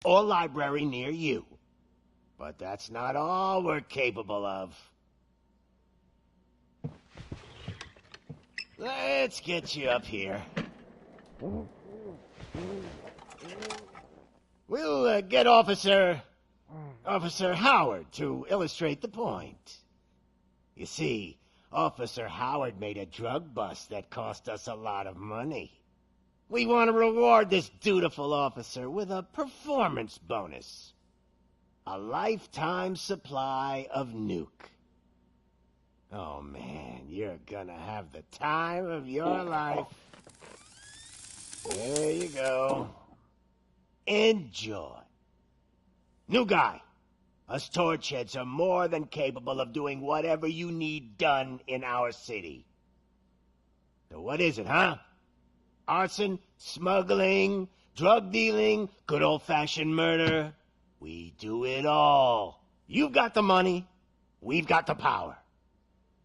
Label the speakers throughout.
Speaker 1: or library near you. But that's not all we're capable of. Let's get you up here. We'll get Officer Howard to illustrate the point. You see, Officer Howard made a drug bust that cost us a lot of money. We want to reward this dutiful officer with a performance bonus. A lifetime supply of nuke. Oh man, you're gonna have the time of your life. There you go. Enjoy. New guy, us torchheads are more than capable of doing whatever you need done in our city. So what is it, huh? Arson, smuggling, drug dealing, good old-fashioned murder. We do it all. You've got the money, we've got the power.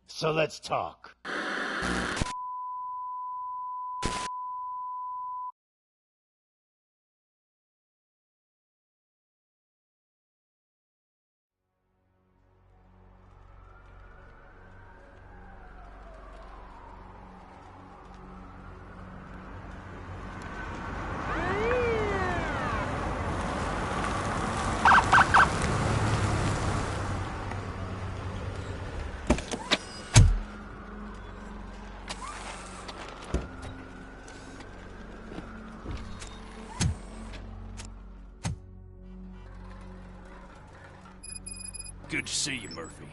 Speaker 1: So let's talk.
Speaker 2: Good to see you, Murphy.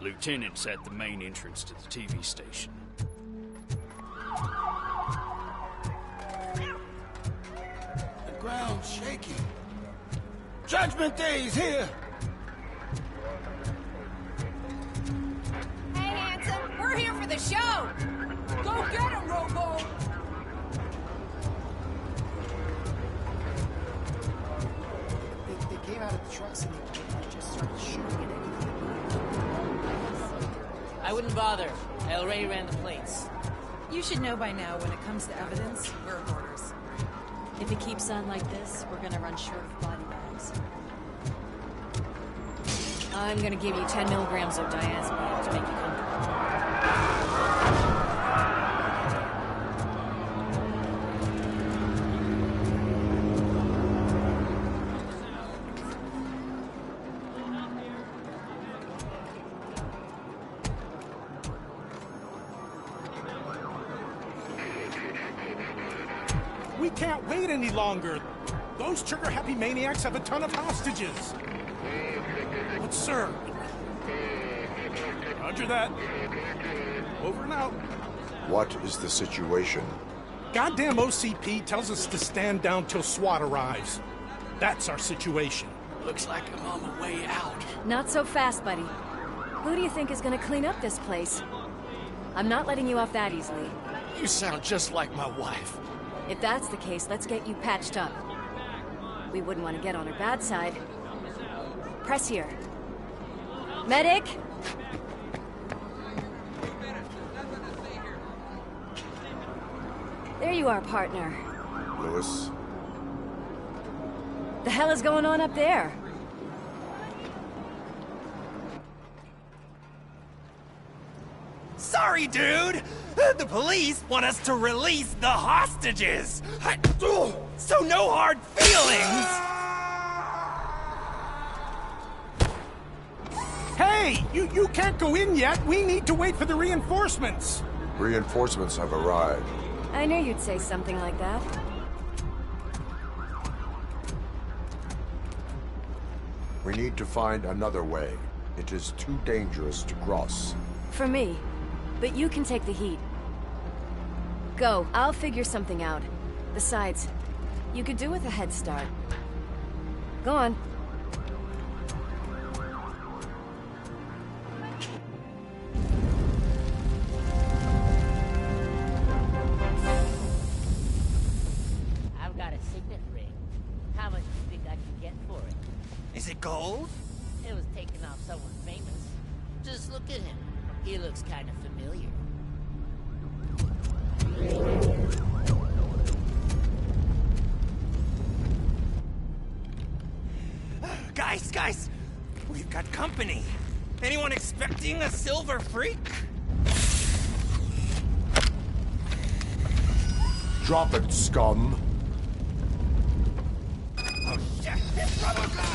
Speaker 2: Lieutenant's at the main entrance to the TV station.
Speaker 3: The ground's shaking. Judgment Day's here!
Speaker 4: Hey, handsome, we're here for the show! Go get him, Robo!
Speaker 5: They came out of the trucks and they just started shooting at anything.
Speaker 6: I wouldn't bother. I already ran the plates.
Speaker 7: You should know by now when it comes to evidence, we're hoarders.
Speaker 8: If it keeps on like this, we're gonna run short of body bags.
Speaker 6: I'm gonna give you 10 milligrams of diazepam to make you comfortable.
Speaker 9: We can't wait any longer. Those trigger-happy maniacs have a ton of hostages. But sir... Roger that. Over and out.
Speaker 10: What is the situation?
Speaker 9: Goddamn OCP tells us to stand down till SWAT arrives. That's our situation.
Speaker 3: Looks like I'm on my way out.
Speaker 8: Not so fast, buddy. Who do you think is gonna clean up this place? I'm not letting you off that easily.
Speaker 3: You sound just like my wife.
Speaker 8: If that's the case, let's get you patched up. We wouldn't want to get on her bad side. Press here. Medic! There you are, partner.
Speaker 10: Lewis?
Speaker 8: The hell is going on up there?
Speaker 11: Sorry, dude! The police want us to release the hostages! So no hard feelings!
Speaker 9: Hey! You can't go in yet! We need to wait for the reinforcements!
Speaker 10: Reinforcements have arrived.
Speaker 8: I knew you'd say something like that.
Speaker 10: We need to find another way. It is too dangerous to cross.
Speaker 8: For me. But you can take the heat. Go, I'll figure something out. Besides, you could do with a head start. Go on.
Speaker 6: I've got a signet ring. How much do you think I can get for it?
Speaker 11: Is it gold?
Speaker 6: It was taken off someone famous. Just look at him. He looks kind of familiar.
Speaker 11: Guys, we've got company. Anyone expecting a silver freak?
Speaker 10: Drop it, scum.
Speaker 11: Oh shit, it's Robocop!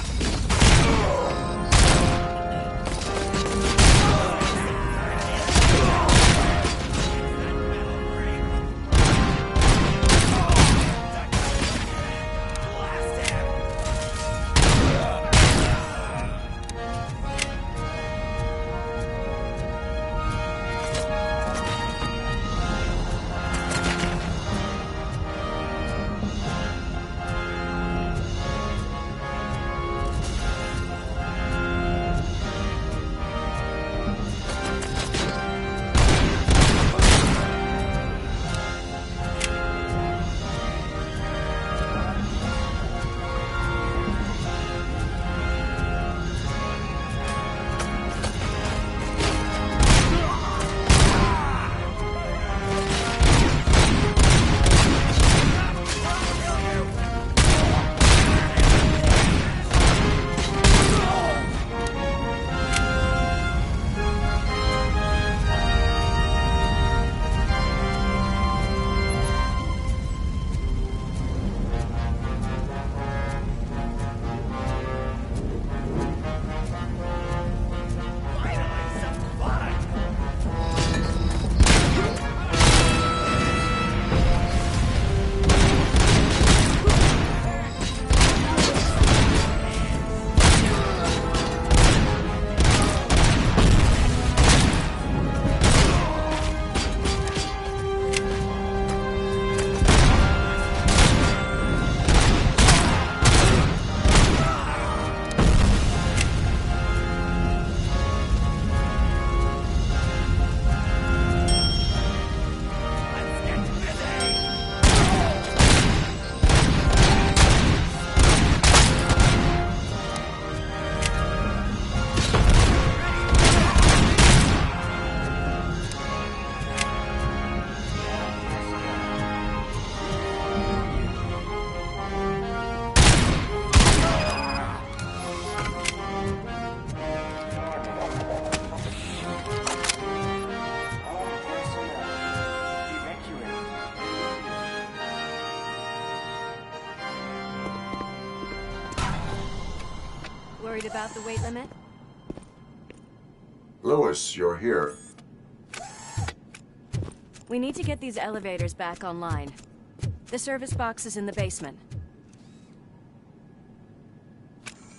Speaker 8: Worried about the weight limit?
Speaker 10: Lewis, you're here.
Speaker 8: We need to get these elevators back online. The service box is in the basement.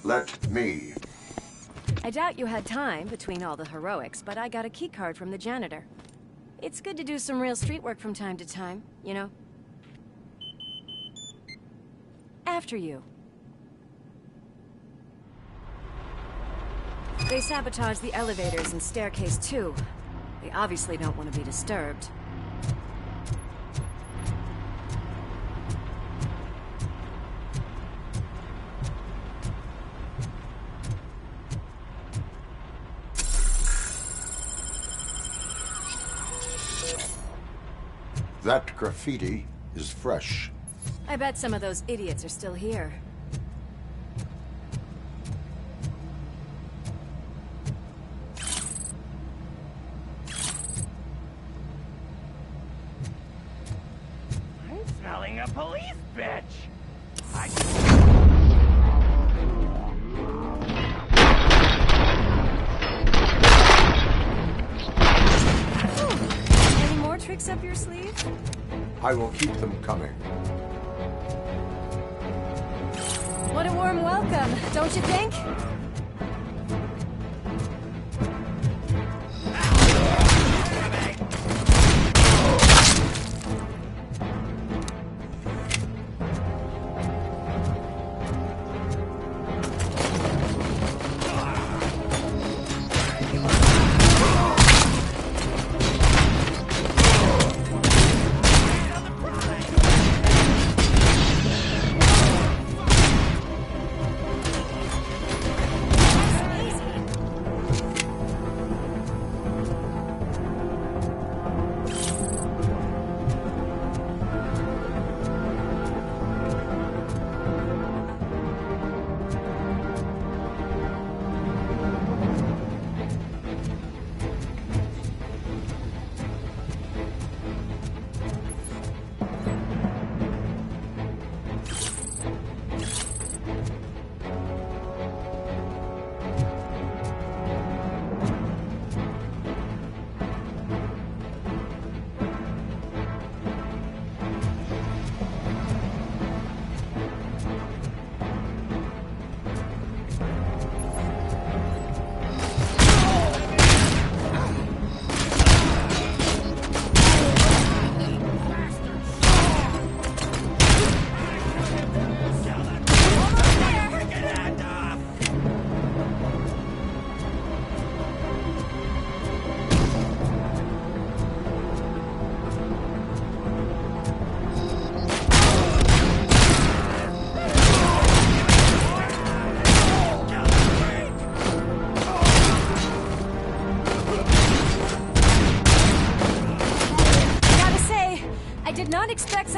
Speaker 10: Let me.
Speaker 8: I doubt you had time between all the heroics, but I got a keycard from the janitor. It's good to do some real street work from time to time, you know? After you. They sabotaged the elevators and staircase too. They obviously don't want to be disturbed.
Speaker 10: That graffiti is fresh.
Speaker 8: I bet some of those idiots are still here.
Speaker 11: I'm smelling a police bitch!
Speaker 8: Any more tricks up your sleeve?
Speaker 10: I will keep them coming.
Speaker 8: What a warm welcome, don't you think?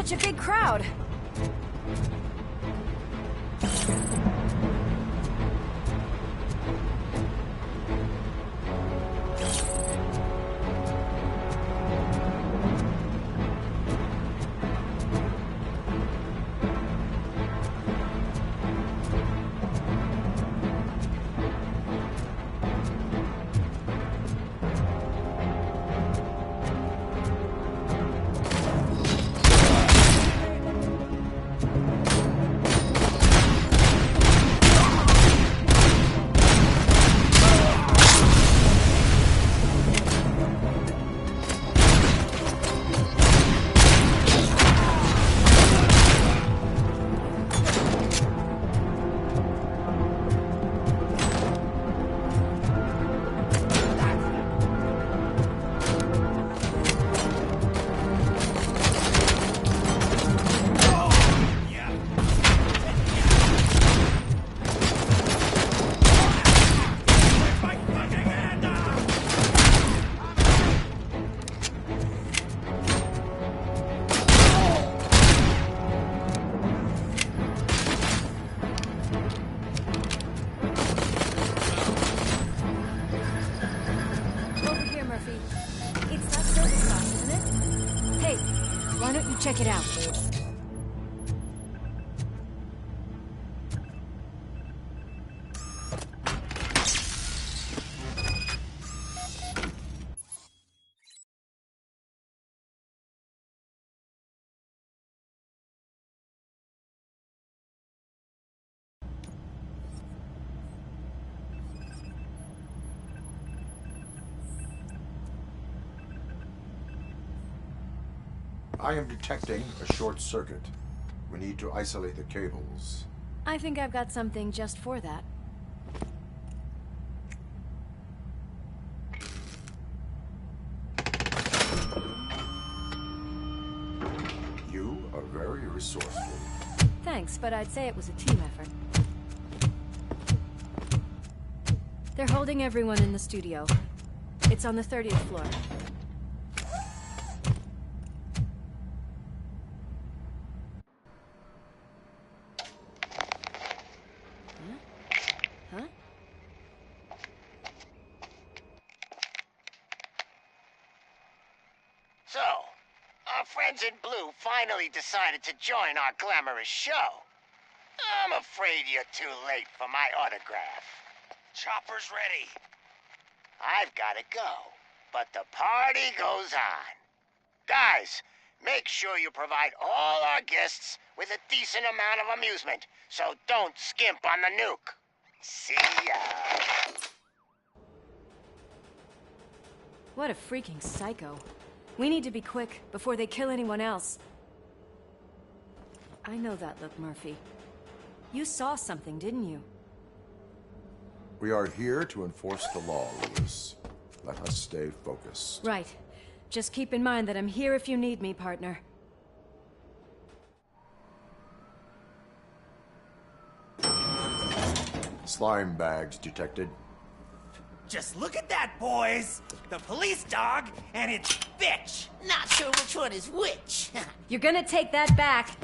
Speaker 8: such a big crowd. Why don't you check it out?
Speaker 10: I am detecting a short circuit. We need to isolate the cables.
Speaker 8: I think I've got something just for that.
Speaker 10: You are very resourceful.
Speaker 8: Thanks, but I'd say it was a team effort. They're holding everyone in the studio. It's on the 30th floor.
Speaker 1: So, our friends in blue finally decided to join our glamorous show. I'm afraid you're too late for my autograph.
Speaker 11: Chopper's ready.
Speaker 1: I've got to go, but the party goes on. Guys, make sure you provide all our guests with a decent amount of amusement, so don't skimp on the nuke. See ya.
Speaker 8: What a freaking psycho. We need to be quick before they kill anyone else. I know that look, Murphy. You saw something, didn't you?
Speaker 10: We are here to enforce the law, Lewis. Let us stay focused.
Speaker 8: Right. Just keep in mind that I'm here if you need me, partner.
Speaker 10: Slime bags detected.
Speaker 11: Just look at that, boys! The police dog and its bitch!
Speaker 6: Not sure which one is which.
Speaker 8: You're gonna take that back.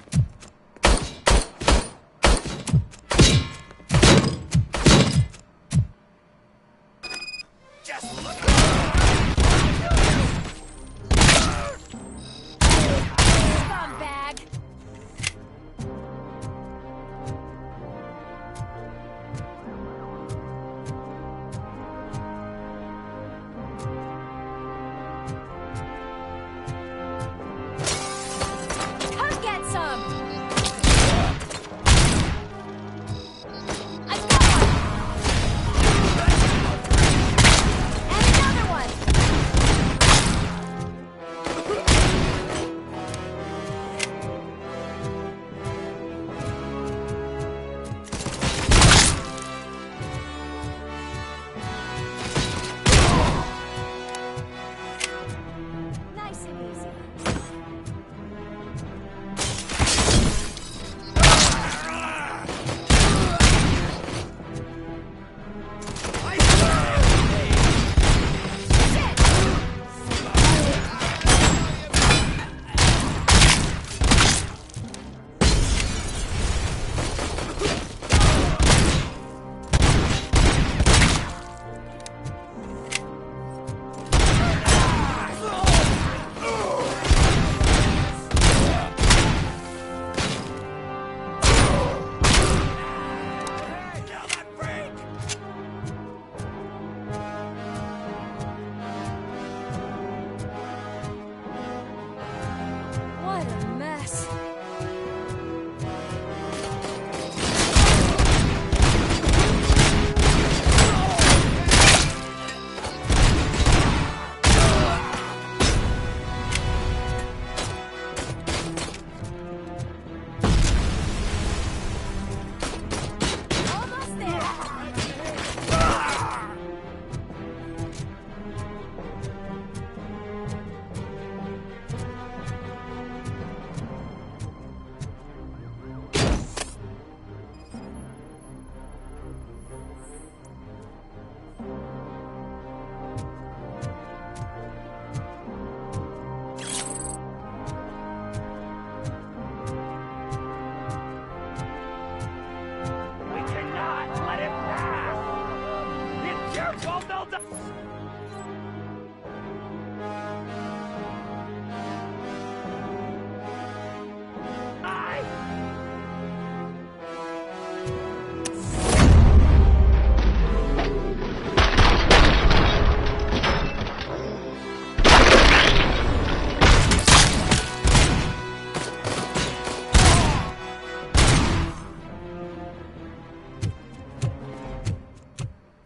Speaker 11: Just look
Speaker 8: Scumbag! Come get some!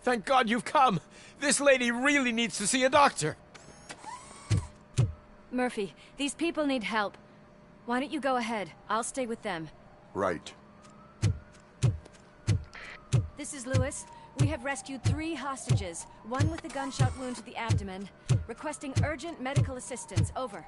Speaker 11: Thank God you've come. This lady really needs to see a doctor.
Speaker 8: Murphy, these people need help. Why don't you go ahead? I'll stay with them.
Speaker 10: Right.
Speaker 8: This is Lewis. We have rescued 3 hostages, one with a gunshot wound to the abdomen. Requesting urgent medical assistance. Over.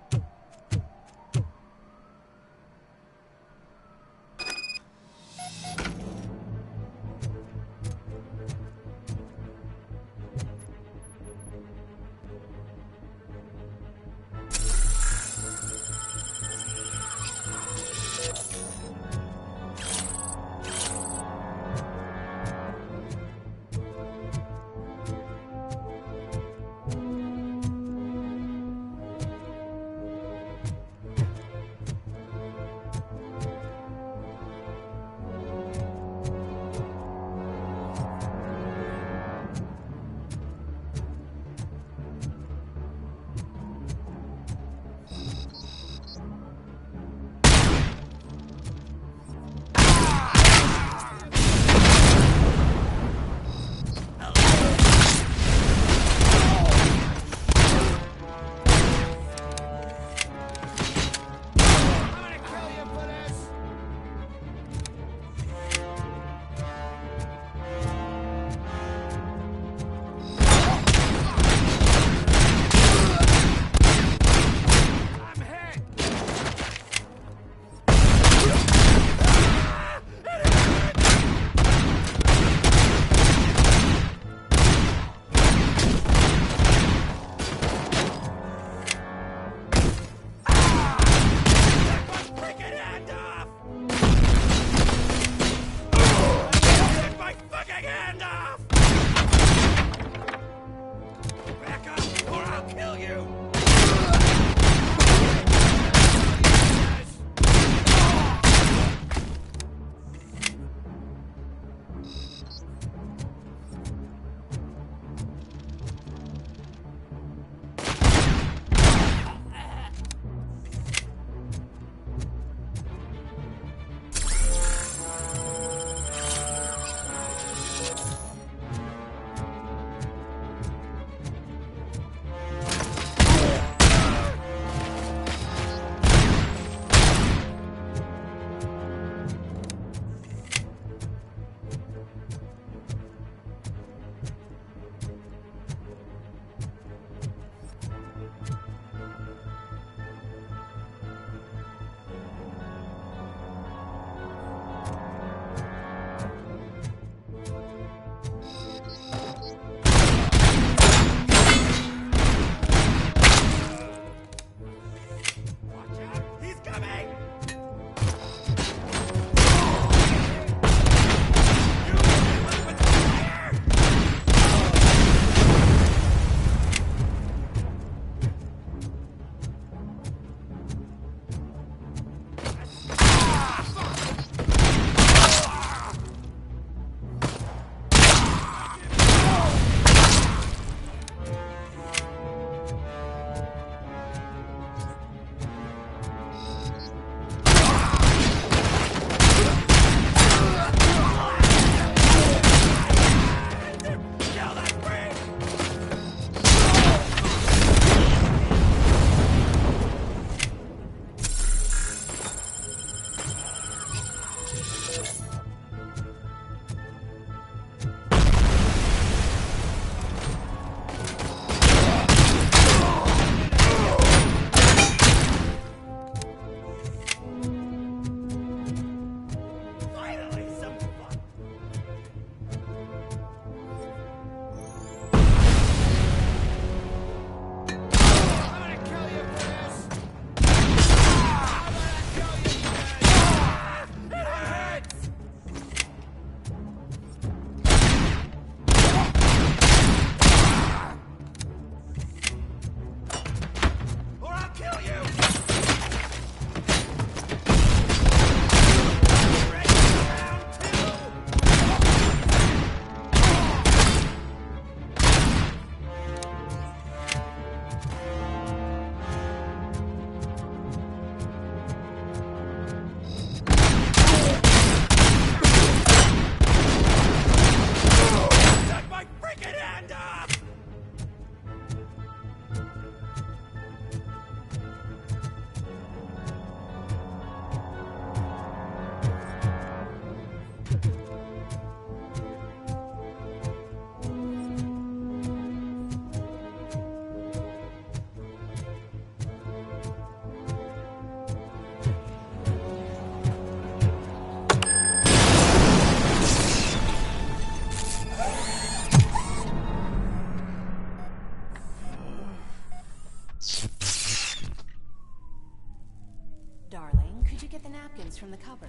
Speaker 5: from the cupboard.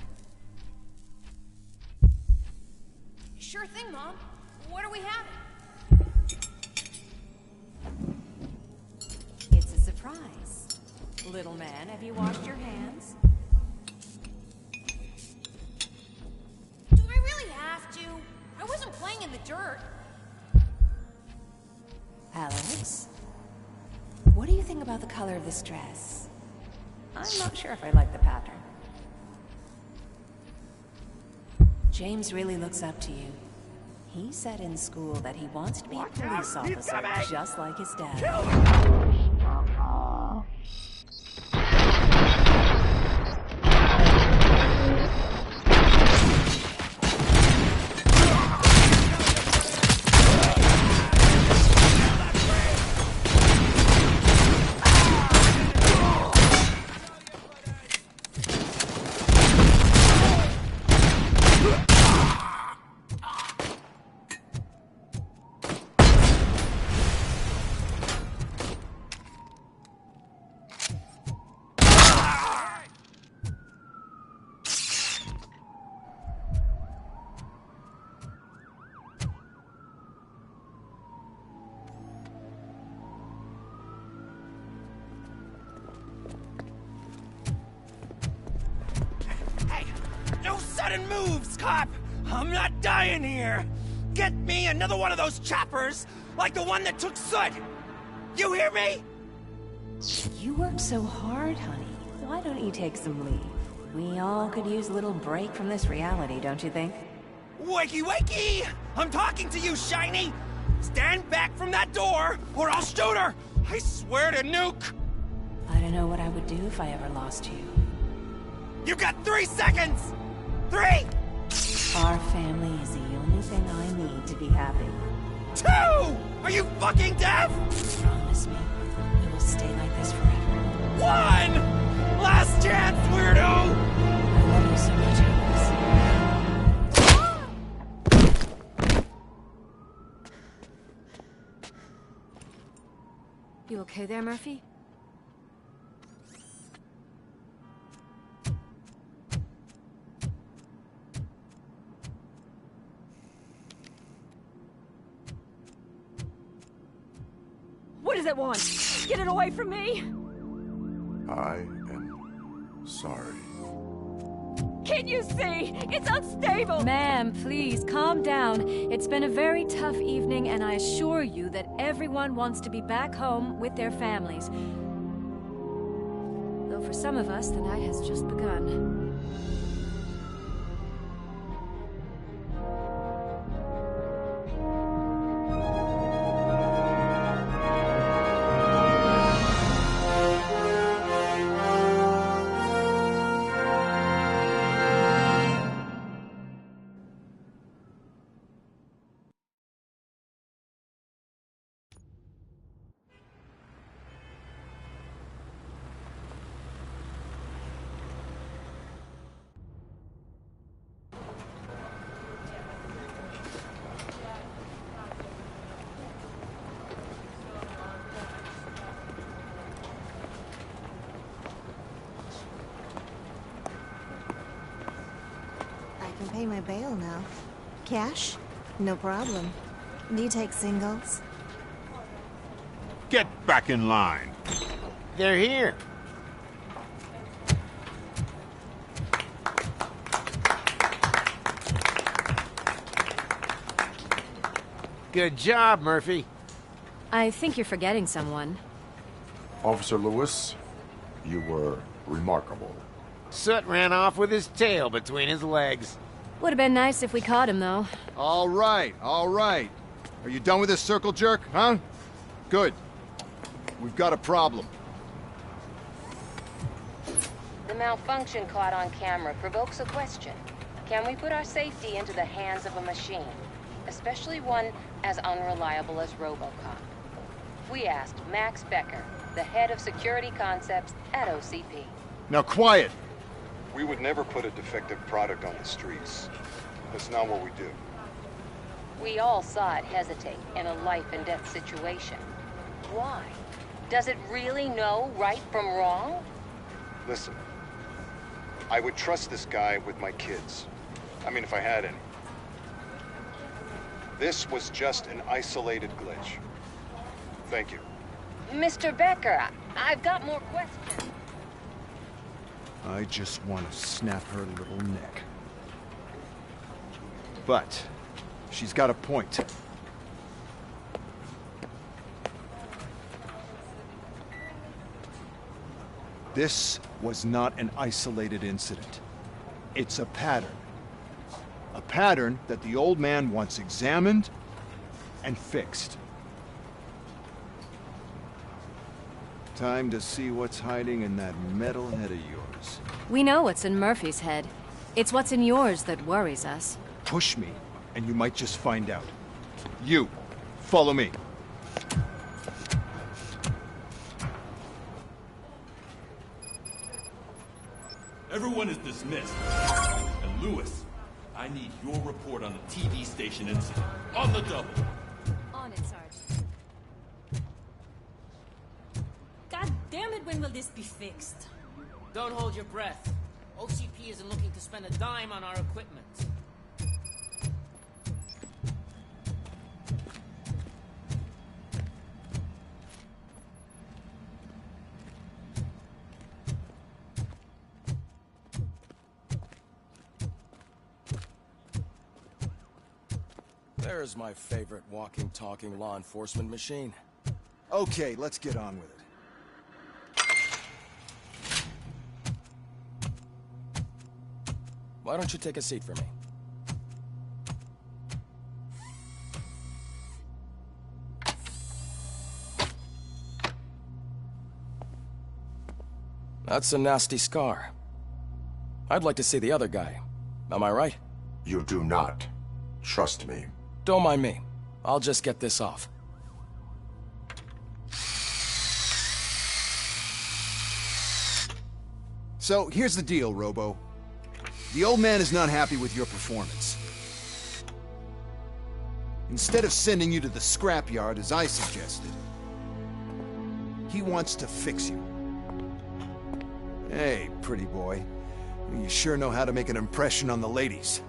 Speaker 4: Sure thing, Mom. What are we having?
Speaker 5: It's a surprise. Little man, have you washed your hands?
Speaker 4: Do I really have to? I wasn't playing in the dirt.
Speaker 5: Alex? What do you think about the color of this dress? I'm not sure if I like the pattern. James really looks up to you. He said in school that he wants to be a police officer, just like his dad.
Speaker 11: Sudden moves, cop! I'm not dying here! Get me another one of those choppers, like the one that took Soot! You hear me?
Speaker 5: You work so hard, honey. Why don't you take some leave? We all could use a little break from this reality, don't you think?
Speaker 11: Wakey, wakey! I'm talking to you, Shiny! Stand back from that door, or I'll shoot her! I swear to nuke!
Speaker 5: I don't know what I would do if I ever lost you.
Speaker 11: You got 3 seconds! 3!
Speaker 5: Our family is the only thing I need to be happy.
Speaker 11: 2! Are you fucking deaf?
Speaker 5: Promise me, we will stay like this forever.
Speaker 11: 1! Last chance, weirdo!
Speaker 5: I love you so much, Alex.
Speaker 8: You okay there, Murphy? What does it want? Get it away from me!
Speaker 10: I am sorry.
Speaker 8: Can't you see? It's unstable! Ma'am, please, calm down. It's been a very tough evening, and I assure you that everyone wants to be back home with their families. Though for some of us, the night has just begun.
Speaker 12: I can pay my bail now. Cash? No problem. Do you take singles?
Speaker 13: Get back in line.
Speaker 1: They're here. Good job, Murphy.
Speaker 8: I think you're forgetting someone.
Speaker 10: Officer Lewis, you were remarkable.
Speaker 1: Soot ran off with his tail between his legs.
Speaker 8: Would have been nice if we caught him, though.
Speaker 13: All right, all right. Are you done with this circle jerk, huh? Good. We've got a problem.
Speaker 14: The malfunction caught on camera provokes a question. Can we put our safety into the hands of a machine? Especially one as unreliable as Robocop. We asked Max Becker, the head of security concepts at OCP.
Speaker 13: Now quiet!
Speaker 15: We would never put a defective product on the streets. That's not what we do.
Speaker 14: We all saw it hesitate in a life-and-death situation. Why? Does it really know right from wrong?
Speaker 15: Listen, I would trust this guy with my kids. I mean, if I had any. This was just an isolated glitch. Thank you.
Speaker 14: Mr. Becker, I've got more questions.
Speaker 13: I just want to snap her little neck. But she's got a point. This was not an isolated incident. It's a pattern. A pattern that the old man wants examined and fixed. Time to see what's hiding in that metal head of yours.
Speaker 8: We know what's in Murphy's head. It's what's in yours that worries us.
Speaker 13: Push me, and you might just find out. You, follow me.
Speaker 16: Everyone is dismissed. And Lewis, I need your report on the TV station incident. On the double.
Speaker 8: On it, Sarge.
Speaker 17: God damn it, when will this be fixed?
Speaker 6: Don't hold your breath. OCP isn't looking to spend a dime on our equipment.
Speaker 3: There's my favorite walking, talking law enforcement machine.
Speaker 13: Okay, let's get on with it.
Speaker 3: Why don't you take a seat for me? That's a nasty scar. I'd like to see the other guy. Am I right?
Speaker 10: You do not. Trust me.
Speaker 3: Don't mind me. I'll just get this off.
Speaker 13: So, here's the deal, Robo. The old man is not happy with your performance. Instead of sending you to the scrapyard, as I suggested, he wants to fix you. Hey, pretty boy. You sure know how to make an impression on the ladies.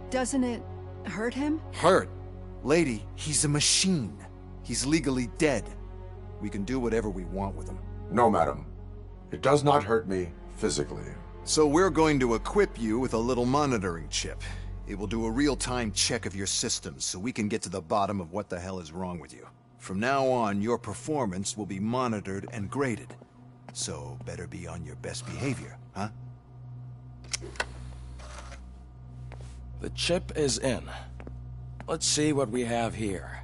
Speaker 18: Doesn't it hurt him?
Speaker 13: Hurt? Lady, he's a machine. He's legally dead. We can do whatever we want with him.
Speaker 10: No, madam. It does not hurt me physically.
Speaker 13: So we're going to equip you with a little monitoring chip. It will do a real-time check of your systems so we can get to the bottom of what the hell is wrong with you. From now on, your performance will be monitored and graded. So better be on your best behavior, huh?
Speaker 3: The chip is in. Let's see what we have here.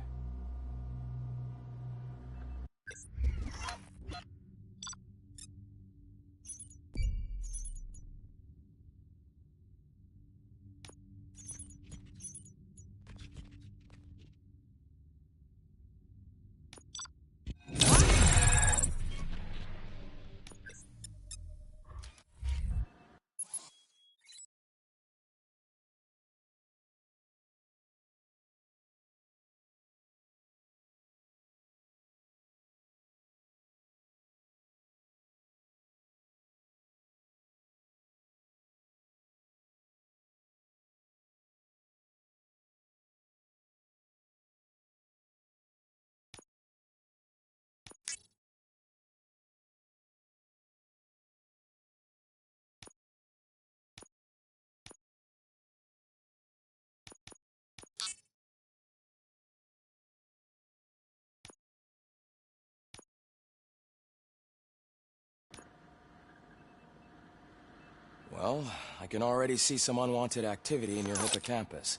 Speaker 3: Well, I can already see some unwanted activity in your hippocampus.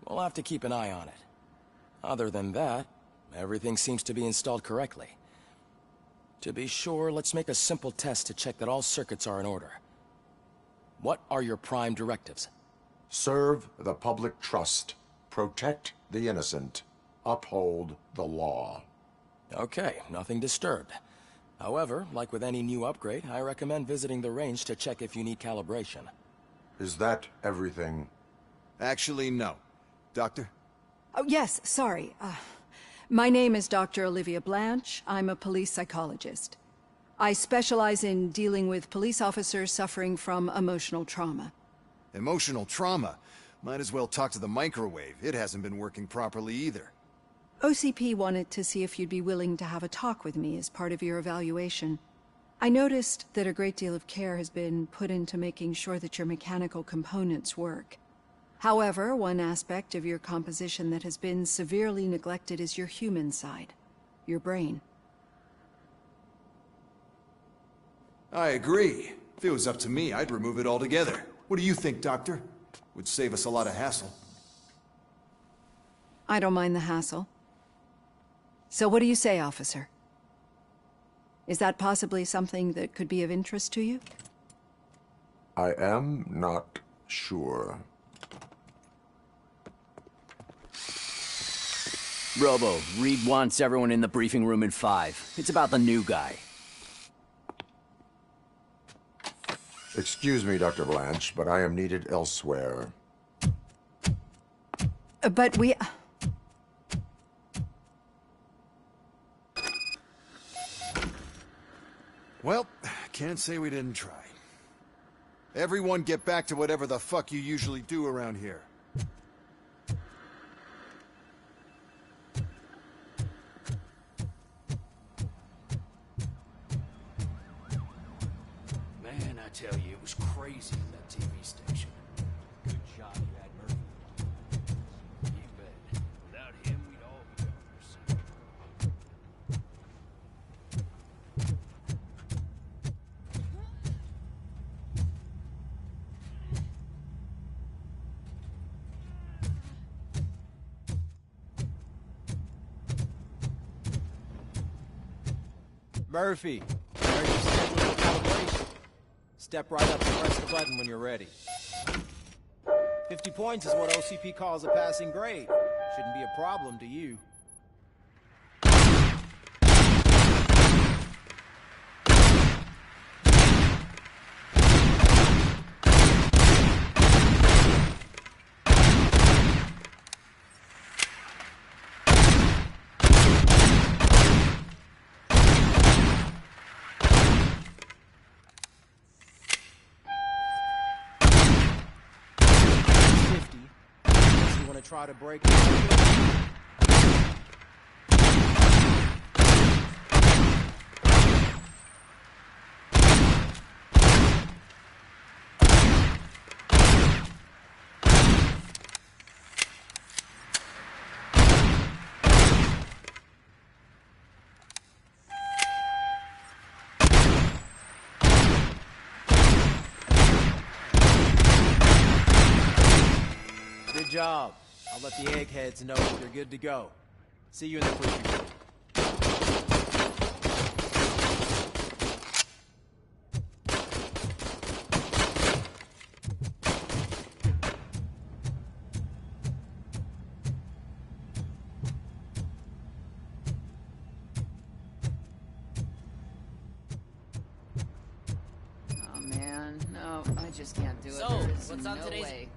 Speaker 3: We'll have to keep an eye on it. Other than that, everything seems to be installed correctly. To be sure, let's make a simple test to check that all circuits are in order. What are your prime directives?
Speaker 10: Serve the public trust. Protect the innocent. Uphold the law.
Speaker 3: Okay, nothing disturbed. However, like with any new upgrade, I recommend visiting the range to check if you need calibration.
Speaker 10: Is that everything?
Speaker 13: Actually, no. Doctor?
Speaker 18: Oh, yes, sorry. My name is Dr. Olivia Blanche. I'm a police psychologist. I specialize in dealing with police officers suffering from emotional trauma.
Speaker 13: Emotional trauma? Might as well talk to the microwave. It hasn't been working properly either.
Speaker 18: OCP wanted to see if you'd be willing to have a talk with me as part of your evaluation. I noticed that a great deal of care has been put into making sure that your mechanical components work. However, one aspect of your composition that has been severely neglected is your human side, your brain.
Speaker 13: I agree. If it was up to me, I'd remove it altogether. What do you think, Doctor? Would save us a lot of hassle.
Speaker 18: I don't mind the hassle. So what do you say, officer? Is that possibly something that could be of interest to you?
Speaker 10: I am not sure.
Speaker 19: Robo, Reed wants everyone in the briefing room in 5. It's about the new guy.
Speaker 10: Excuse me, Dr. Blanche, but I am needed elsewhere.
Speaker 18: But we...
Speaker 13: Well, can't say we didn't try. Everyone get back to whatever the fuck you usually do around here.
Speaker 2: Man, I tell you, it was crazy in that TV station. Good job you had Murphy. You bet. Without him, we'd all be gone for some.
Speaker 20: Murphy, there's your schedule for calibration. Step right up and press the button when you're ready. 50 points is what OCP calls a passing grade. Shouldn't be a problem to you. Try to break it. Good job. I'll let the eggheads know that you're good to go. See you in the briefing room.
Speaker 6: Oh man, no, I just can't do it.
Speaker 11: So,
Speaker 6: There is
Speaker 11: what's on
Speaker 6: no
Speaker 11: today's-
Speaker 6: way.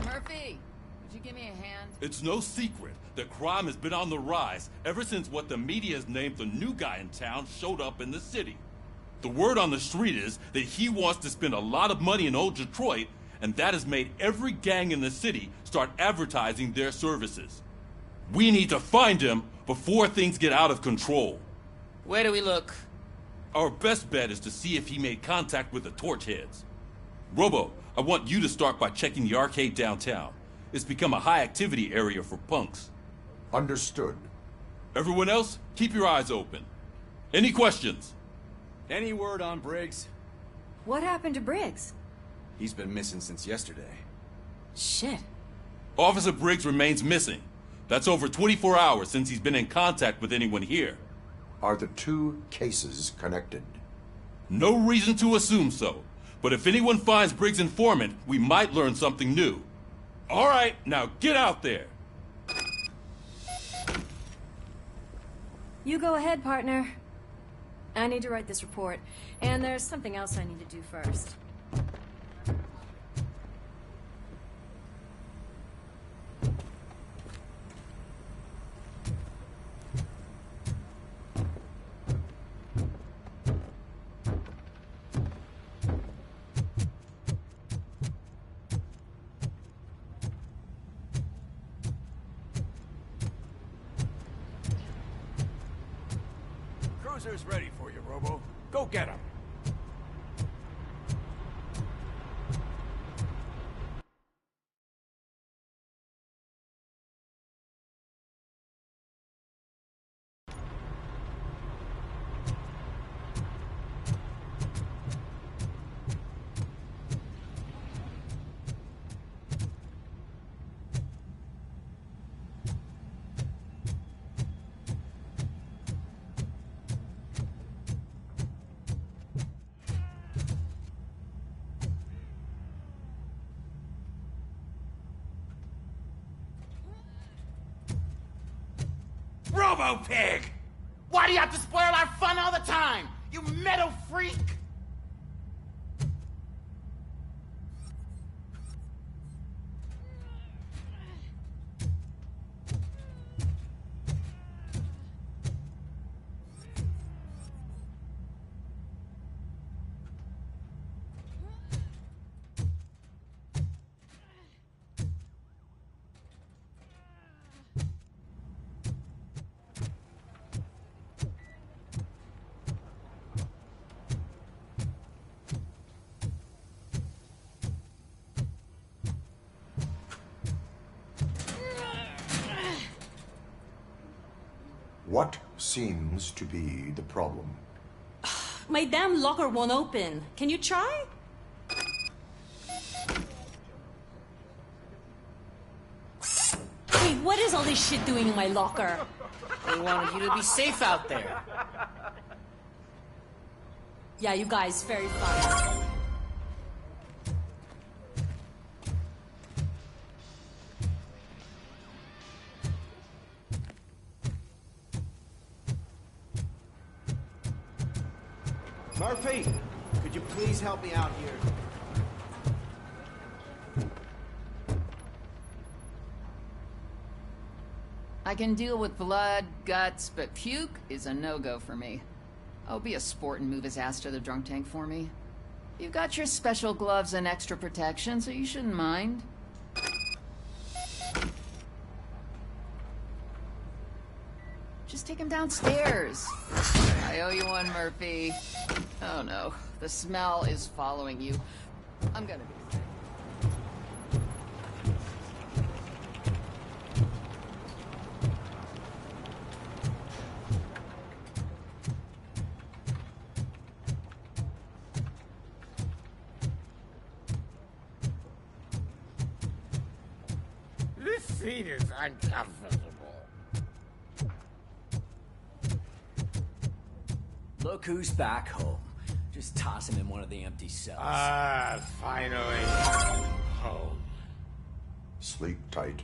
Speaker 6: Murphy, would you give me a hand?
Speaker 16: It's no secret that crime has been on the rise ever since what the media has named the new guy in town showed up in the city. The word on the street is that he wants to spend a lot of money in old Detroit, and that has made every gang in the city start advertising their services. We need to find him before things get out of control.
Speaker 11: Where do we look?
Speaker 16: Our best bet is to see if he made contact with the Torchheads. Robo, I want you to start by checking the arcade downtown. It's become a high-activity area for punks.
Speaker 10: Understood.
Speaker 16: Everyone else, keep your eyes open. Any questions?
Speaker 20: Any word on Briggs?
Speaker 8: What happened to Briggs?
Speaker 20: He's been missing since yesterday.
Speaker 8: Shit.
Speaker 16: Officer Briggs remains missing. That's over 24 hours since he's been in contact with anyone here.
Speaker 10: Are the two cases connected?
Speaker 16: No reason to assume so. But if anyone finds Briggs' informant, we might learn something new. All right, now get out there.
Speaker 8: You go ahead, partner. I need to write this report, and there's something else I need to do first.
Speaker 2: cruiser's ready for you, Robo. Go get him.
Speaker 1: Robo-Pig! Why do you have to spoil our fun all the time? You metal freak!
Speaker 10: What seems to be the problem?
Speaker 17: My damn locker won't open. Can you try? Wait, what is all this shit doing in my locker?
Speaker 6: They wanted you to be safe out there.
Speaker 17: Yeah, you guys, very fun.
Speaker 20: Murphy, could you please help me out here?
Speaker 21: I can deal with blood, guts, but puke is a no-go for me. I'll be a sport and move his ass to the drunk tank for me. You've got your special gloves and extra protection, so you shouldn't mind. Just take him downstairs. I owe you one, Murphy. Oh no, the smell is following you. I'm gonna be sick.
Speaker 1: This seat is uncomfortable.
Speaker 19: Look who's back home. Just toss him in one of the empty cells.
Speaker 1: Finally. Home.
Speaker 10: Sleep tight.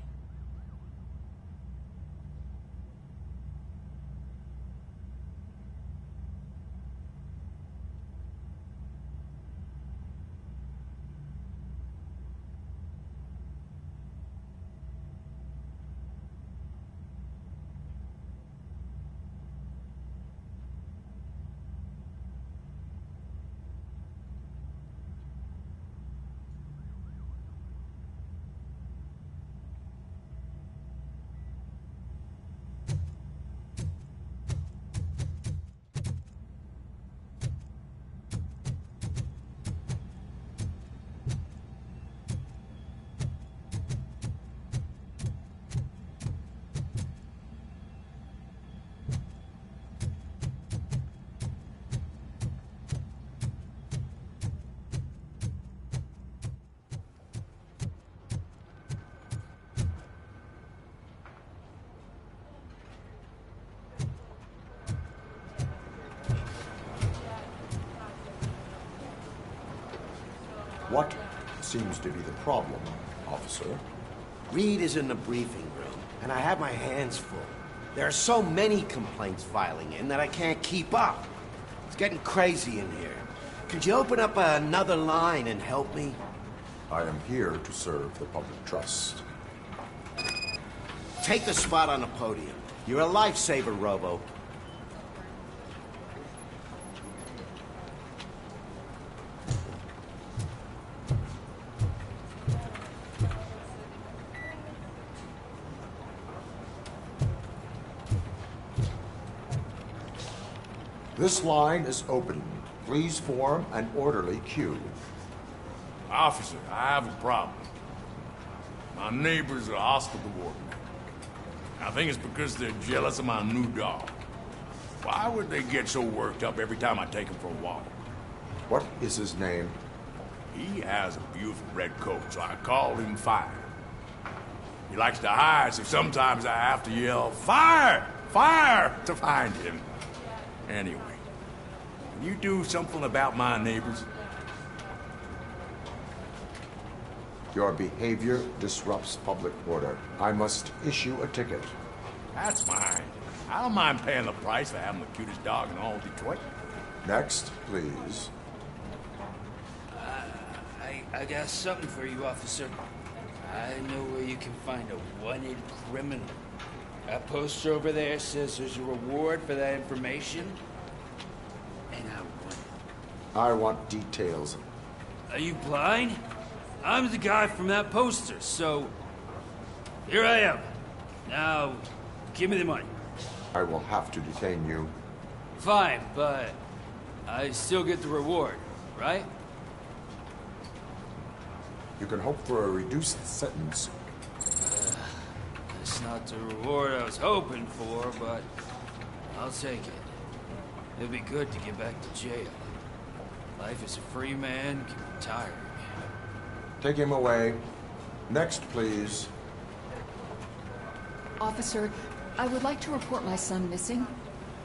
Speaker 10: What seems to be the problem, officer?
Speaker 22: Reed is in the briefing room, and I have my hands full. There are so many complaints filing in that I can't keep up. It's getting crazy in here. Could you open up another line and help me?
Speaker 10: I am here to serve the public trust.
Speaker 22: Take the spot on the podium. You're a lifesaver, Robo.
Speaker 10: This line is open. Please form an orderly queue.
Speaker 7: Officer, I have a problem. My neighbors are hostile toward me. I think it's because they're jealous of my new dog. Why would they get so worked up every time I take him for a walk?
Speaker 10: What is his name?
Speaker 7: He has a beautiful red coat, so I call him Fire. He likes to hide, so sometimes I have to yell, "Fire! Fire!" to find him. Anyway, can you do something about my neighbors?
Speaker 10: Your behavior disrupts public order. I must issue a ticket.
Speaker 7: That's mine. I don't mind paying the price for having the cutest dog in all Detroit.
Speaker 10: Next, please.
Speaker 2: I got something for you, officer. I know where you can find a wanted criminal. That poster over there says there's a reward for that information, and I want it.
Speaker 10: I want details.
Speaker 2: Are you blind? I'm the guy from that poster, so here I am. Now, give me the money.
Speaker 10: I will have to detain you.
Speaker 2: Fine, but I still get the reward, right?
Speaker 10: You can hope for a reduced sentence.
Speaker 2: That's not the reward I was hoping for, but I'll take it. It'd be good to get back to jail. Life as a free man can be tiring.
Speaker 10: Take him away. Next, please.
Speaker 5: Officer, I would like to report my son missing.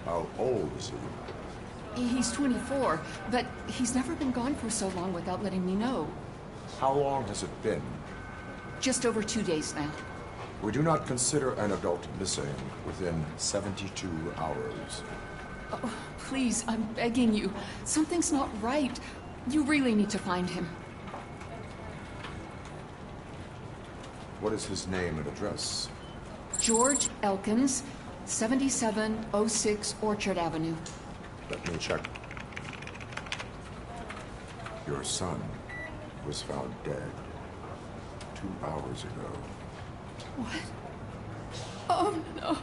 Speaker 10: How old is he?
Speaker 5: He's 24, but he's never been gone for so long without letting me know.
Speaker 10: How long has it been?
Speaker 5: Just over 2 days now.
Speaker 10: We do not consider an adult missing within 72 hours.
Speaker 5: Oh, please, I'm begging you. Something's not right. You really need to find him.
Speaker 10: What is his name and address?
Speaker 5: George Elkins, 7706 Orchard Avenue.
Speaker 10: Let me check. Your son was found dead 2 hours ago.
Speaker 5: What? Oh, no.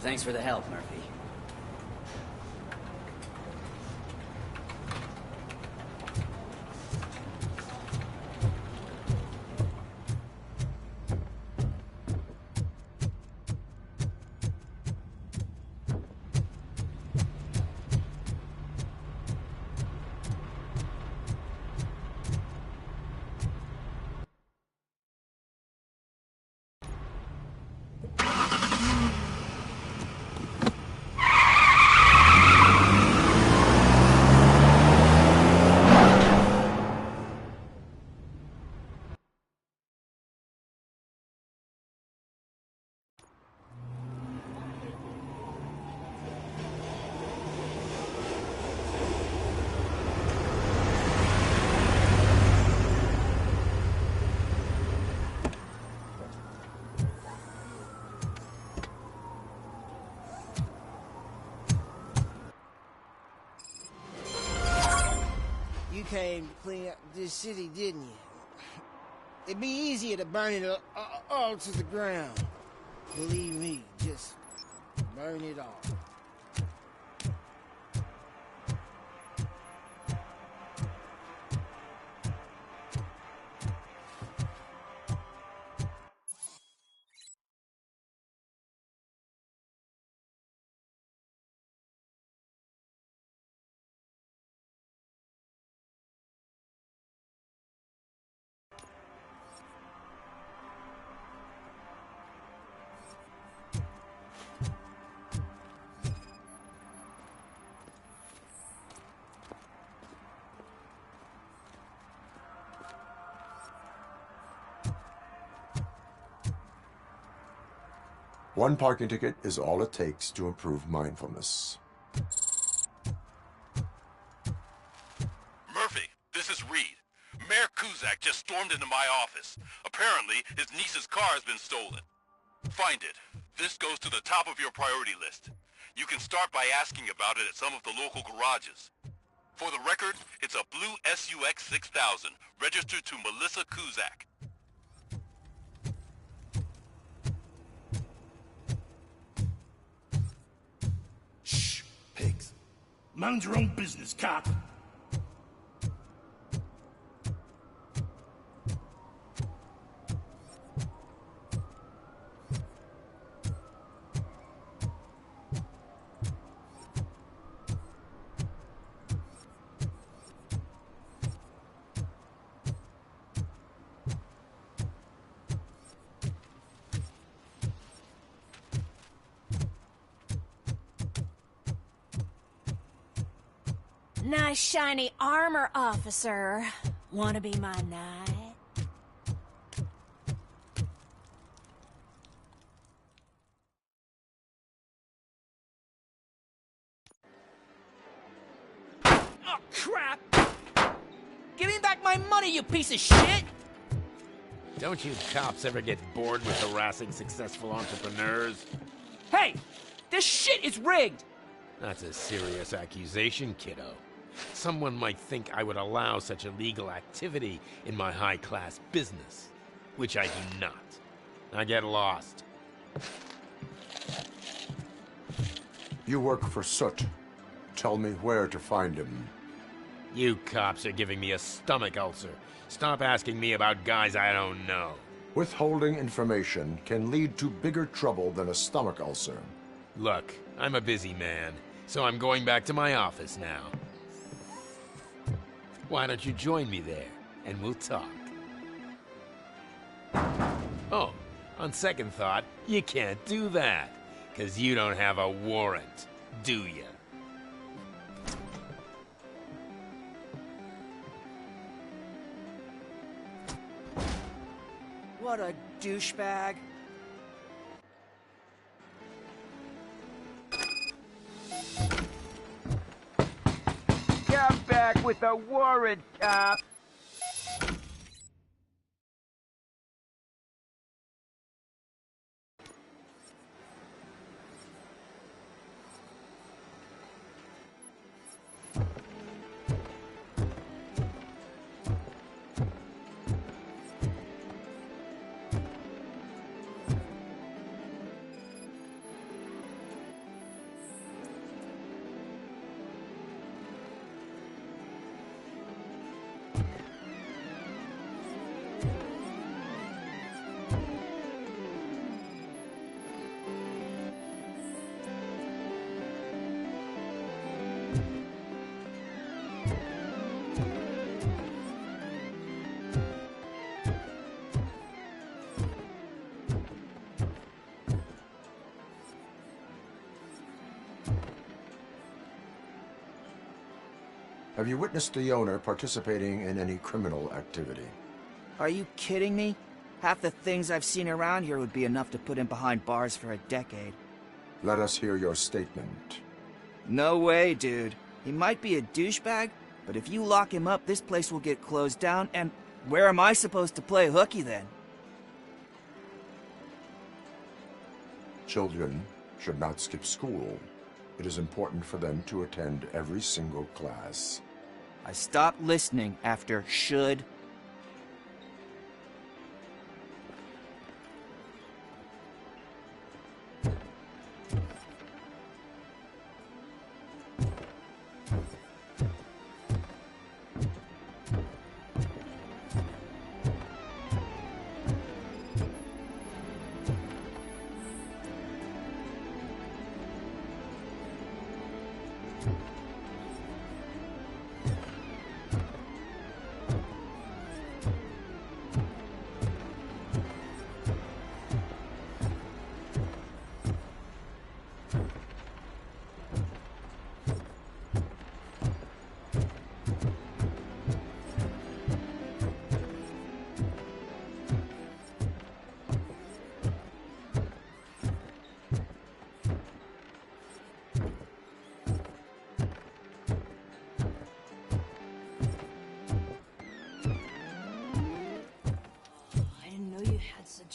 Speaker 19: Thanks for the help, Murphy.
Speaker 11: You came to clean up this city, didn't you? It'd be easier to burn it all to the ground. Believe me, just burn it all.
Speaker 10: One parking ticket is all it takes to improve mindfulness.
Speaker 9: Murphy, this is Reed. Mayor Kuzak just stormed into my office. Apparently, his niece's car has been stolen. Find it. This goes to the top of your priority list. You can start by asking about it at some of the local garages. For the record, it's a blue SUX 6000, registered to Melissa Kuzak.
Speaker 4: Mind your own business, cop.
Speaker 5: Nice shiny armor, officer. Wanna be my knight?
Speaker 11: Oh, crap! Give me back my money, you piece of shit!
Speaker 12: Don't you cops ever get bored with harassing successful entrepreneurs?
Speaker 11: Hey! This shit is rigged!
Speaker 12: That's a serious accusation, kiddo. Someone might think I would allow such illegal activity in my high-class business, which I do not. Now get lost.
Speaker 10: You work for Soot. Tell me where to find him.
Speaker 12: You cops are giving me a stomach ulcer. Stop asking me about guys I don't know.
Speaker 10: Withholding information can lead to bigger trouble than a stomach ulcer.
Speaker 12: Look, I'm a busy man, so I'm going back to my office now. Why don't you join me there, and we'll talk. Oh, on second thought, you can't do that, 'cause you don't have a warrant, do you?
Speaker 11: What a douchebag.
Speaker 23: Come back with a warrant, cop.
Speaker 10: Have you witnessed the owner participating in any criminal activity?
Speaker 11: Are you kidding me? Half the things I've seen around here would be enough to put him behind bars for a decade.
Speaker 10: Let us hear your statement.
Speaker 11: No way, dude. He might be a douchebag, but if you lock him up, this place will get closed down, and where am I supposed to play hooky then?
Speaker 10: Children should not skip school. It is important for them to attend every single class.
Speaker 11: I stopped listening after should.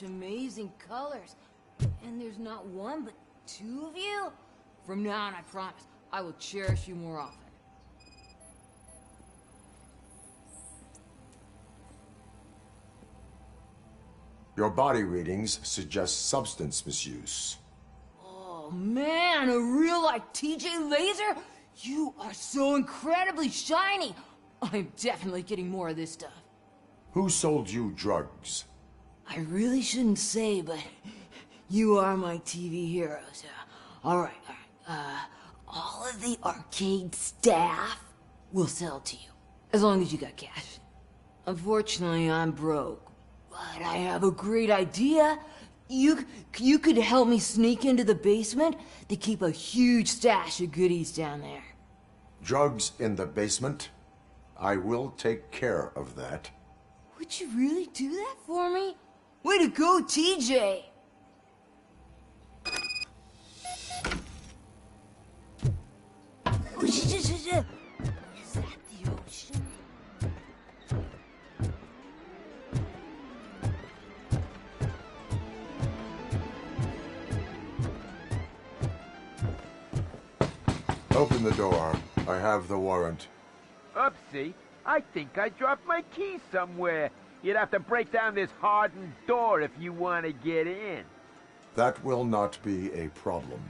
Speaker 24: Amazing colors. And there's not one, but two of you? From now on, I promise, I will cherish you more often.
Speaker 10: Your body readings suggest substance misuse.
Speaker 24: Oh man, a real like TJ Laser? You are so incredibly shiny! I'm definitely getting more of this stuff.
Speaker 10: Who sold you drugs?
Speaker 24: I really shouldn't say, but you are my TV heroes. Alright. All of the arcade staff will sell to you, as long as you got cash. Unfortunately, I'm broke, but I have a great idea. You could help me sneak into the basement. They keep a huge stash of goodies down there.
Speaker 10: Drugs in the basement? I will take care of that.
Speaker 24: Would you really do that for me? Way to go, TJ! Is that the ocean?
Speaker 10: Open the door. I have the warrant.
Speaker 23: Oopsie. I think I dropped my keys somewhere. You'd have to break down this hardened door if you want to get in.
Speaker 10: That will not be a problem.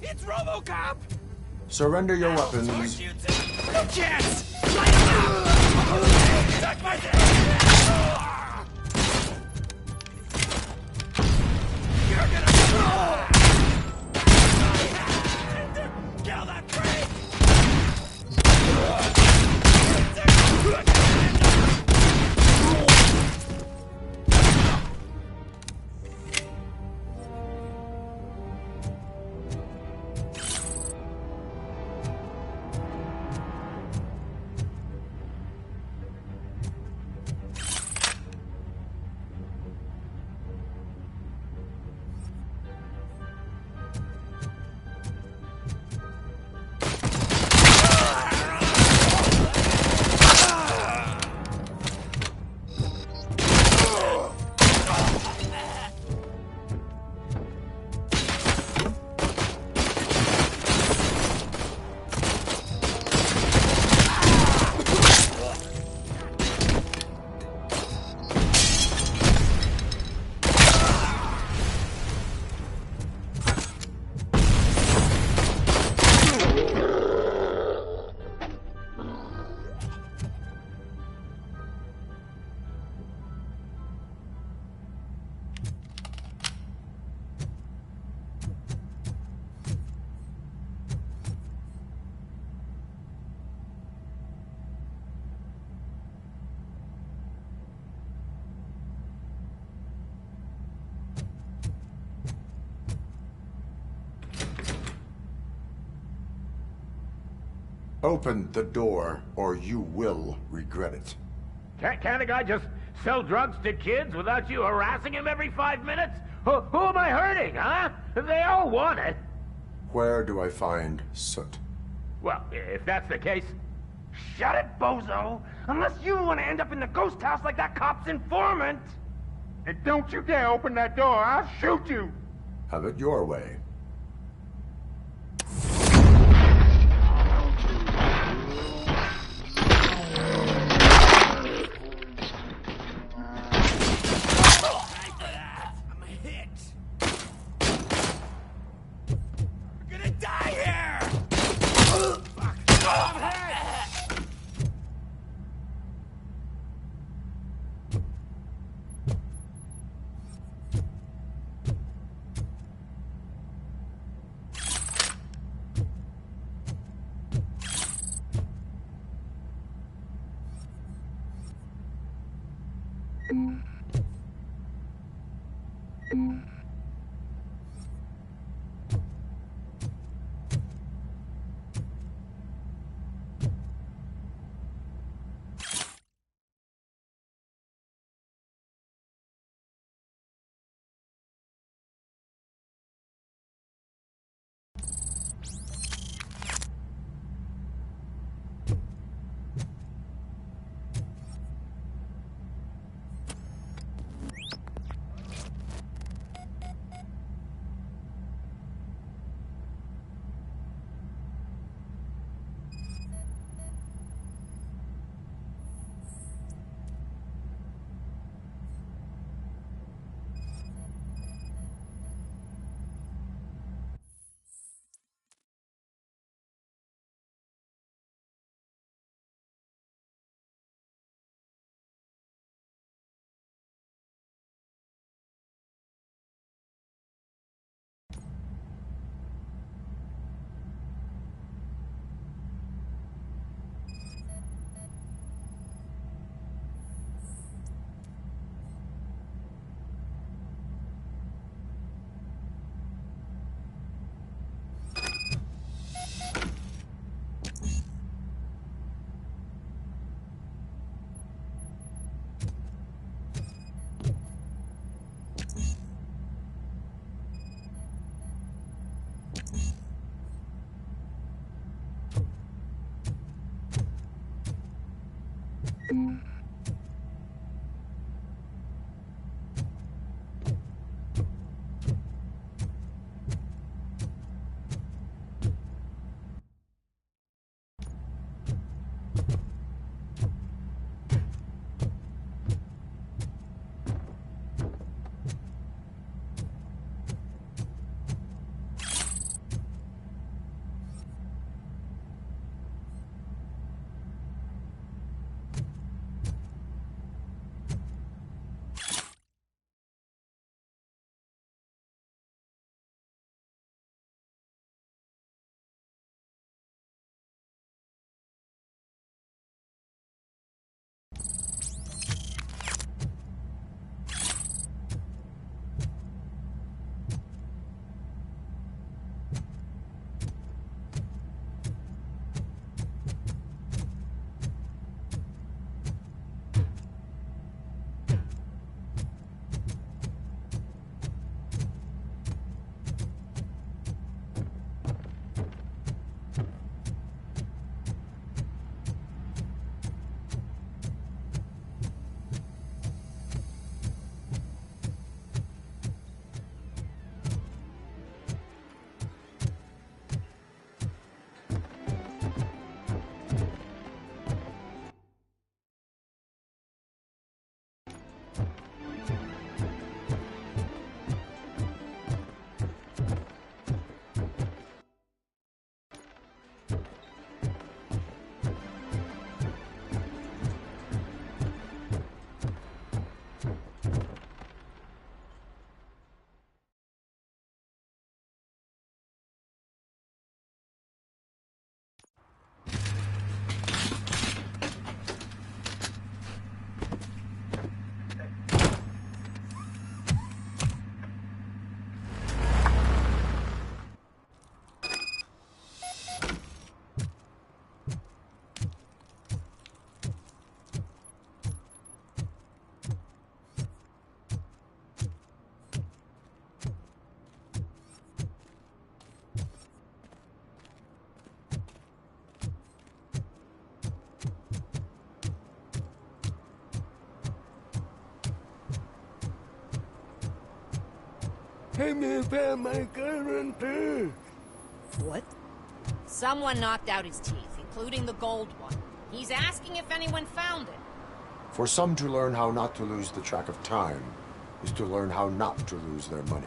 Speaker 11: It's Robocop!
Speaker 10: Surrender your weapons.
Speaker 11: No chance! Suck my dick! You're gonna kill that freak!
Speaker 10: Open the door, or you will regret it.
Speaker 23: Can't a guy just sell drugs to kids without you harassing him every 5 minutes? Who am I hurting, huh? They all want it.
Speaker 10: Where do I find Soot?
Speaker 23: Well, if that's the case, shut it, bozo! Unless you want to end up in the ghost house like that cop's informant! And don't you dare open that door, I'll shoot you!
Speaker 10: Have it your way.
Speaker 3: Help me find my gun, please.
Speaker 6: What? Someone knocked out his teeth, including the gold one. He's asking if anyone found it.
Speaker 10: For some to learn how not to lose the track of time is to learn how not to lose their money.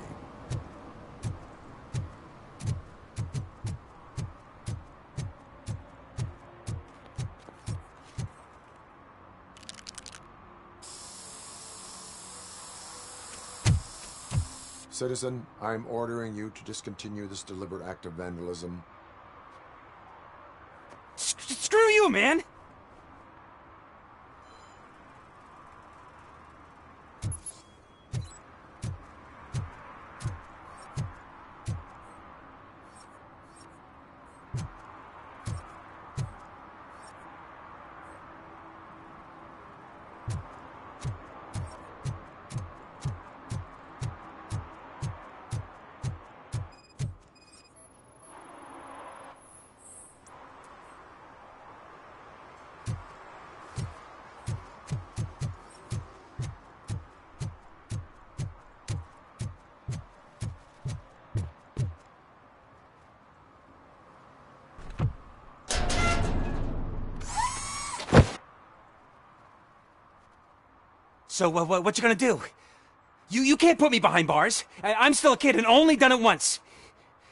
Speaker 10: Citizen, I'm ordering you to discontinue this deliberate act of vandalism.
Speaker 11: Screw you, man! So, what you gonna do? You can't put me behind bars. I'm still a kid and only done it once.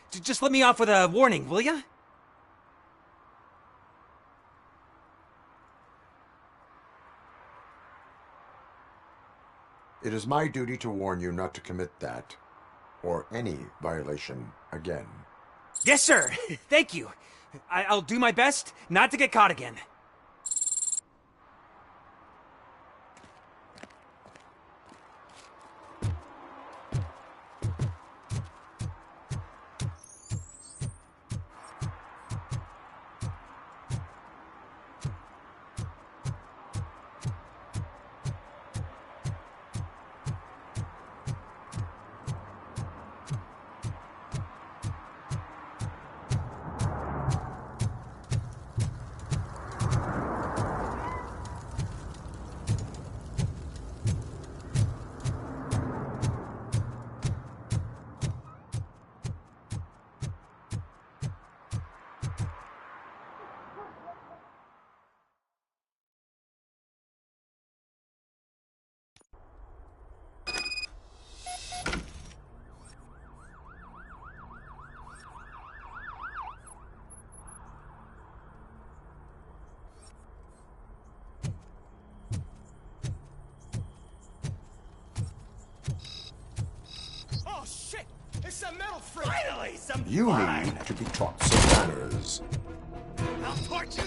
Speaker 11: Just let me off with a warning, will ya?
Speaker 10: It is my duty to warn you not to commit that, or any violation, again.
Speaker 11: Yes, sir. Thank you. I'll do my best not to get caught again.
Speaker 23: enjoy some
Speaker 10: You
Speaker 23: fun.
Speaker 10: need to be taught some manners.
Speaker 23: I'll torch you.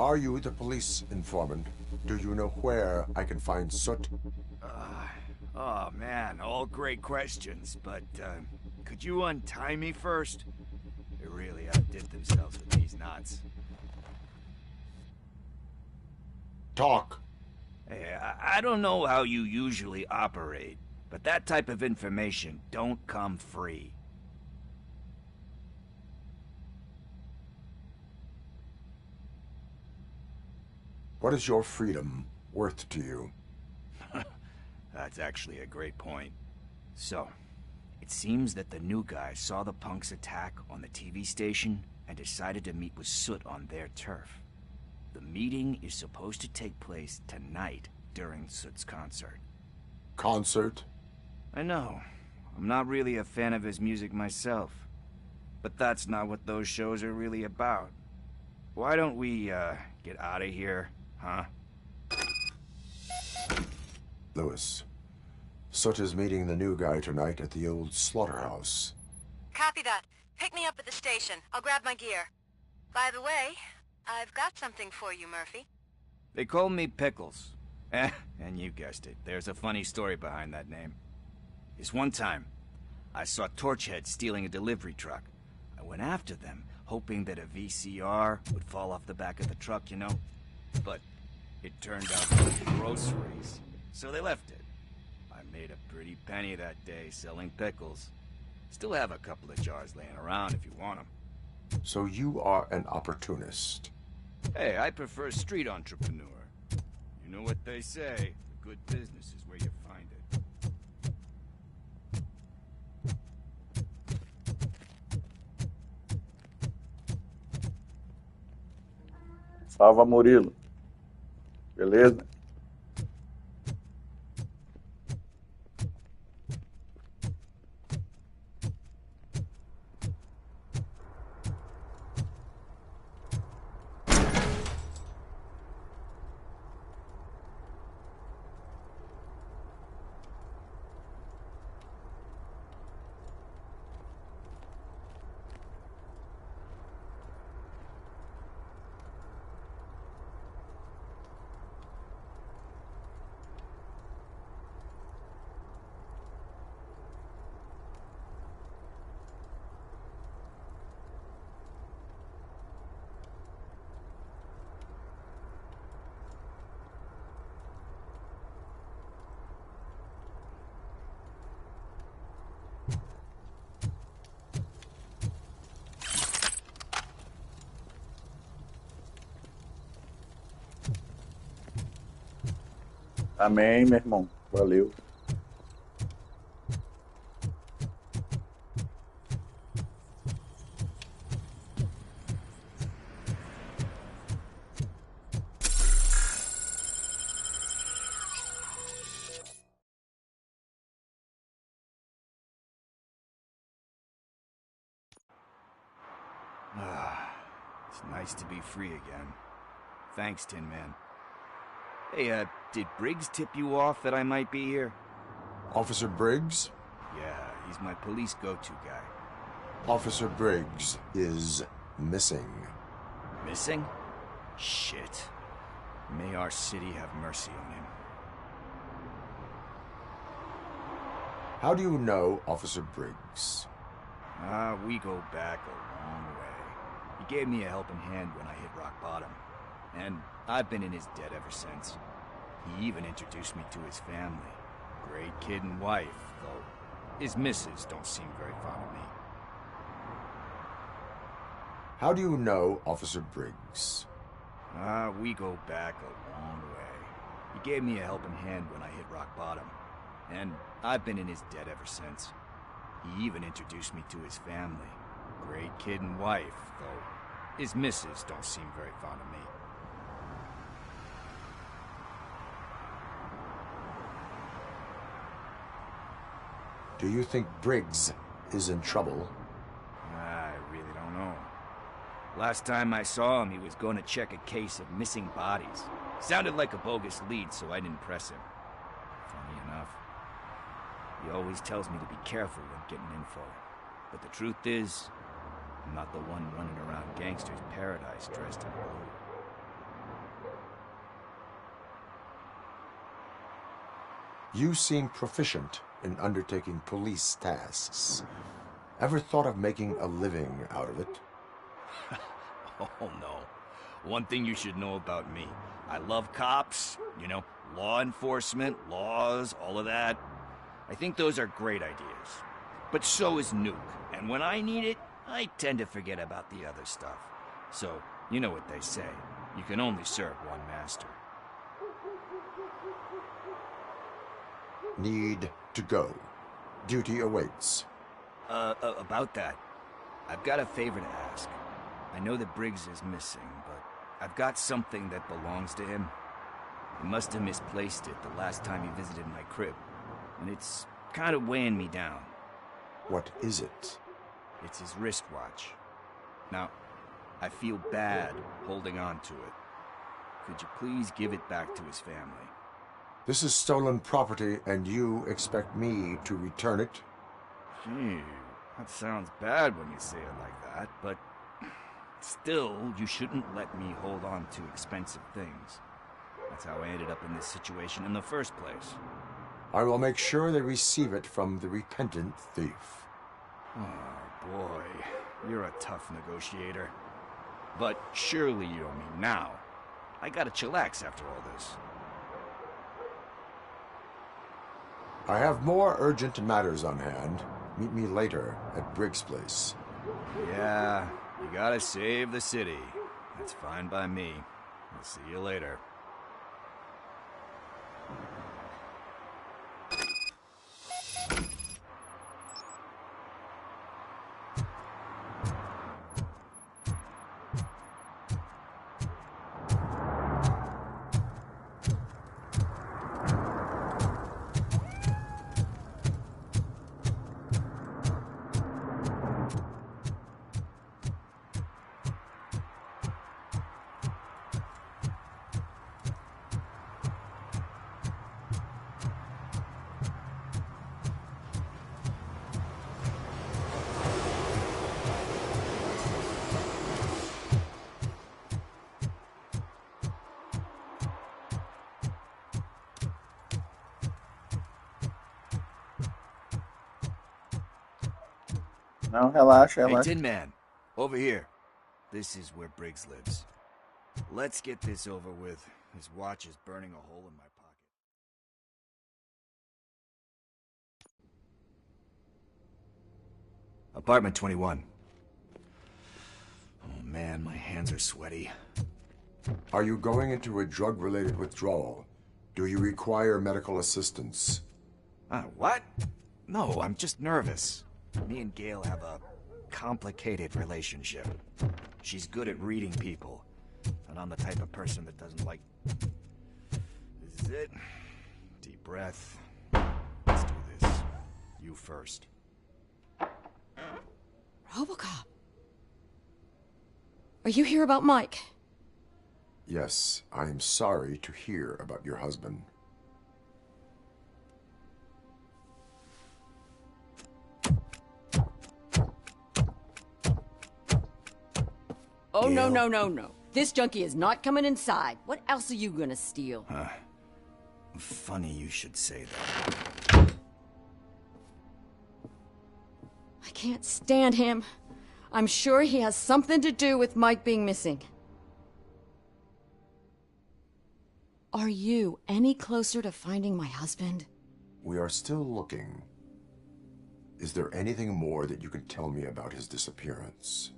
Speaker 10: Are you the police informant? Do you know where I can find Soot?
Speaker 4: Oh man, all great questions, but could you untie me first? They really outdid themselves with these knots.
Speaker 10: Talk.
Speaker 4: Hey, I don't know how you usually operate, but that type of information don't come free.
Speaker 10: What is your freedom worth to you?
Speaker 4: That's actually a great point. So, it seems that the new guy saw the punks' attack on the TV station and decided to meet with Soot on their turf. The meeting is supposed to take place tonight during Soot's concert.
Speaker 10: Concert?
Speaker 4: I know. I'm not really a fan of his music myself. But that's not what those shows are really about. Why don't we, get out of here, huh?
Speaker 10: Lewis, Soot is meeting the new guy tonight at the old slaughterhouse.
Speaker 14: Copy that. Pick me up at the station. I'll grab my gear. By the way, I've got something for you, Murphy.
Speaker 4: They call me Pickles. And you guessed it, there's a funny story behind that name. This one time, I saw Torchhead stealing a delivery truck. I went after them, hoping that a VCR would fall off the back of the truck, you know? But it turned out to be groceries, so they left it. I made a pretty penny that day selling pickles. Still have a couple of jars laying around if you want them.
Speaker 10: So you are an opportunist.
Speaker 4: Hey, I prefer street entrepreneur. You know what they say, a good business is where you find it.
Speaker 15: Salva Murilo. Beleza? Amém, meu irmão. Valeu.
Speaker 4: It's nice to be free again. Thanks, Tin Man. Hey, did Briggs tip you off that I might be here?
Speaker 10: Officer Briggs?
Speaker 4: Yeah, he's my police go-to guy.
Speaker 10: Officer Briggs is missing.
Speaker 4: Missing? Shit. May our city have mercy on him.
Speaker 10: How do you know Officer Briggs?
Speaker 4: We go back a long way. He gave me a helping hand when I hit rock bottom. And I've been in his debt ever since. He even introduced me to his family. Great kid and wife, though his missus don't seem very fond of me.
Speaker 10: How do you know Officer Briggs?
Speaker 4: We go back a long way. He gave me a helping hand when I hit rock bottom. And I've been in his debt ever since. He even introduced me to his family. Great kid and wife, though his missus don't seem very fond of me.
Speaker 10: Do you think Briggs is in trouble?
Speaker 4: I really don't know. Last time I saw him, he was going to check a case of missing bodies. Sounded like a bogus lead, so I didn't press him. Funny enough. He always tells me to be careful when getting info. But the truth is, I'm not the one running around gangster's paradise dressed in blue.
Speaker 10: You seem proficient in undertaking police tasks. Ever thought of making a living out of it?
Speaker 4: Oh, no. One thing you should know about me. I love cops, you know, law enforcement, laws, all of that. I think those are great ideas. But so is Nuke. And when I need it, I tend to forget about the other stuff. So, you know what they say. You can only serve one master.
Speaker 10: Need to go. Duty awaits.
Speaker 4: About that, I've got a favor to ask. I know that Briggs is missing, but I've got something that belongs to him. He must have misplaced it the last time he visited my crib, and it's kind of weighing me down.
Speaker 10: What is it?
Speaker 4: It's his wristwatch. Now, I feel bad holding on to it. Could you please give it back to his family?
Speaker 10: This is stolen property, and you expect me to return it?
Speaker 4: Gee, that sounds bad when you say it like that, but still, you shouldn't let me hold on to expensive things. That's how I ended up in this situation in the first place.
Speaker 10: I will make sure they receive it from the repentant thief.
Speaker 4: Oh, boy. You're a tough negotiator. But surely you don't mean now. I gotta chillax after all this.
Speaker 10: I have more urgent matters on hand. Meet me later at Briggs' place.
Speaker 4: Yeah, you gotta save the city. That's fine by me. I'll see you later.
Speaker 15: Não, relaxa,
Speaker 4: Hey,
Speaker 15: relaxa.
Speaker 4: Tin Man, over here. This is where Briggs lives. Let's get this over with. His watch is burning a hole in my pocket. Apartment 21. Oh man, my hands are sweaty.
Speaker 10: Are you going into a drug-related withdrawal? Do you require medical assistance?
Speaker 4: What? No, I'm just nervous. Me and Gail have a complicated relationship. She's good at reading people, and I'm the type of person that doesn't like... This is it. Deep breath. Let's do this. You first.
Speaker 8: Robocop. Are you here about Mike?
Speaker 10: Yes, I am sorry to hear about your husband.
Speaker 8: Oh, no, no, no, no. This junkie is not coming inside. What else are you gonna steal?
Speaker 4: Funny you should say that.
Speaker 8: I can't stand him. I'm sure he has something to do with Mike being missing. Are you any closer to finding my husband?
Speaker 10: We are still looking. Is there anything more that you can tell me about his disappearance?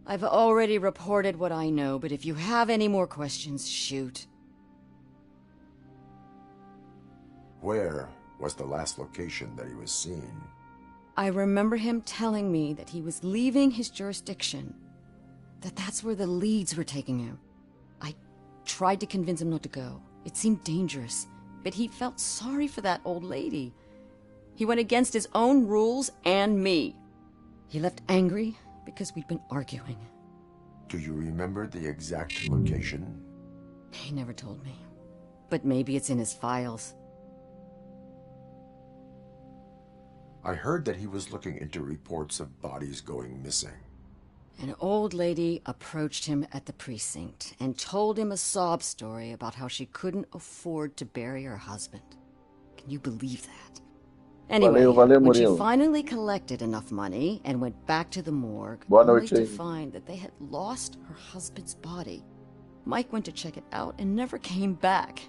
Speaker 8: I've already reported what I know, but if you have any more questions, shoot.
Speaker 10: Where was the last location that he was seen?
Speaker 8: I remember him telling me that he was leaving his jurisdiction, that's where the leads were taking him. I tried to convince him not to go. It seemed dangerous, but he felt sorry for that old lady. He went against his own rules and me. He left angry because we'd been arguing.
Speaker 10: Do you remember the exact location?
Speaker 8: He never told me, but maybe it's in his files.
Speaker 10: I heard that he was looking into reports of bodies going missing.
Speaker 8: An old lady approached him at the precinct and told him a sob story about how she couldn't afford to bury her husband. Can Can you believe that? Anyway,
Speaker 15: Valeu,
Speaker 8: when she
Speaker 15: Murilo.
Speaker 8: finally collected enough money and went back to the morgue,
Speaker 15: Boa
Speaker 8: only
Speaker 15: noite
Speaker 8: to
Speaker 15: aí.
Speaker 8: find that they had lost her husband's body, Mike went to check it out and never came back.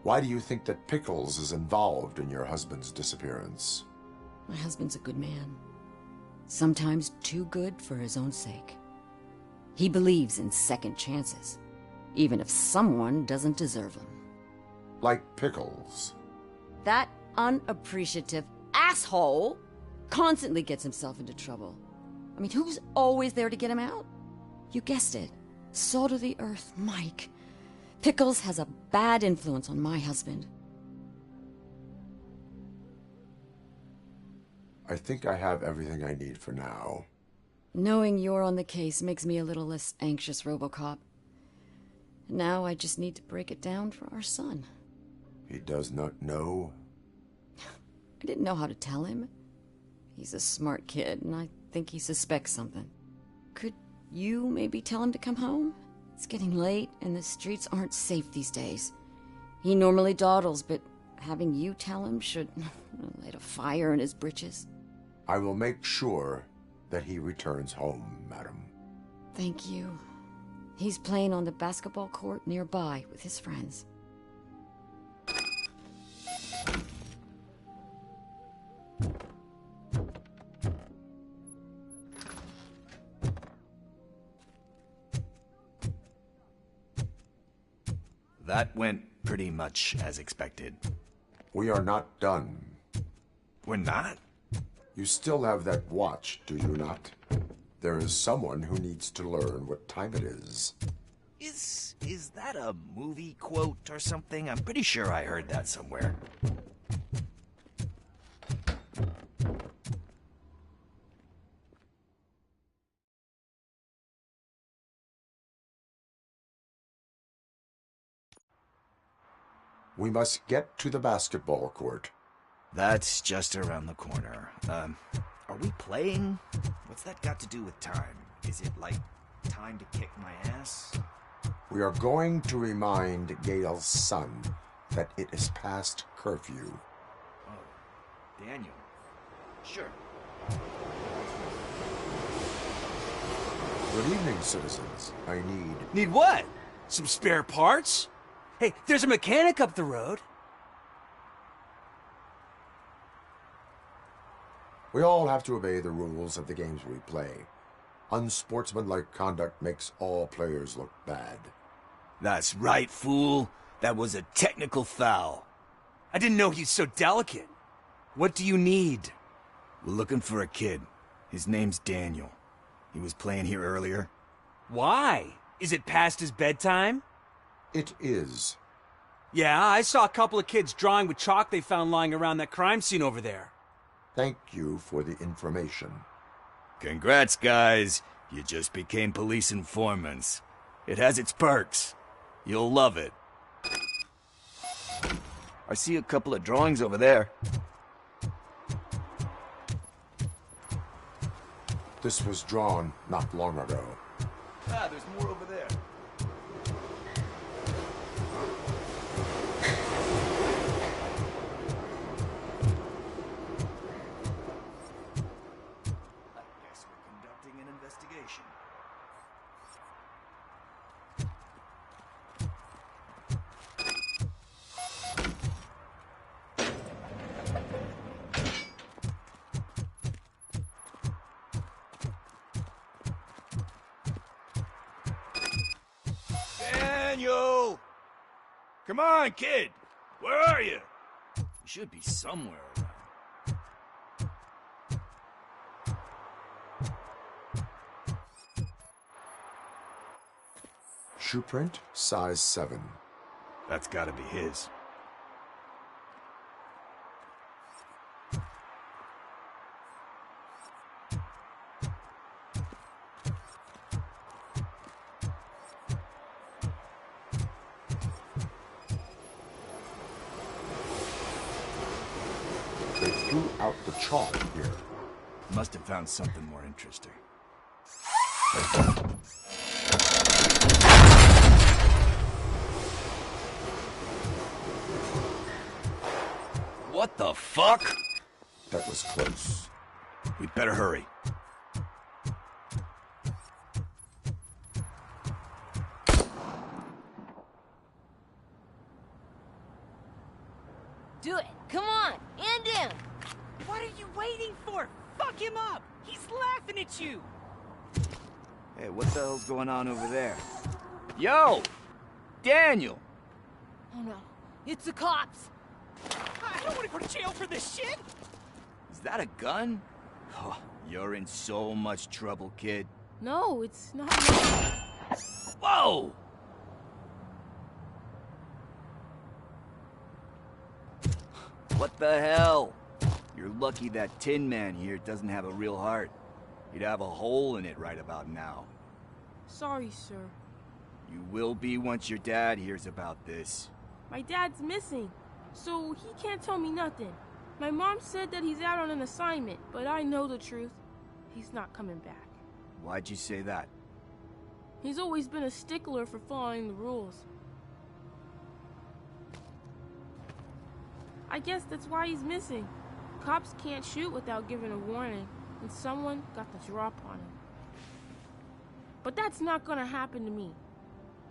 Speaker 10: Why do you think that Pickles is involved in your husband's disappearance?
Speaker 8: My husband's a good man. Sometimes too good for his own sake. He believes in second chances, even if someone doesn't deserve them.
Speaker 10: Like Pickles.
Speaker 8: That unappreciative asshole constantly gets himself into trouble. I mean, who's always there to get him out? You guessed it. Salt of the earth, Mike. Pickles has a bad influence on my husband.
Speaker 10: I think I have everything I need for now.
Speaker 8: Knowing you're on the case makes me a little less anxious, Robocop. Now I just need to break it down for our son.
Speaker 10: He does not know?
Speaker 8: I didn't know how to tell him. He's a smart kid, and I think he suspects something. Could you maybe tell him to come home? It's getting late, and the streets aren't safe these days. He normally dawdles, but having you tell him should light a fire in his britches.
Speaker 10: I will make sure that he returns home, madam.
Speaker 8: Thank you. He's playing on the basketball court nearby with his friends.
Speaker 4: That went pretty much as expected.
Speaker 10: We are not done.
Speaker 4: We're not?
Speaker 10: You still have that watch, do you not? There is someone who needs to learn what time it is.
Speaker 4: Is that a movie quote or something? I'm pretty sure I heard that somewhere.
Speaker 10: We must get to the basketball court.
Speaker 4: That's just around the corner. Are we playing? What's that got to do with time? Is it like time to kick my ass?
Speaker 10: We are going to remind Gail's son that it is past curfew.
Speaker 4: Oh, Daniel. Sure.
Speaker 10: Good evening, citizens. I need...
Speaker 11: Need what? Some spare parts? Hey, there's a mechanic up the road.
Speaker 10: We all have to obey the rules of the games we play. Unsportsmanlike conduct makes all players look bad.
Speaker 4: That's right, fool. That was a technical foul.
Speaker 11: I didn't know he's so delicate. What do you need?
Speaker 4: We're looking for a kid. His name's Daniel. He was playing here earlier.
Speaker 11: Why? Is it past his bedtime?
Speaker 10: It is.
Speaker 11: Yeah, I saw a couple of kids drawing with chalk they found lying around that crime scene over there.
Speaker 10: Thank you for the information.
Speaker 4: Congrats, guys. You just became police informants. It has its perks. You'll love it. I see a couple of drawings over there.
Speaker 10: This was drawn not long ago.
Speaker 4: Ah, there's more over there. I guess we're conducting an investigation. Daniel! Come on, kid! Where are you? You should be somewhere around.
Speaker 10: Shoe print, size 7.
Speaker 4: That's gotta be his.
Speaker 10: They threw out the chalk here.
Speaker 4: Must have found something more interesting. What the fuck?
Speaker 10: That was close.
Speaker 4: We better hurry.
Speaker 6: Do it. Come on. End him.
Speaker 11: What are you waiting for? Fuck him up. He's laughing at you.
Speaker 4: Hey, what the hell's going on over there? Yo! Daniel!
Speaker 6: Oh no. It's the cops.
Speaker 11: I don't want to go to jail for this shit.
Speaker 4: Is that a gun? Oh, you're in so much trouble, kid.
Speaker 6: No, it's not.
Speaker 4: Whoa! What the hell? You're lucky that Tin Man here doesn't have a real heart. He'd have a hole in it right about now.
Speaker 13: Sorry, sir.
Speaker 4: You will be once your dad hears about this.
Speaker 13: My dad's missing, so he can't tell me nothing. My mom said that he's out on an assignment, but I know the truth. He's not coming back.
Speaker 4: Why'd you say that?
Speaker 13: He's always been a stickler for following the rules. I guess that's why he's missing. Cops can't shoot without giving a warning, and someone got the drop on him. But that's not gonna happen to me.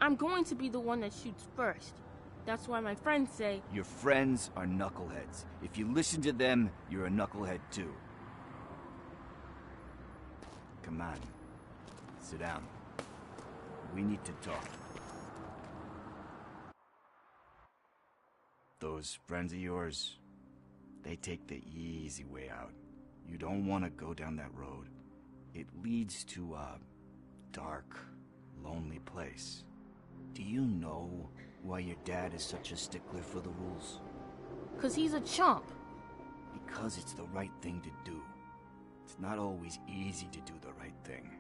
Speaker 13: I'm going to be the one that shoots first. That's why my friends say...
Speaker 4: Your friends are knuckleheads. If you listen to them, you're a knucklehead too. Come on. Sit down. We need to talk. Those friends of yours, they take the easy way out. You don't want to go down that road. It leads to a dark, lonely place. Do you know why your dad is such a stickler for the rules?
Speaker 13: 'Cause he's a chump.
Speaker 4: Because it's the right thing to do. It's not always easy to do the right thing.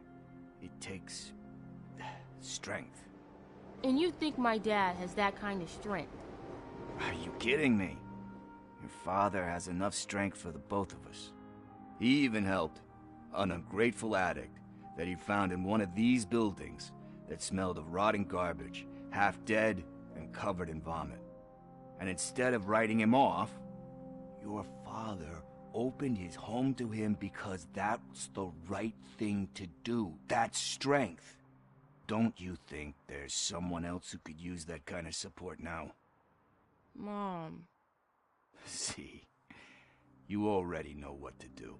Speaker 4: It takes strength.
Speaker 13: And you think my dad has that kind of strength?
Speaker 4: Are you kidding me? Your father has enough strength for the both of us. He even helped an ungrateful addict that he found in one of these buildings that smelled of rotting garbage, half dead and covered in vomit. And instead of writing him off, your father opened his home to him because that's the right thing to do. That's strength. Don't you think there's someone else who could use that kind of support now?
Speaker 13: Mom.
Speaker 4: See, you already know what to do.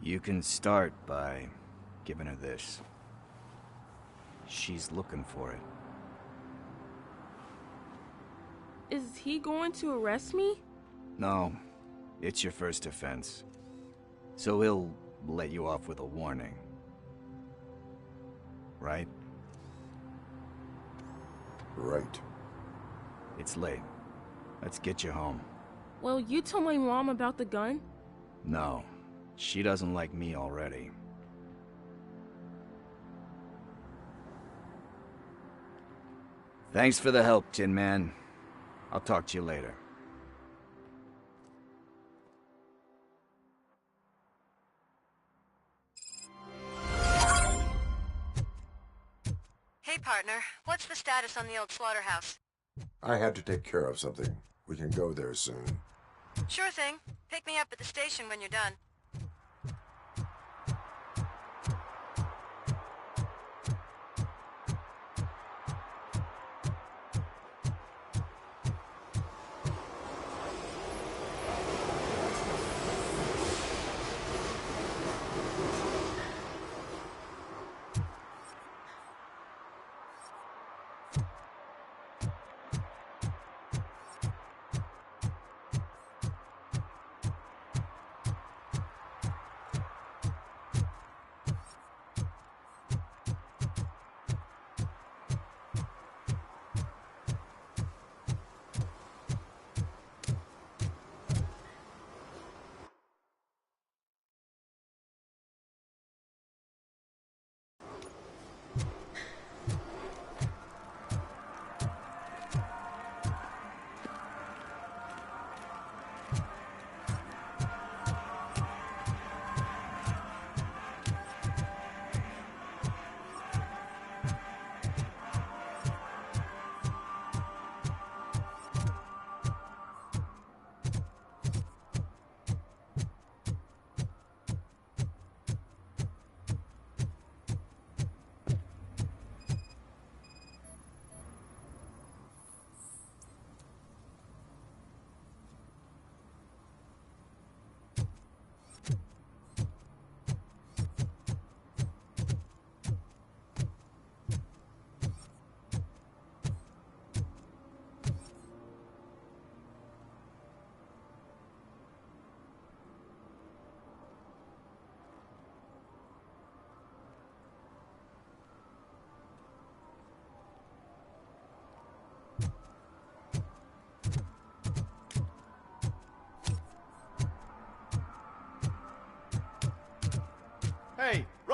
Speaker 4: You can start by giving her this. She's looking for it.
Speaker 13: Is he going to arrest me?
Speaker 4: No, it's your first offense. So he'll let you off with a warning. Right?
Speaker 10: Right.
Speaker 4: It's late. Let's get you home.
Speaker 13: Well, you told my mom about the gun?
Speaker 4: No, she doesn't like me already. Thanks for the help, Tin Man. I'll talk to you later.
Speaker 14: Hey, partner. What's the status on the old slaughterhouse?
Speaker 10: I had to take care of something. We can go there soon.
Speaker 14: Sure thing. Pick me up at the station when you're done.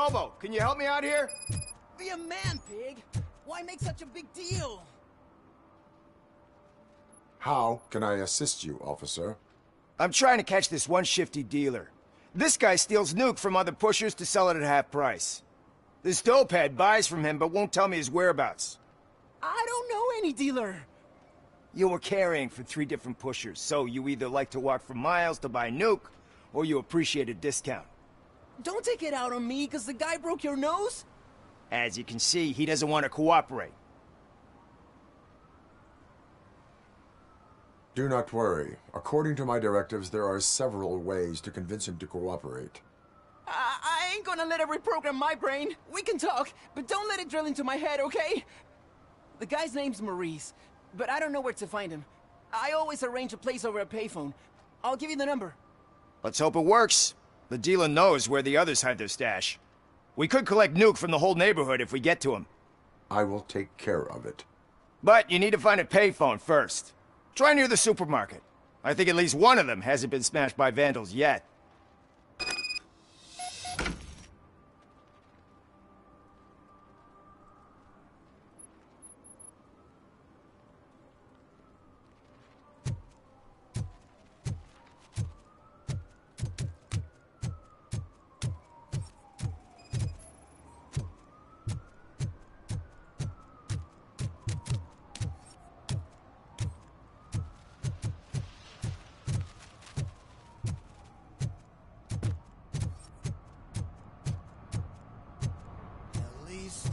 Speaker 16: Robo, can you help me out here?
Speaker 11: Be a man, pig! Why make such a big deal?
Speaker 10: How can I assist you, officer?
Speaker 16: I'm trying to catch this one shifty dealer. This guy steals nuke from other pushers to sell it at half price. This dopehead buys from him but won't tell me his whereabouts.
Speaker 11: I don't know any dealer.
Speaker 16: You were carrying for 3 different pushers, so you either like to walk for miles to buy nuke, or you appreciate a discount.
Speaker 11: Don't take it out on me, because the guy broke your nose?
Speaker 16: As you can see, he doesn't want to cooperate.
Speaker 10: Do not worry. According to my directives, there are several ways to convince him to cooperate.
Speaker 11: I ain't gonna let it reprogram my brain. We can talk, but don't let it drill into my head, okay? The guy's name's Maurice, but I don't know where to find him. I always arrange a place over a payphone. I'll give you the number.
Speaker 16: Let's hope it works. The dealer knows where the others hide their stash. We could collect nuke from the whole neighborhood if we get to him.
Speaker 10: I will take care of it.
Speaker 16: But you need to find a payphone first. Try near the supermarket. I think at least one of them hasn't been smashed by vandals yet.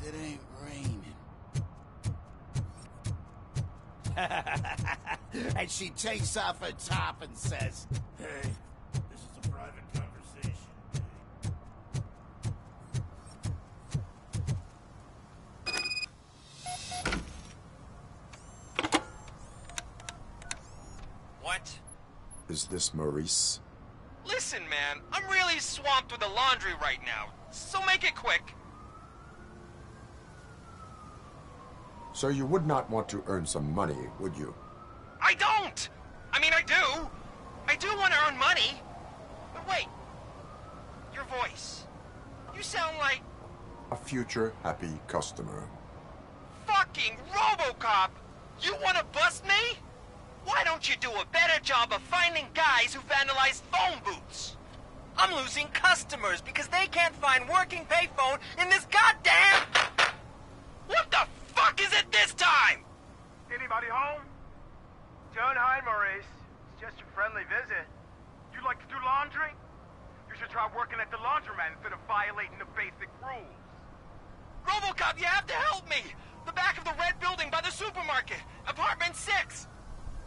Speaker 2: It ain't raining.
Speaker 1: And she takes off her top and says,
Speaker 17: Hey, this is a private conversation.
Speaker 18: What?
Speaker 10: Is this Maurice?
Speaker 18: Listen, man, I'm really swamped with the laundry right now, so make it quick.
Speaker 10: So you would not want to earn some money, would you?
Speaker 18: I don't! I mean, I do. I do want to earn money. But wait. Your voice. You sound like...
Speaker 10: A future happy customer.
Speaker 18: fucking Robocop! You want to bust me? Why don't you do a better job of finding guys who vandalized phone booths? I'm losing customers because they can't find working payphone in this goddamn... What the fuck is it this time?
Speaker 23: Anybody home? Don't hide, Maurice. It's just a friendly visit. You like to do laundry? You should try working at the laundromat instead of violating the basic rules.
Speaker 18: Robocop, you have to help me! The back of the red building by the supermarket. Apartment 6.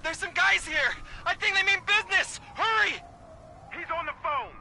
Speaker 18: There's some guys here. I think they mean business. Hurry!
Speaker 23: He's on the phone.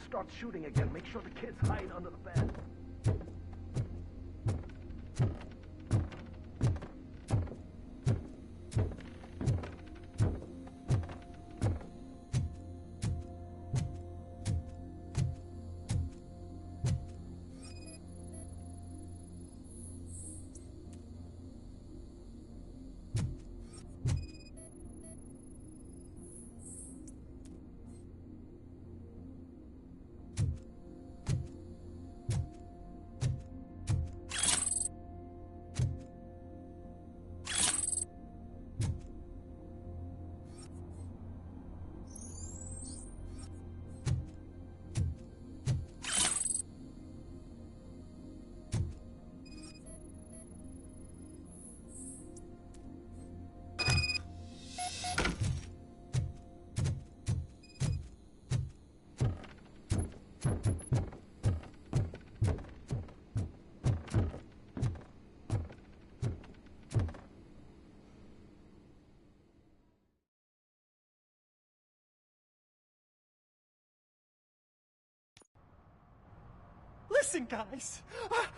Speaker 23: Starts shooting again. Make sure the kids hide under the bed.
Speaker 11: Listen, guys.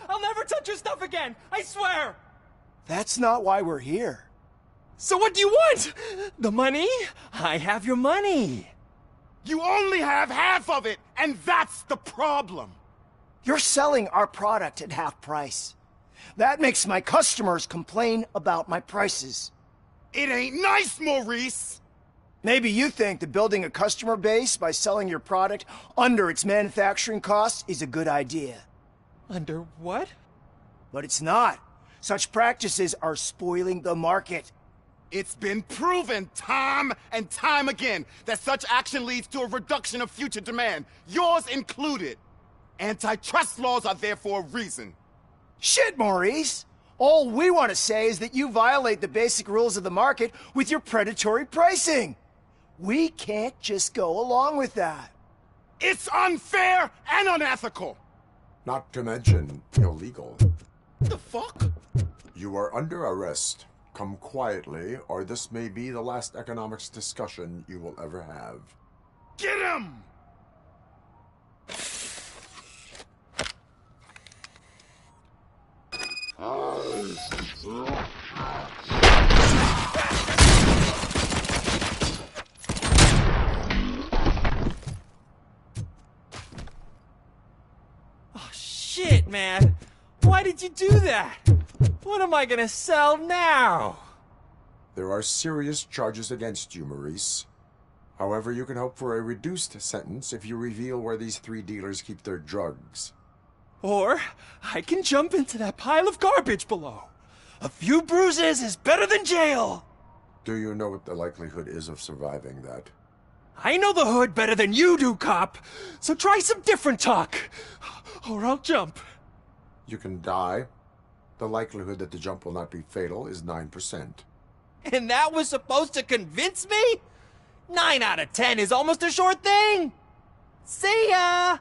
Speaker 11: I'll never touch your stuff again. I swear.
Speaker 16: That's not why we're here.
Speaker 11: So what do you want? The money? I have your money.
Speaker 7: You only have half of it, and that's the problem.
Speaker 16: You're selling our product at half price. That makes my customers complain about my prices.
Speaker 7: It ain't nice, Maurice!
Speaker 16: Maybe you think that building a customer base by selling your product under its manufacturing costs is a good idea.
Speaker 11: Under what?
Speaker 16: But it's not. Such practices are spoiling the market.
Speaker 7: It's been proven time and time again that such action leads to a reduction of future demand, yours included. Antitrust laws are there for a reason.
Speaker 16: Shit, Maurice! All we want to say is that you violate the basic rules of the market with your predatory pricing. We can't just go along with that.
Speaker 7: It's unfair and unethical!
Speaker 10: Not to mention illegal.
Speaker 7: The fuck?
Speaker 10: You are under arrest. Come quietly, or this may be the last economics discussion you will ever have.
Speaker 7: Get him!
Speaker 11: Oh, shit, man. Why did you do that? What am I gonna sell now?
Speaker 10: There are serious charges against you, Maurice. However, you can hope for a reduced sentence if you reveal where these 3 dealers keep their drugs.
Speaker 11: Or I can jump into that pile of garbage below. A few bruises is better than jail.
Speaker 10: Do you know what the likelihood is of surviving that?
Speaker 11: I know the hood better than you do, cop. So try some different talk. Or I'll jump.
Speaker 10: You can die. The likelihood that the jump will not be fatal is 9%.
Speaker 11: And that was supposed to convince me? 9 out of 10 is almost a sure thing. See ya!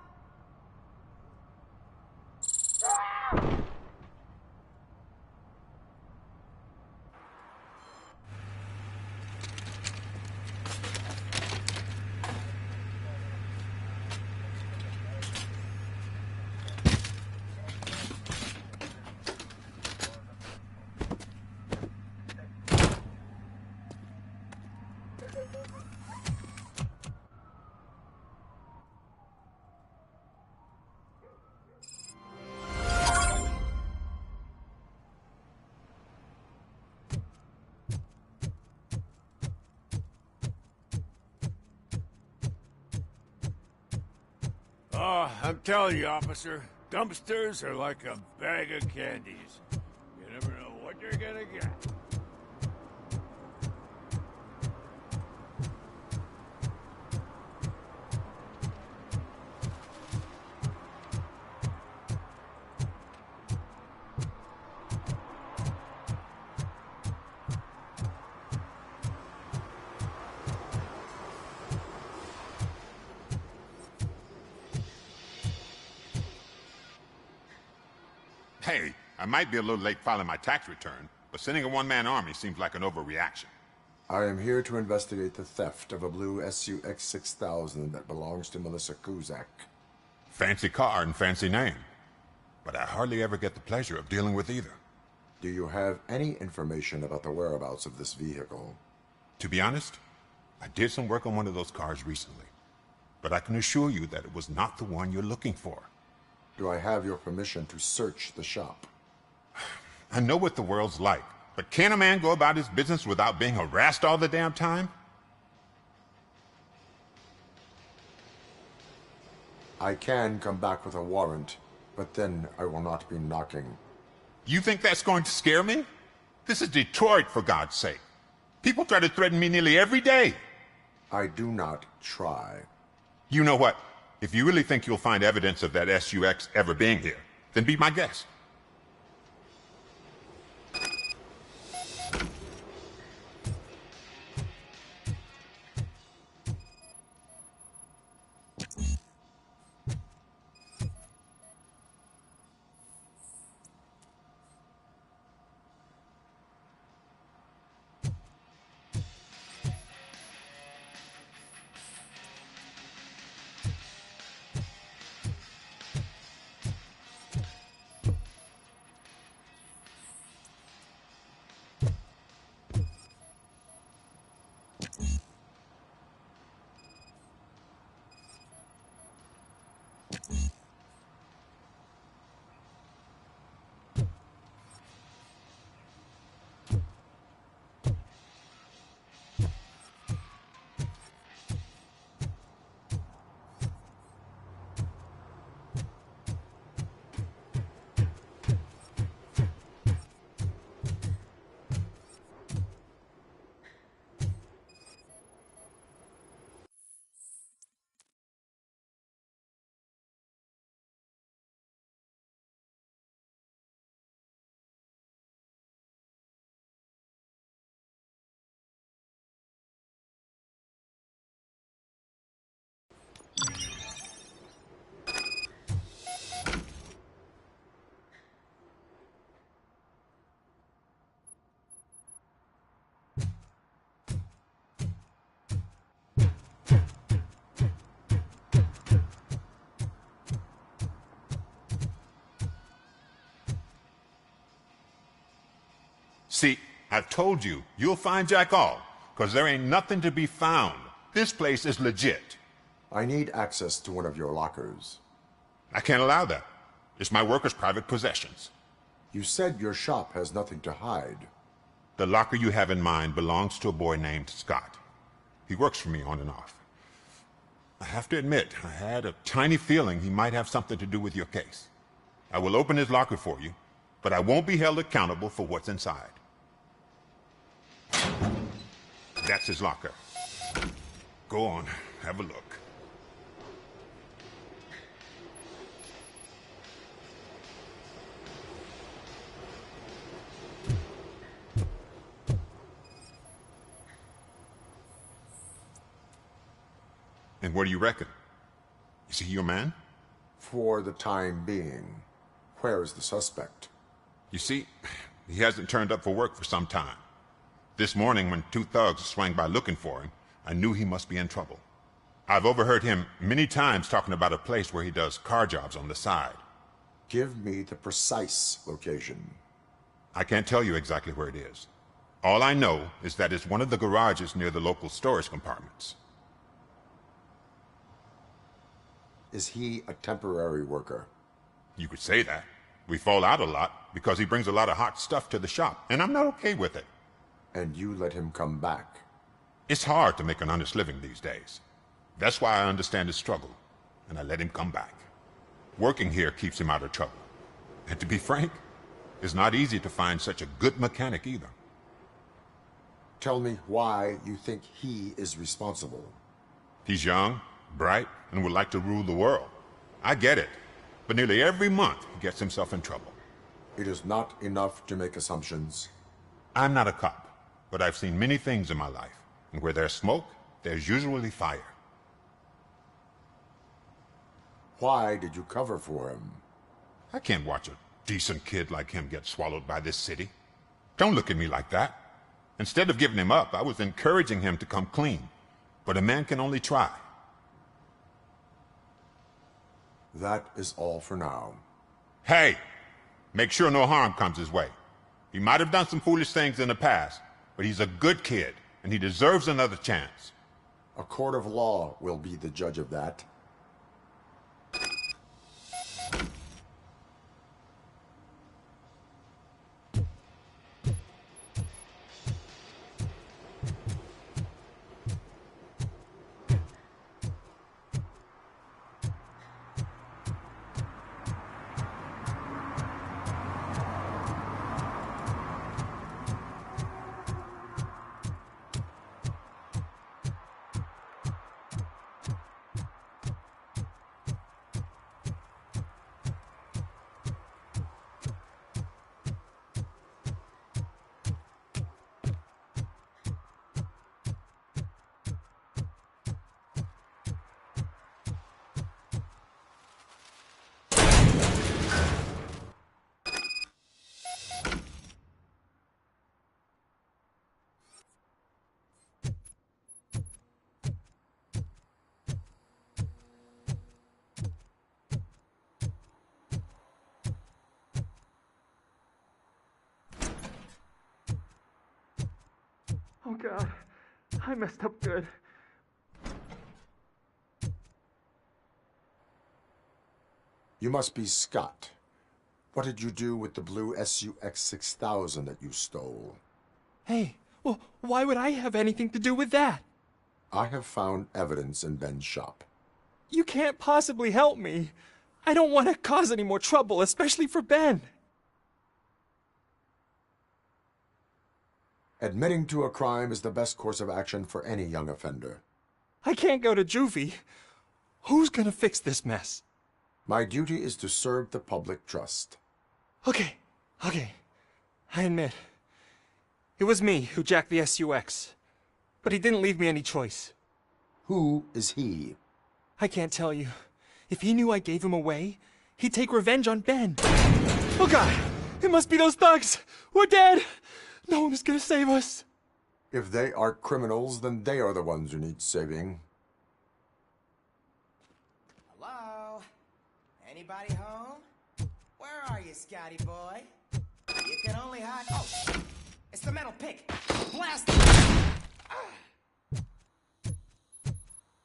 Speaker 17: Oh, I'm telling you, officer, dumpsters are like a bag of candies. You never know what you're gonna get.
Speaker 9: Hey, I might be a little late filing my tax return, but sending a one-man army seems like an overreaction.
Speaker 10: I am here to investigate the theft of a blue SUX 6000 that belongs to Melissa Kuzak.
Speaker 9: Fancy car and fancy name. But I hardly ever get the pleasure of dealing with either.
Speaker 10: Do you have any information about the whereabouts of this vehicle?
Speaker 9: To be honest, I did some work on one of those cars recently. But I can assure you that it was not the one you're looking for.
Speaker 10: Do I have your permission to search the shop?
Speaker 9: I know what the world's like, but can a man go about his business without being harassed all the damn time?
Speaker 10: I can come back with a warrant, but then I will not be knocking.
Speaker 9: You think that's going to scare me? This is Detroit, for God's sake. People try to threaten me nearly every day.
Speaker 10: I do not try.
Speaker 9: You know what? If you really think you'll find evidence of that SUX ever being here, then be my guest. See, I've told you, you'll find Jack all, because there ain't nothing to be found. This place is legit.
Speaker 10: I need access to one of your lockers.
Speaker 9: I can't allow that. It's my workers' private possessions.
Speaker 10: You said your shop has nothing to hide.
Speaker 9: The locker you have in mind belongs to a boy named Scott. He works for me on and off. I have to admit, I had a tiny feeling he might have something to do with your case. I will open his locker for you, but I won't be held accountable for what's inside. That's his locker. Go on, have a look. And what do you reckon? Is he your man?
Speaker 10: For the time being. Where is the suspect?
Speaker 9: You see, he hasn't turned up for work for some time. This morning, when two thugs swang by looking for him, I knew he must be in trouble. I've overheard him many times talking about a place where he does car jobs on the side.
Speaker 10: Give me the precise location.
Speaker 9: I can't tell you exactly where it is. All I know is that it's one of the garages near the local storage compartments.
Speaker 10: Is he a temporary worker?
Speaker 9: You could say that. We fall out a lot because he brings a lot of hot stuff to the shop, and I'm not okay with it.
Speaker 10: And you let him come back?
Speaker 9: It's hard to make an honest living these days. That's why I understand his struggle, and I let him come back. Working here keeps him out of trouble. And to be frank, it's not easy to find such a good mechanic either.
Speaker 10: Tell me why you think he is responsible.
Speaker 9: He's young, bright, and would like to rule the world. I get it. But nearly every month, he gets himself in trouble.
Speaker 10: It is not enough to make assumptions.
Speaker 9: I'm not a cop, but I've seen many things in my life. And where there's smoke, there's usually fire.
Speaker 10: Why did you cover for him?
Speaker 9: I can't watch a decent kid like him get swallowed by this city. Don't look at me like that. Instead of giving him up, I was encouraging him to come clean. But a man can only try.
Speaker 10: That is all for now.
Speaker 9: Hey! Make sure no harm comes his way. He might have done some foolish things in the past, but he's a good kid, and he deserves another chance.
Speaker 10: A court of law will be the judge of that.
Speaker 11: Oh God, I messed up good.
Speaker 10: You must be Scott. What did you do with the blue SUX 6000 that you stole?
Speaker 11: Hey, well, why would I have anything to do with that?
Speaker 10: I have found evidence in Ben's shop.
Speaker 11: You can't possibly help me. I don't want to cause any more trouble, especially for Ben.
Speaker 10: Admitting to a crime is the best course of action for any young offender.
Speaker 11: I can't go to juvie. Who's gonna fix this mess?
Speaker 10: My duty is to serve the public trust.
Speaker 11: Okay. I admit. It was me who jacked the SUX. But he didn't leave me any choice.
Speaker 10: Who is he?
Speaker 11: I can't tell you. If he knew I gave him away, he'd take revenge on Ben. Oh God! It must be those thugs! We're dead! No one is gonna save us.
Speaker 10: If they are criminals, then they are the ones who need saving.
Speaker 19: Hello? Anybody home? Where are you, Scotty boy? You can only hide... Oh! It's the metal pick. Blast him!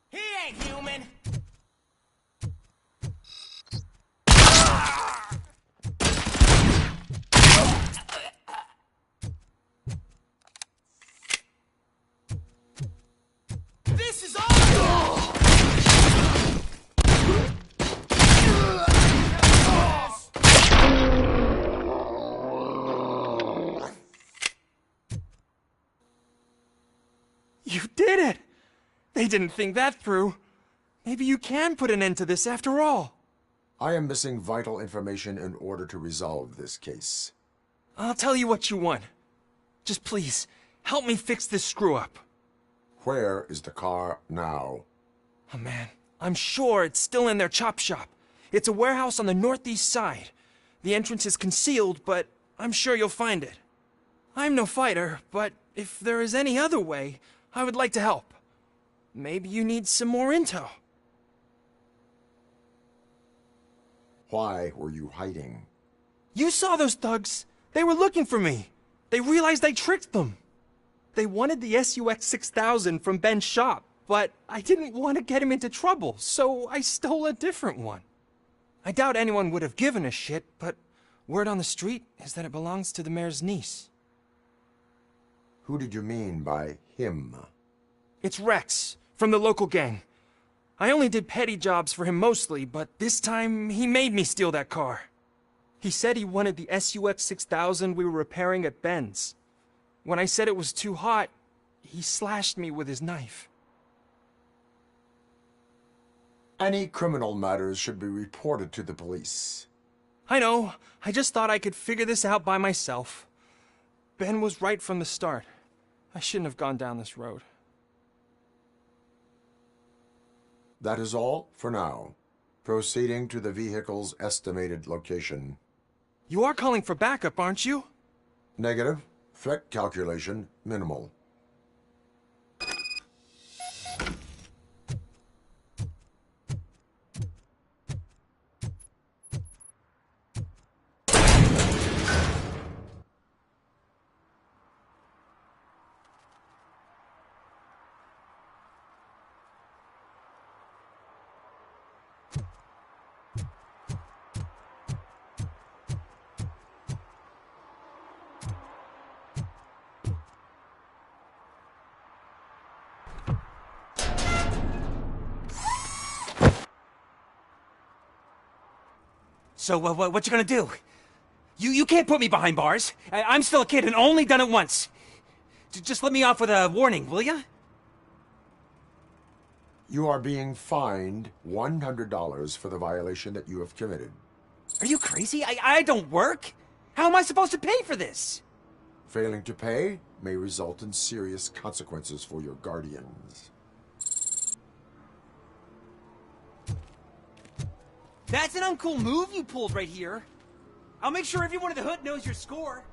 Speaker 19: He ain't human! This is all!
Speaker 5: You did it! They didn't think that through. Maybe you can put an end to this after all.
Speaker 10: I am missing vital information in order to resolve this case.
Speaker 5: I'll tell you what you want. Just please, help me fix this screw-up.
Speaker 10: Where is the car now?
Speaker 5: Oh man, I'm sure it's still in their chop shop. It's a warehouse on the northeast side. The entrance is concealed, but I'm sure you'll find it. I'm no fighter, but if there is any other way, I would like to help. Maybe you need some more intel.
Speaker 10: Why were you hiding?
Speaker 5: You saw those thugs. They were looking for me. They realized I tricked them. They wanted the SUX 6000 from Ben's shop, but I didn't want to get him into trouble, so I stole a different one. I doubt anyone would have given a shit, but word on the street is that it belongs to the mayor's niece.
Speaker 10: Who did you mean by him?
Speaker 5: It's Rex, from the local gang. I only did petty jobs for him mostly, but this time he made me steal that car. He said he wanted the SUX 6000 we were repairing at Ben's. When I said it was too hot, he slashed me with his knife.
Speaker 10: Any criminal matters should be reported to the police.
Speaker 5: I know. I just thought I could figure this out by myself. Ben was right from the start. I shouldn't have gone down this road.
Speaker 10: That is all for now. Proceeding to the vehicle's estimated location.
Speaker 5: You are calling for backup, aren't you?
Speaker 10: Negative. Threat calculation minimal.
Speaker 20: So, what you gonna do? You can't put me behind bars. I'm still a kid and only done it once. Just let me off with a warning, will ya?
Speaker 10: You are being fined $100 for the violation that you have committed.
Speaker 20: Are you crazy? I don't work. How am I supposed to pay for this?
Speaker 10: Failing to pay may result in serious consequences for your guardians.
Speaker 20: That's an uncool move you pulled right here. I'll make sure everyone in the hood knows your score.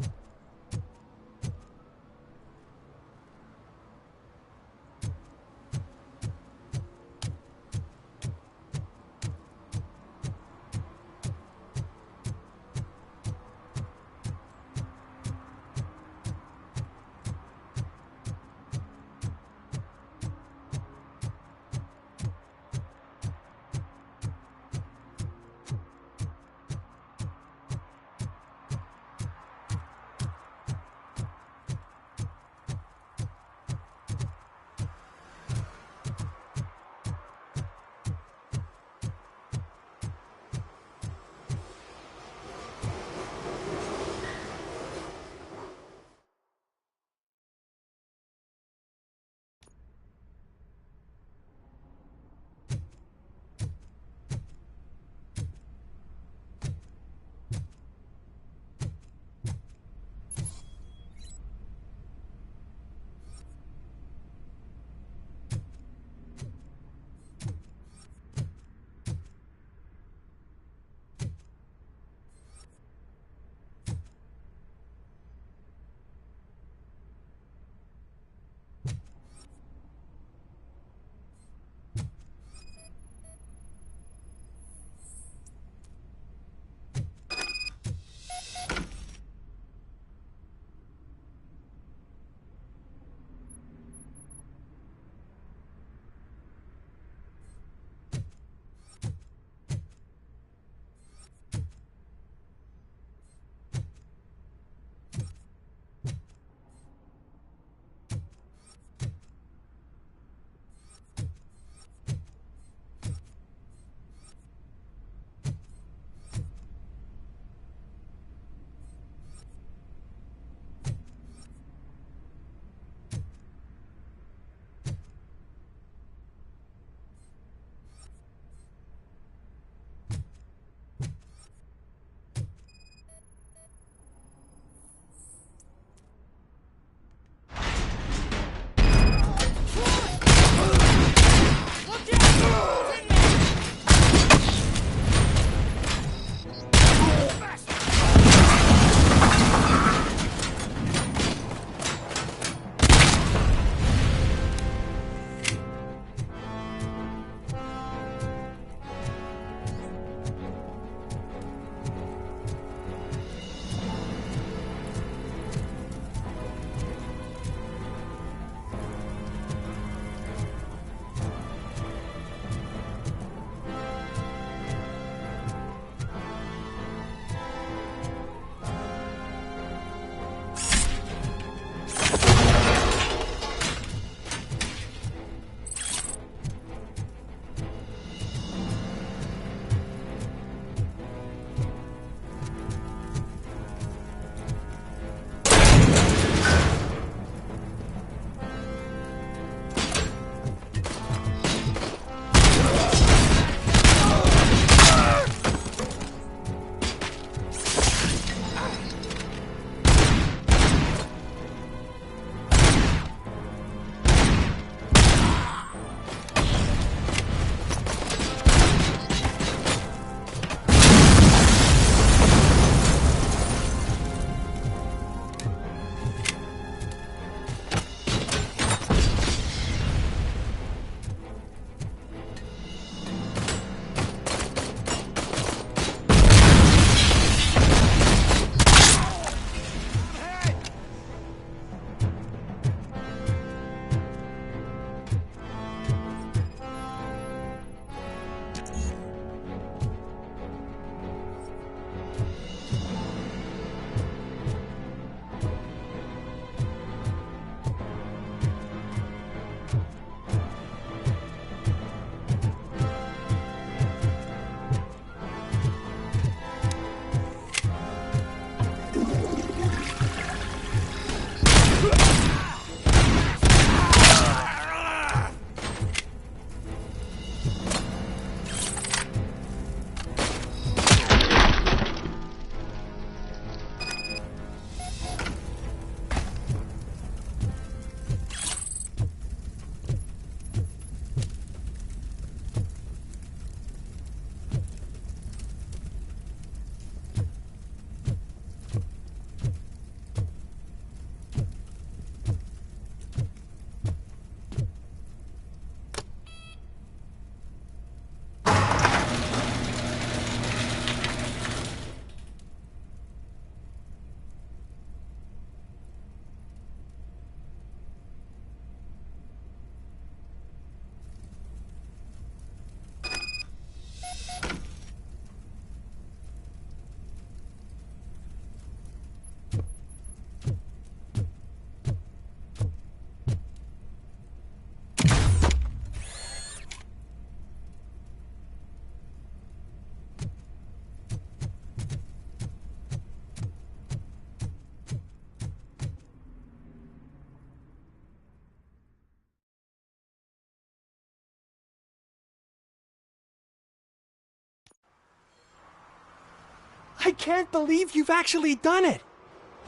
Speaker 5: I can't believe you've actually done it!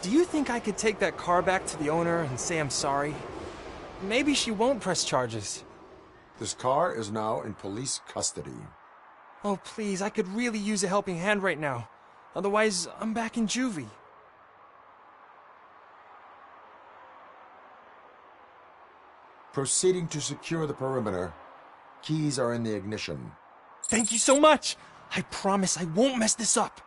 Speaker 5: Do you think I could take that car back to the owner and say I'm sorry? Maybe she won't press charges.
Speaker 10: This car is now in police custody.
Speaker 5: Oh, please, I could really use a helping hand right now. Otherwise, I'm back in juvie.
Speaker 10: Proceeding to secure the perimeter. Keys are in the ignition.
Speaker 5: Thank you so much! I promise I won't mess this up.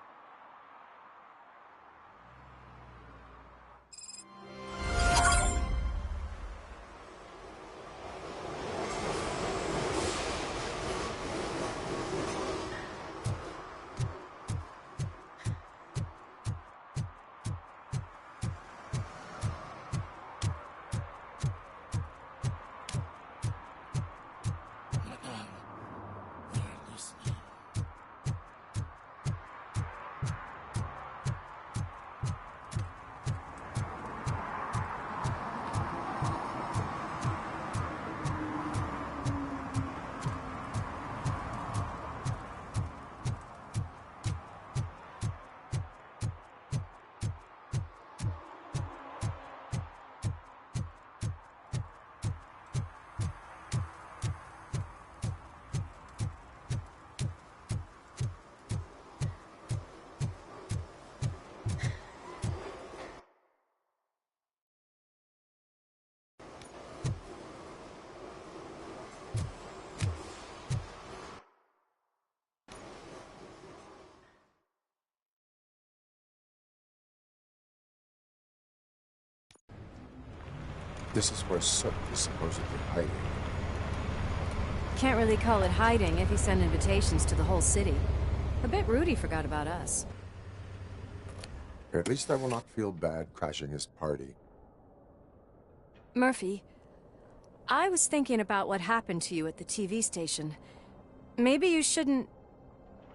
Speaker 10: This is where Soot is supposedly hiding.
Speaker 12: Can't really call it hiding if he sent invitations to the whole city. A bit rude he forgot about us.
Speaker 10: At least I will not feel bad crashing his party.
Speaker 12: Murphy, I was thinking about what happened to you at the TV station. Maybe you shouldn't...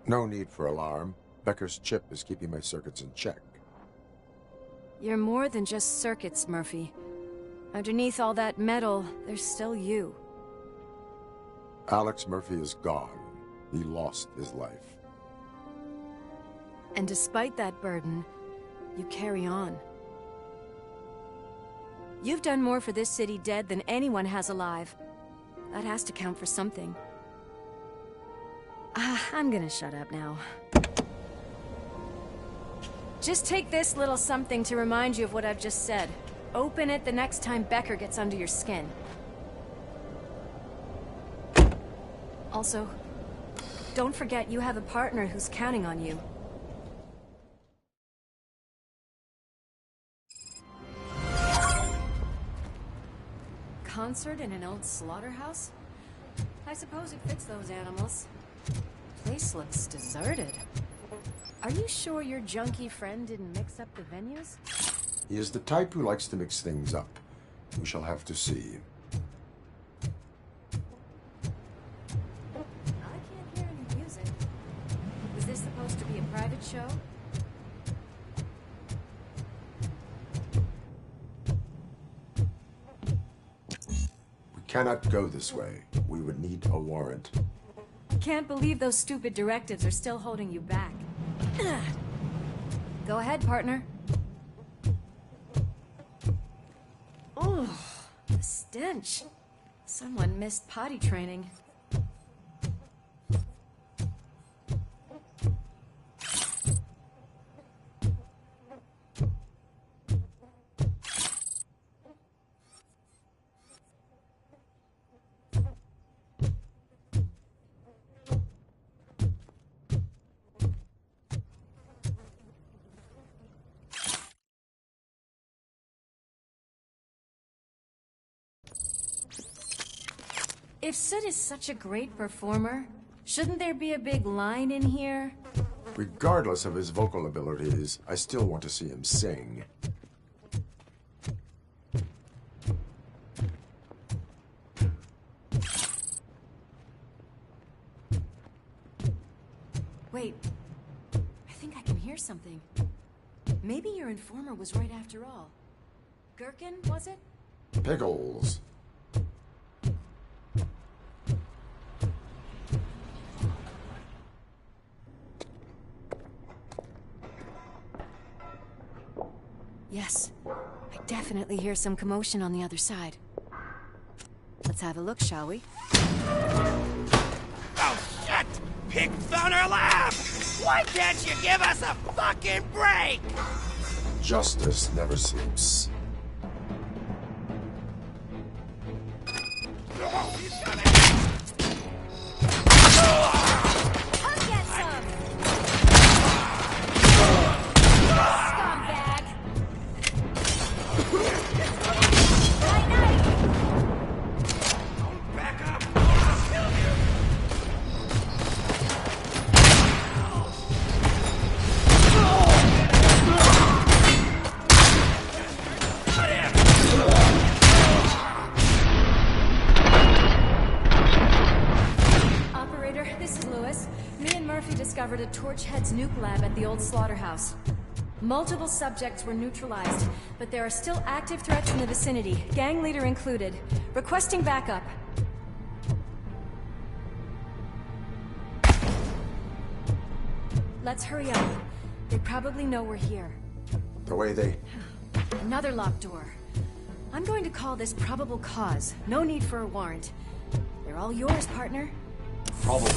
Speaker 10: No need for alarm. Becker's chip is keeping my circuits in check.
Speaker 12: You're more than just circuits, Murphy. Underneath all that metal, there's still you.
Speaker 10: Alex Murphy is gone. He lost his life.
Speaker 12: And despite that burden, you carry on. You've done more for this city dead than anyone has alive. That has to count for something. I'm gonna shut up now. Just take this little something to remind you of what I've just said. Open it the next time Becker gets under your skin. Also, don't forget you have a partner who's counting on you. Concert in an old slaughterhouse? I suppose it fits those animals. Place looks deserted. Are you sure your junkie friend didn't mix up the venues?
Speaker 10: He is the type who likes to mix things up. We shall have to see.
Speaker 12: I can't hear any music. Was this supposed to be a private show?
Speaker 10: We cannot go this way. We would need a warrant.
Speaker 12: Can't believe those stupid directives are still holding you back. Go ahead, partner. Oh, the stench. Someone missed potty training. If Sid is such a great performer, shouldn't there be a big line in here?
Speaker 10: Regardless of his vocal abilities, I still want to see him sing.
Speaker 12: Wait, I think I can hear something. Maybe your informer was right after all. Gherkin, was it?
Speaker 10: Pickles.
Speaker 12: Yes. I definitely hear some commotion on the other side. Let's have a look, shall we?
Speaker 19: Oh, shit! Pig found our lab! Why can't you give us a fucking break?
Speaker 10: Justice never sleeps.
Speaker 12: Come get some! Scumbag! Night-night!
Speaker 19: Back up! I'll kill you!
Speaker 12: Operator, this is Lewis. Me and Murphy discovered a Torchhead's nuke lab at the old slaughterhouse. Multiple subjects were neutralized, but there are still active threats in the vicinity, gang leader included. Requesting backup. Let's hurry up. They probably know we're here.
Speaker 10: The way they...
Speaker 12: Another locked door. I'm going to call this probable cause. No need for a warrant. They're all yours, partner.
Speaker 10: Probably.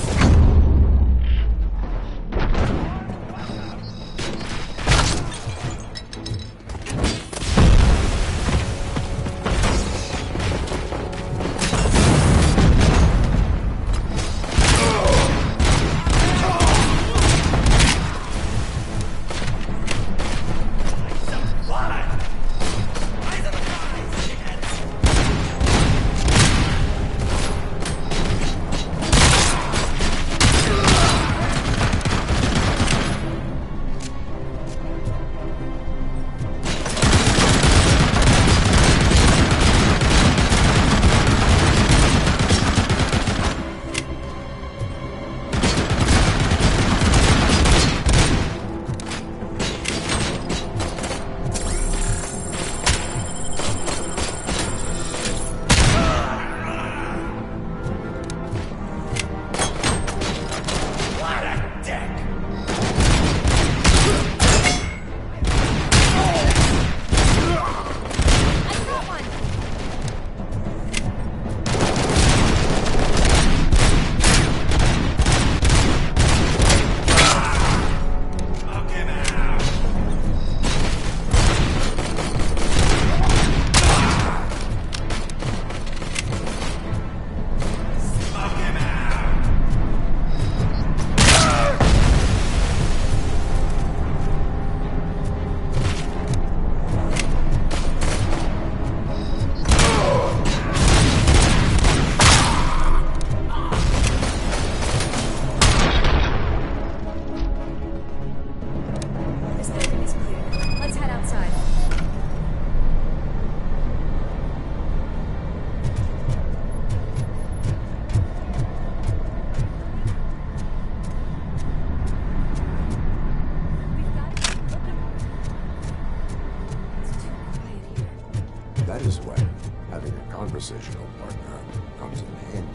Speaker 10: That is when having a conversational partner comes in handy.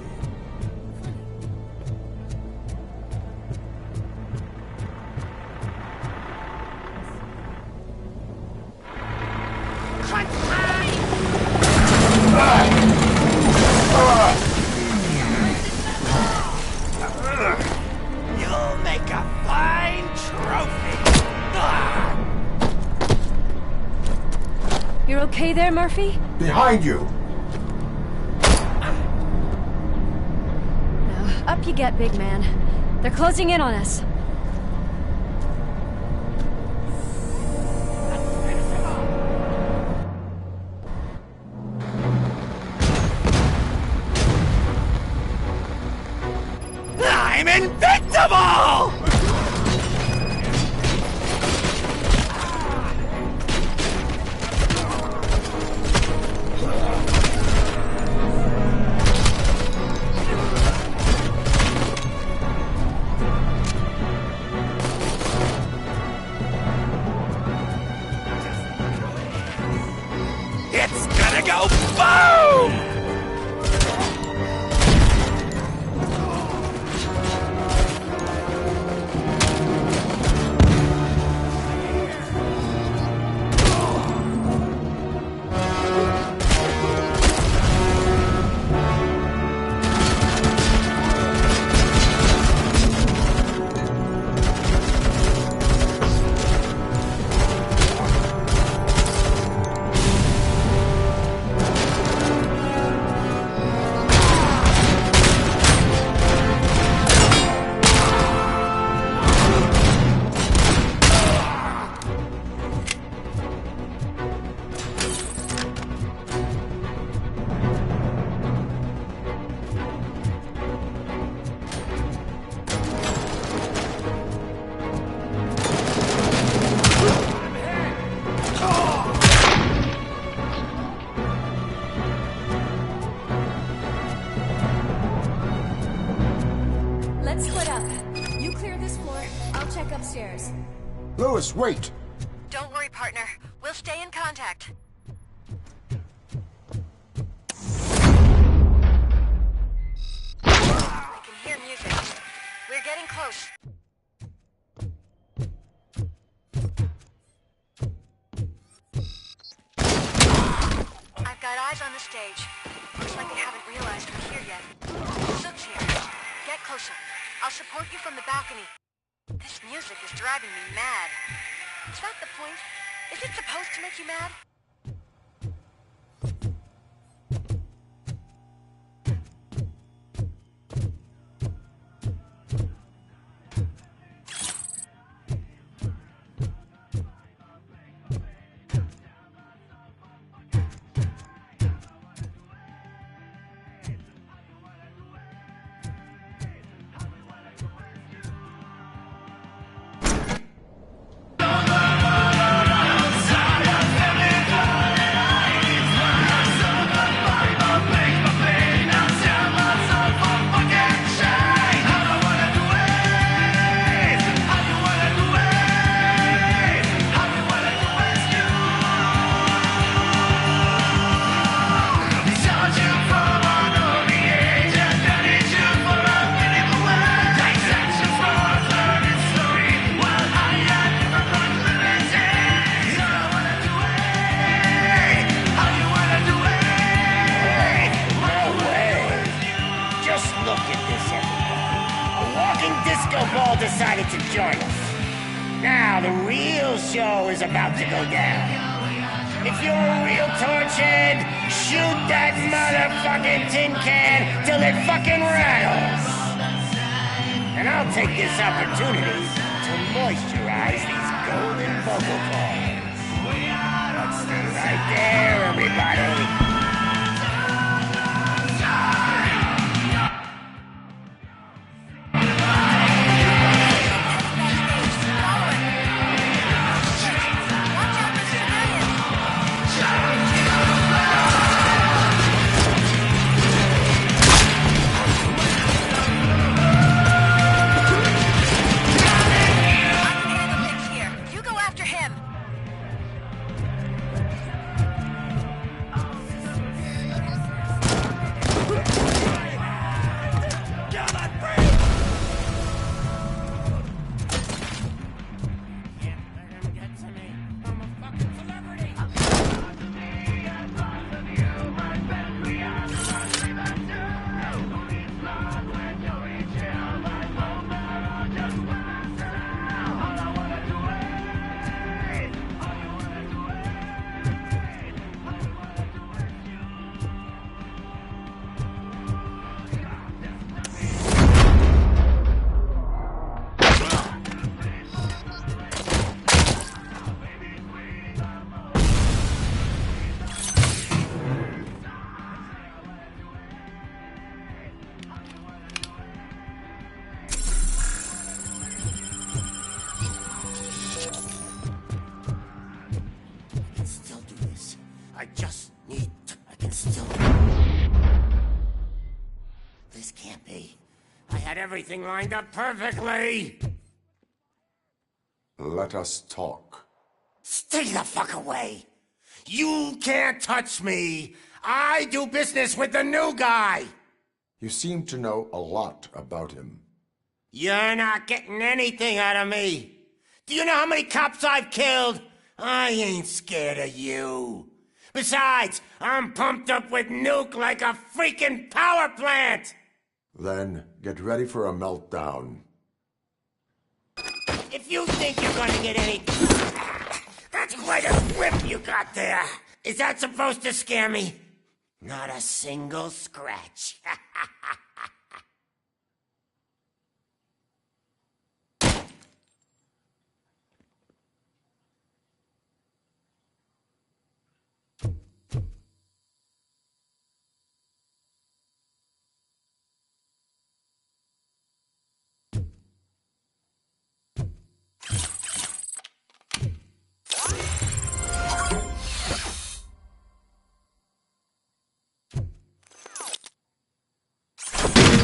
Speaker 19: You'll make a fine trophy!
Speaker 12: You're okay there, Murphy?
Speaker 10: Behind you!
Speaker 12: Up you get, big man. They're closing in on us.
Speaker 19: I'm invincible! It's gonna go boom!
Speaker 12: Thanks.
Speaker 10: Lewis, wait!
Speaker 14: Don't worry, partner. We'll stay in contact. I can hear music. We're getting close. I've got eyes on the stage. Looks like they haven't realized we're here yet. Sook's here. Get closer. I'll support you from the balcony. This music is driving me mad. Is that the point? Is it supposed to make you mad?
Speaker 1: Decided to join us. Now the real show is about to go down. If you're a real torchhead, shoot that motherfucking tin can till it fucking rattles. And I'll take this opportunity to moisturize these golden vocal cords. Let's stay right there, everybody. Everything lined up perfectly.
Speaker 10: Let us talk.
Speaker 1: Stay the fuck away. You can't touch me. I do business with the new guy.
Speaker 10: You seem to know a lot about him.
Speaker 1: You're not getting anything out of me. Do you know how many cops I've killed? I ain't scared of you. Besides, I'm pumped up with nuke like a freaking power plant.
Speaker 10: Then get ready for a meltdown.
Speaker 1: If you think you're gonna get anything... That's quite a whip you got there. Is that supposed to scare me? Not a single scratch.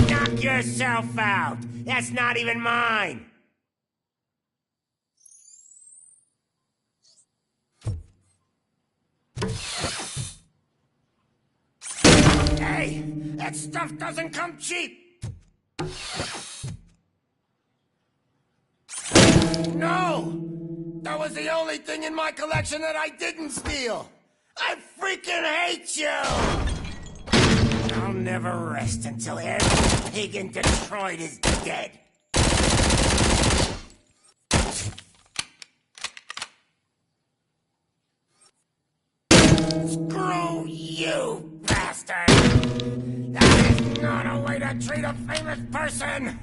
Speaker 1: Knock yourself out. That's not even mine.
Speaker 19: Hey, that stuff doesn't come cheap! No! That was the only thing in my collection that I didn't steal! I freaking hate you! I'll never rest until every pig in Detroit is dead. Screw you, bastard! That is not a way to treat a famous person!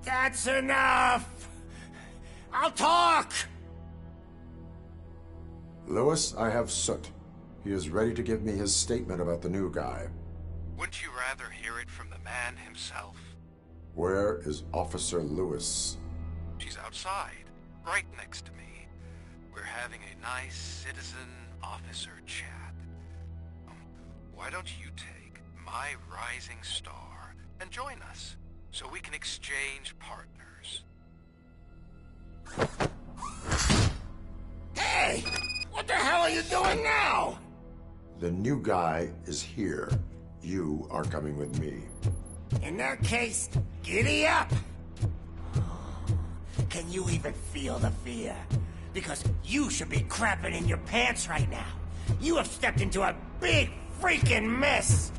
Speaker 19: That's enough! I'll talk!
Speaker 10: Lewis, I have Soot. He is ready to give me his statement about the new guy.
Speaker 9: Wouldn't you rather hear it from the man himself?
Speaker 10: Where is Officer Lewis?
Speaker 9: She's outside, right next to me. We're having a nice citizen-officer chat. Why don't you take my rising star and join us, so we can exchange partners?
Speaker 19: Hey! What the hell are you doing now?
Speaker 10: The new guy is here. You are coming with me.
Speaker 19: In that case, giddy up! Can you even feel the fear? Because you should be crapping in your pants right now. You have stepped into a big freaking mess!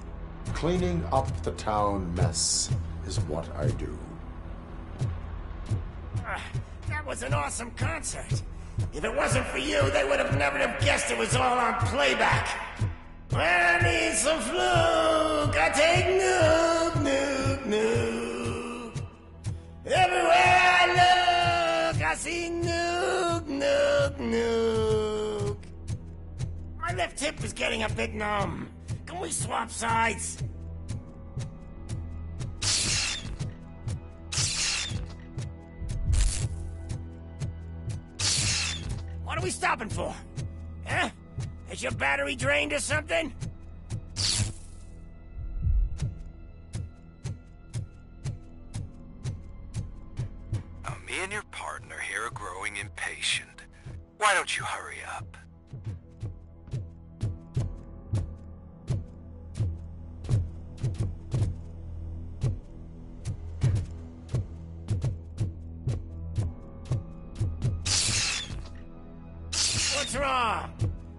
Speaker 10: Cleaning up the town mess is what I do.
Speaker 19: That was an awesome concert. If it wasn't for you, they would have never have guessed it was all on playback. When I need some fluke, I take nuke, nuke, nuke. Everywhere I look, I see nuke, nuke, nuke. My left hip is getting a bit numb. Can we swap sides? What are we stopping for? Huh? Is your battery drained or something?
Speaker 9: Now, me and your partner here are growing impatient. Why don't you hurry up?
Speaker 19: What's wrong?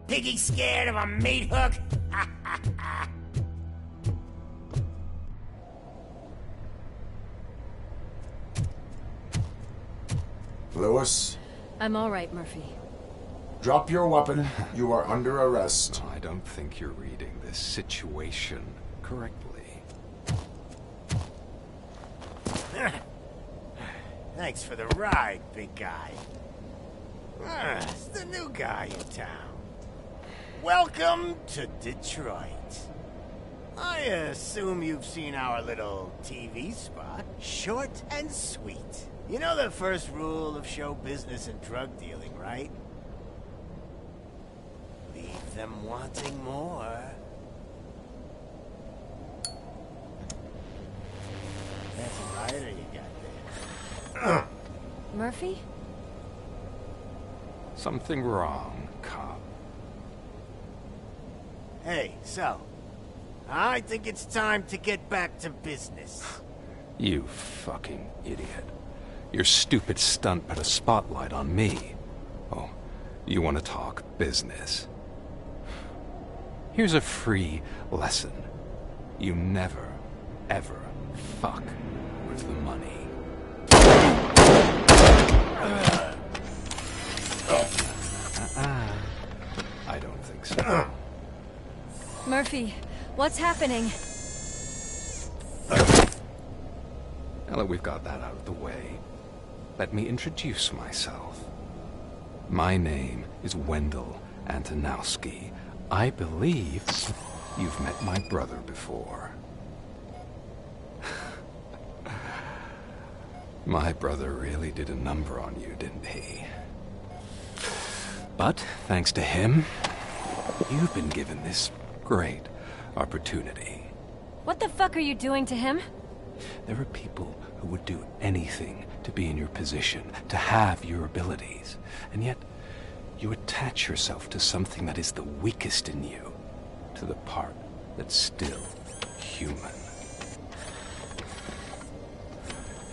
Speaker 19: Piggy scared of a meat hook?
Speaker 10: Lewis,
Speaker 12: I'm all right, Murphy.
Speaker 10: drop your weapon. You are under arrest.
Speaker 3: I don't think you're reading this situation correctly.
Speaker 19: Thanks for the ride, big guy. It's the new guy in town. Welcome to Detroit. I assume you've seen our little TV spot. Short and sweet. You know the first rule of show business and drug dealing, right? Leave them wanting more. That's a lighter you got there.
Speaker 12: Murphy?
Speaker 3: Something wrong, cop.
Speaker 19: Hey, so, I think it's time to get back to business.
Speaker 3: You fucking idiot. Your stupid stunt put a spotlight on me. Oh, you want to talk business? Here's a free lesson. You never, ever fuck with the money. I don't think so.
Speaker 12: Murphy, what's happening?
Speaker 3: Now that we've got that out of the way, let me introduce myself. My name is Wendell Antonowski. I believe you've met my brother before. My brother really did a number on you, didn't he? But thanks to him, you've been given this great opportunity.
Speaker 12: What the fuck are you doing to him?
Speaker 3: There are people who would do anything to be in your position, to have your abilities, and yet you attach yourself to something that is the weakest in you, to the part that's still human.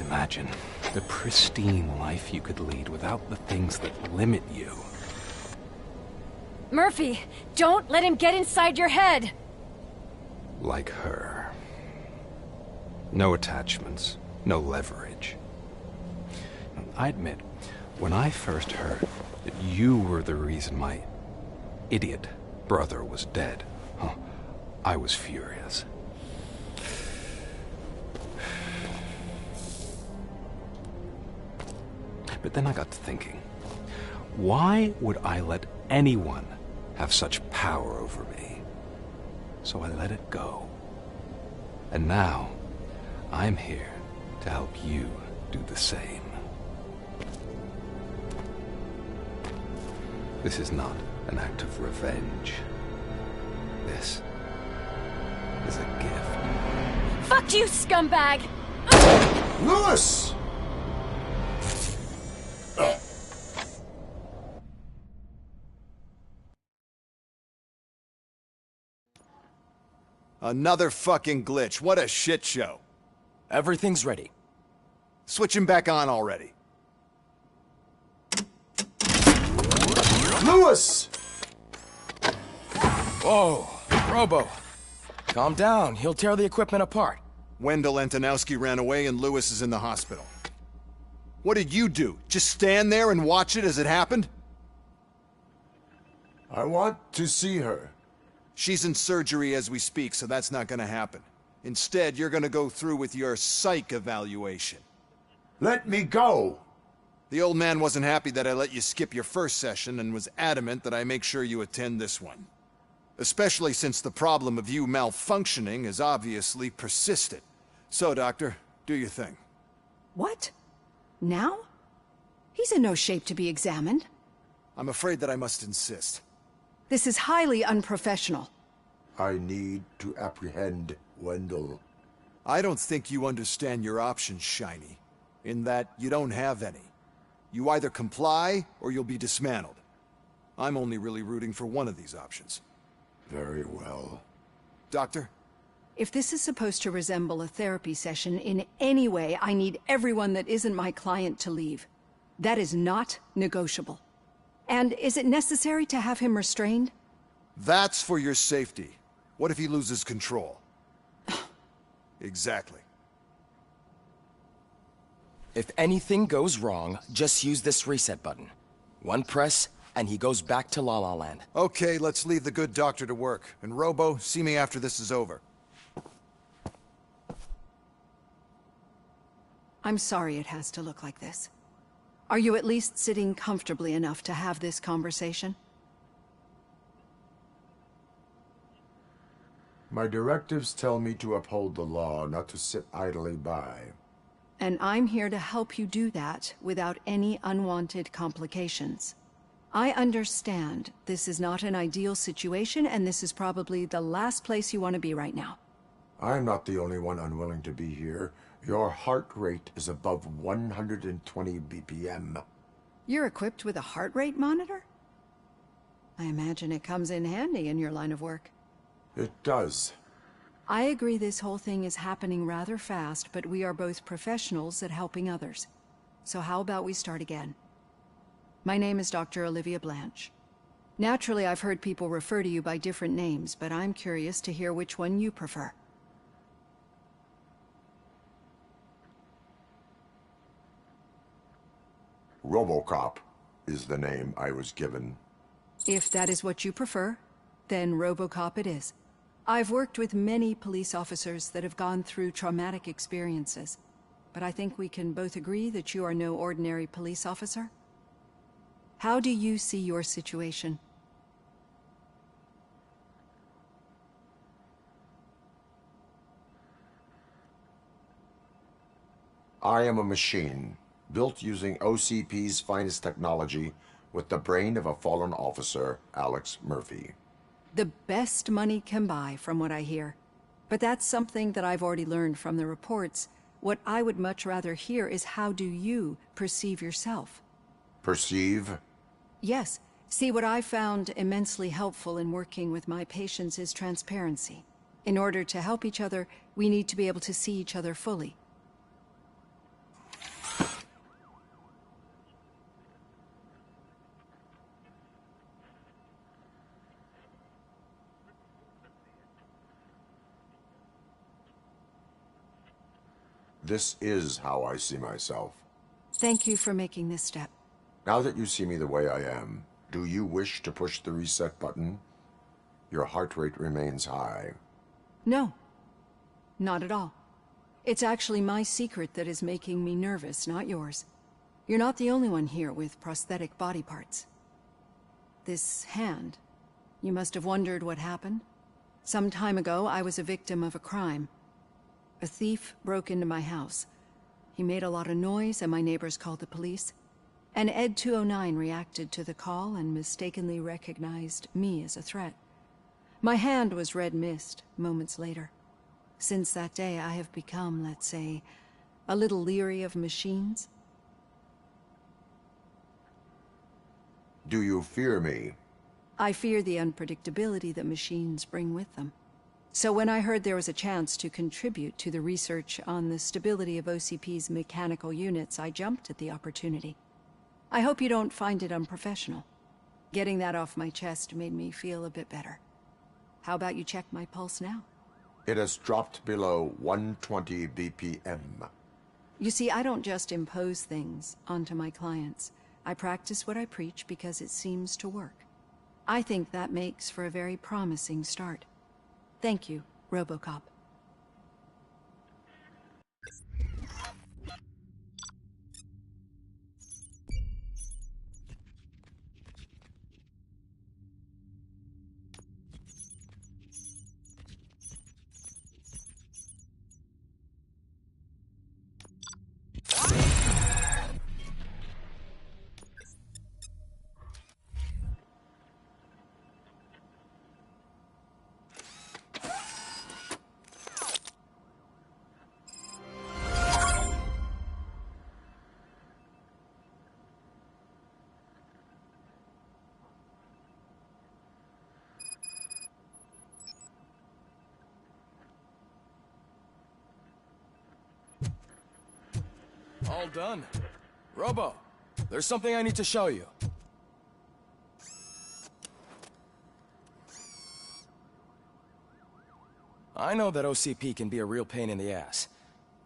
Speaker 3: Imagine the pristine life you could lead without the things that limit you.
Speaker 12: Murphy, don't let him get inside your head!
Speaker 3: Like her. No attachments, no leverage. I admit, when I first heard that you were the reason my idiot brother was dead, I was furious. But then I got to thinking, why would I let anyone have such power over me? So I let it go. And now, I'm here to help you do the same. This is not an act of revenge. This is a gift.
Speaker 12: Fuck you, scumbag!
Speaker 10: Lewis!
Speaker 7: Another fucking glitch. What a shit show.
Speaker 15: Everything's ready.
Speaker 7: Switch him back on already.
Speaker 10: Lewis!
Speaker 15: Whoa, Robo. Calm down. He'll tear the equipment apart.
Speaker 7: Wendell Antonowski ran away and Lewis is in the hospital. What did you do? Just stand there and watch it as it happened?
Speaker 10: I want to see her.
Speaker 7: She's in surgery as we speak, so that's not gonna happen. Instead, you're gonna go through with your psych evaluation.
Speaker 10: Let me go!
Speaker 7: The old man wasn't happy that I let you skip your first session and was adamant that I make sure you attend this one. Especially since the problem of you malfunctioning is obviously persistent. So, Doctor, do your thing.
Speaker 21: What? Now? He's in no shape to be examined.
Speaker 7: I'm afraid that I must insist.
Speaker 21: This is highly unprofessional.
Speaker 10: I need to apprehend Wendell.
Speaker 7: I don't think you understand your options, Shiny. In that you don't have any. You either comply, or you'll be dismantled. I'm only really rooting for one of these options.
Speaker 10: Very well.
Speaker 7: Doctor?
Speaker 21: If this is supposed to resemble a therapy session in any way, I need everyone that isn't my client to leave. That is not negotiable. And is it necessary to have him restrained?
Speaker 7: That's for your safety. What if he loses control? Exactly.
Speaker 15: If anything goes wrong, just use this reset button. One press, and he goes back to La La Land.
Speaker 7: Okay, let's leave the good doctor to work. And Robo, see me after this is over.
Speaker 21: I'm sorry it has to look like this. Are you at least sitting comfortably enough to have this conversation?
Speaker 10: My directives tell me to uphold the law, not to sit idly by.
Speaker 21: And I'm here to help you do that without any unwanted complications. I understand this is not an ideal situation, and this is probably the last place you want to be right now.
Speaker 10: I'm not the only one unwilling to be here. Your heart rate is above 120 BPM.
Speaker 21: You're equipped with a heart rate monitor? I imagine it comes in handy in your line of work.
Speaker 10: It does.
Speaker 21: I agree this whole thing is happening rather fast, but we are both professionals at helping others. So how about we start again? My name is Dr. Olivia Blanche. Naturally, I've heard people refer to you by different names, but I'm curious to hear which one you prefer.
Speaker 10: Robocop is the name I was given.
Speaker 21: If that is what you prefer, then Robocop it is. I've worked with many police officers that have gone through traumatic experiences, but I think we can both agree that you are no ordinary police officer. How do you see your situation?
Speaker 10: I am a machine, built using OCP's finest technology with the brain of a fallen officer, Alex Murphy.
Speaker 21: The best money can buy, from what I hear. But that's something that I've already learned from the reports. What I would much rather hear is how do you perceive yourself?
Speaker 10: Perceive?
Speaker 21: Yes. See, what I found immensely helpful in working with my patients is transparency. In order to help each other, we need to be able to see each other fully.
Speaker 10: This is how I see myself.
Speaker 21: Thank you for making this step.
Speaker 10: Now that you see me the way I am, do you wish to push the reset button? Your heart rate remains high.
Speaker 21: No, not at all. It's actually my secret that is making me nervous, not yours. You're not the only one here with prosthetic body parts. This hand, you must have wondered what happened. Some time ago, I was a victim of a crime. A thief broke into my house. He made a lot of noise and my neighbors called the police. And Ed 209 reacted to the call and mistakenly recognized me as a threat. My hand was red mist moments later. Since that day, I have become, let's say, a little leery of machines.
Speaker 10: Do you fear me?
Speaker 21: I fear the unpredictability that machines bring with them. So when I heard there was a chance to contribute to the research on the stability of OCP's mechanical units, I jumped at the opportunity. I hope you don't find it unprofessional. Getting that off my chest made me feel a bit better. How about you check my pulse now?
Speaker 10: It has dropped below 120 BPM.
Speaker 21: You see, I don't just impose things onto my clients. I practice what I preach because it seems to work. I think that makes for a very promising start. Thank you, Robocop.
Speaker 15: All done. Robo, there's something I need to show you. I know that OCP can be a real pain in the ass,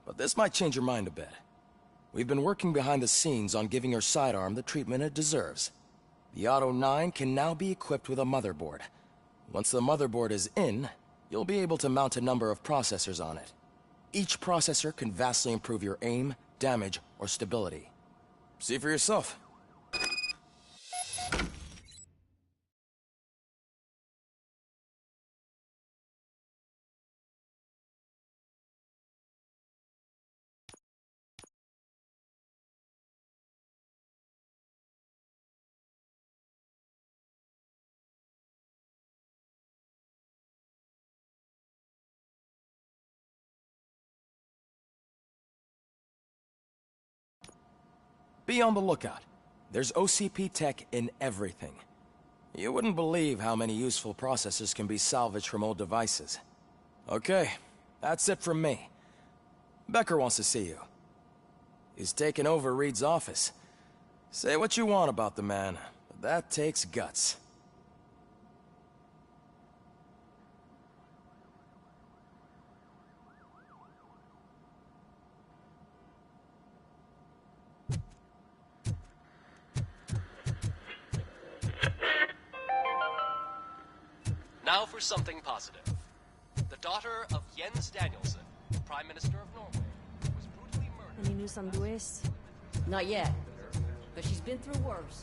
Speaker 15: but this might change your mind a bit. We've been working behind the scenes on giving your sidearm the treatment it deserves. The Auto 9 can now be equipped with a motherboard. Once the motherboard is in, you'll be able to mount a number of processors on it. Each processor can vastly improve your aim, damage, or stability. See for yourself. Be on the lookout. There's OCP tech in everything. You wouldn't believe how many useful processors can be salvaged from old devices. Okay, that's it from me. Becker wants to see you. He's taken over Reed's office. Say what you want about the man, but that takes guts.
Speaker 6: Now for something positive. The daughter of Jens Danielson, Prime Minister of Norway, was brutally murdered.
Speaker 8: Any news on Luis? Not yet, but she's been through worse.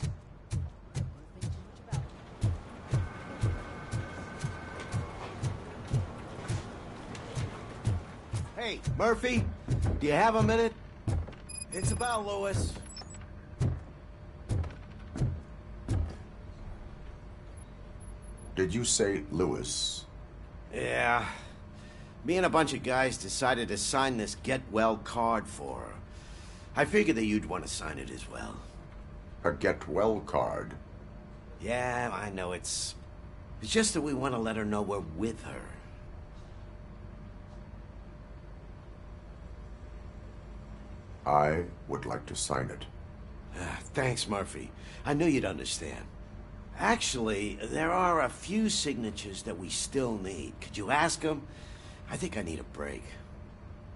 Speaker 1: Hey, Murphy, do you have a minute? It's about Louis.
Speaker 10: Did you say Lewis?
Speaker 1: Yeah. Me and a bunch of guys decided to sign this get well card for her. I figured that you'd want to sign it as well.
Speaker 10: A get well card?
Speaker 1: Yeah, I know it's just that we want to let her know we're with her.
Speaker 10: I would like to sign it.
Speaker 1: Thanks, Murphy. I knew you'd understand. Actually, there are a few signatures that we still need. Could you ask him? I think I need a break.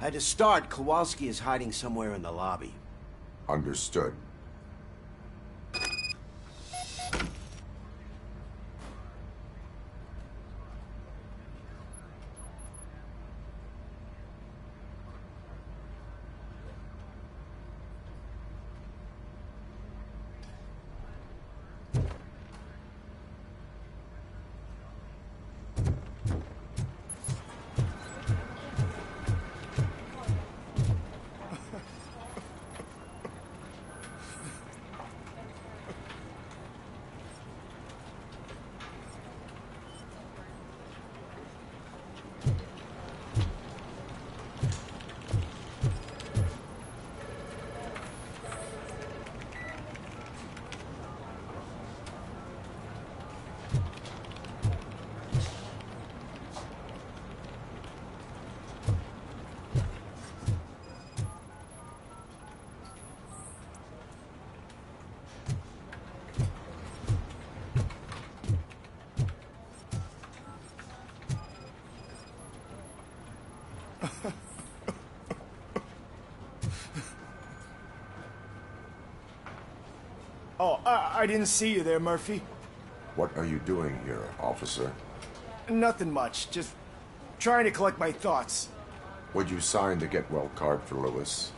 Speaker 1: To start, Kowalski is hiding somewhere in the lobby.
Speaker 10: Understood.
Speaker 16: Oh, I didn't see you there, Murphy.
Speaker 10: What are you doing here, officer?
Speaker 16: Nothing much, just trying to collect my thoughts.
Speaker 10: Would you sign the get well card for Lewis?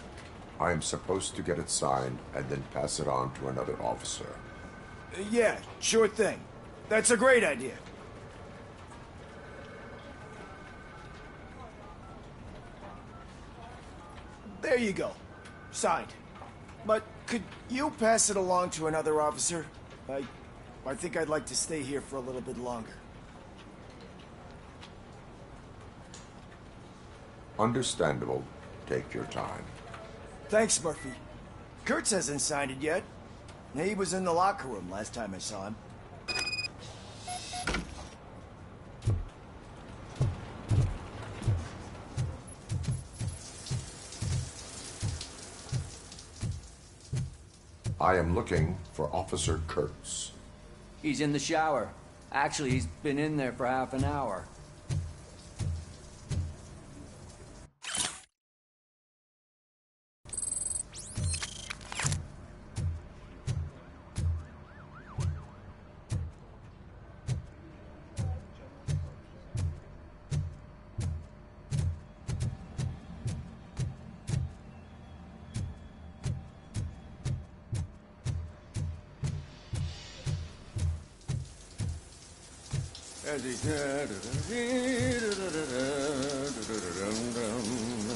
Speaker 10: I am supposed to get it signed and then pass it on to another officer.
Speaker 16: Yeah, sure thing. That's a great idea. There you go. Signed. But could you pass it along to another officer? I think I'd like to stay here for a little bit longer.
Speaker 10: Understandable. Take your time.
Speaker 16: Thanks, Murphy. Kurtz hasn't signed it yet. He was in the locker room last time I saw him.
Speaker 10: I am looking for Officer Kurtz.
Speaker 4: He's in the shower. Actually, he's been in there for half an hour.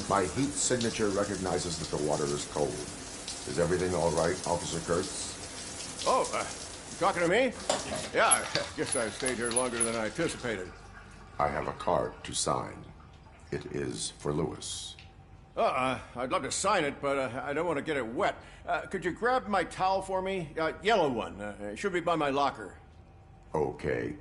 Speaker 10: My heat signature recognizes that the water is cold. Is everything all right, Officer Kurtz?
Speaker 17: Oh, you talking to me? Yeah, I guess I stayed here longer than I anticipated.
Speaker 10: I have a card to sign. It is for Lewis.
Speaker 17: I'd love to sign it, but I don't want to get it wet. Could you grab my towel for me? Yellow one. It should be by my locker.
Speaker 10: Okay.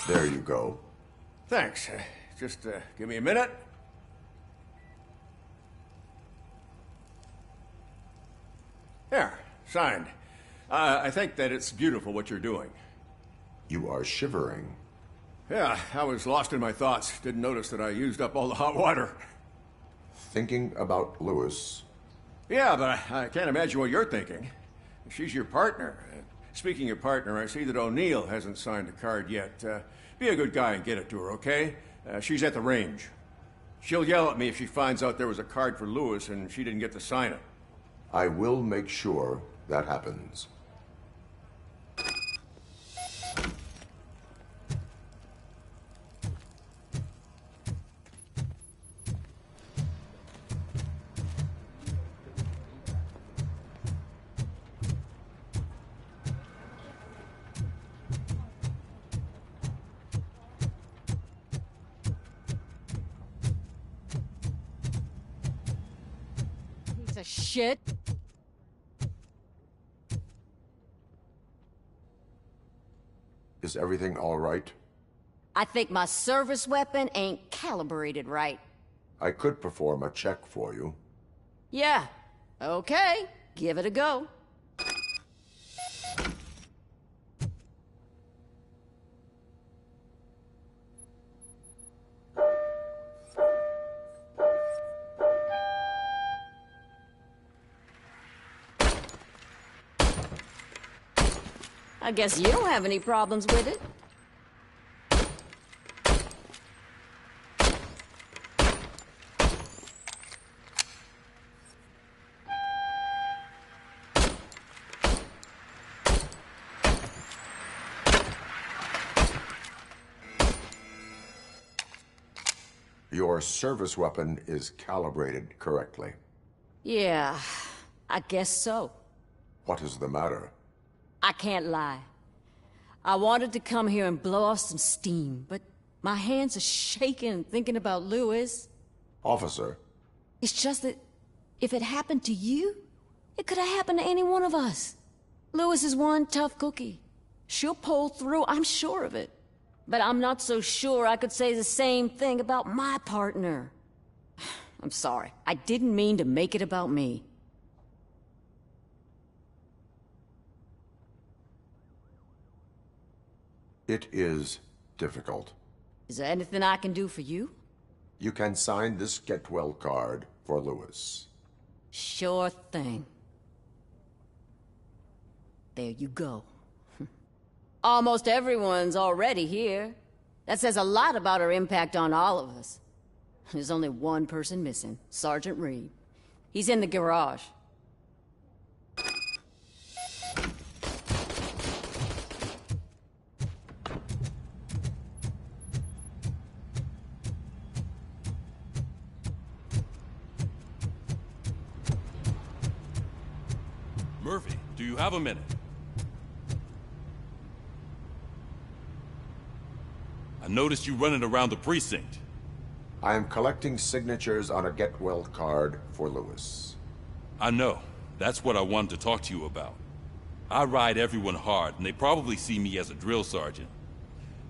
Speaker 10: There you go.
Speaker 17: Thanks. Just give me a minute. There, signed. I think that it's beautiful what you're doing.
Speaker 10: You are shivering.
Speaker 17: Yeah, I was lost in my thoughts. Didn't notice that I used up all the hot water.
Speaker 10: thinking about Lewis.
Speaker 17: Yeah, but I can't imagine what you're thinking. She's your partner. Speaking of partner, I see that O'Neill hasn't signed a card yet. Be a good guy and get it to her, okay? She's at the range. She'll yell at me if she finds out there was a card for Lewis and she didn't get to sign it.
Speaker 10: I will make sure that happens.
Speaker 8: Piece of shit.
Speaker 10: Is everything all right?
Speaker 8: I think my service weapon ain't calibrated right.
Speaker 10: I could perform a check for you.
Speaker 8: Yeah. Okay. Give it a go. I guess you don't have any problems with it.
Speaker 10: Your service weapon is calibrated correctly.
Speaker 8: Yeah, I guess so.
Speaker 10: What is the matter?
Speaker 8: I can't lie. I wanted to come here and blow off some steam, but my hands are shaking thinking about Lewis.
Speaker 10: Officer.
Speaker 8: It's just that if it happened to you, it could have happened to any one of us. Lewis is one tough cookie. She'll pull through, I'm sure of it. But I'm not so sure I could say the same thing about my partner. I'm sorry. I didn't mean to make it about me.
Speaker 10: It is difficult.
Speaker 8: Is there anything I can do for you?
Speaker 10: You can sign this Get Well card for Lewis.
Speaker 8: Sure thing. There you go. Almost everyone's already here. That says a lot about her impact on all of us. There's only one person missing, Sergeant Reed. He's in the garage.
Speaker 9: Murphy, do you have a minute? I noticed you running around the precinct.
Speaker 10: I am collecting signatures on a Get Well card for Lewis.
Speaker 9: I know. That's what I wanted to talk to you about. I ride everyone hard, and they probably see me as a drill sergeant.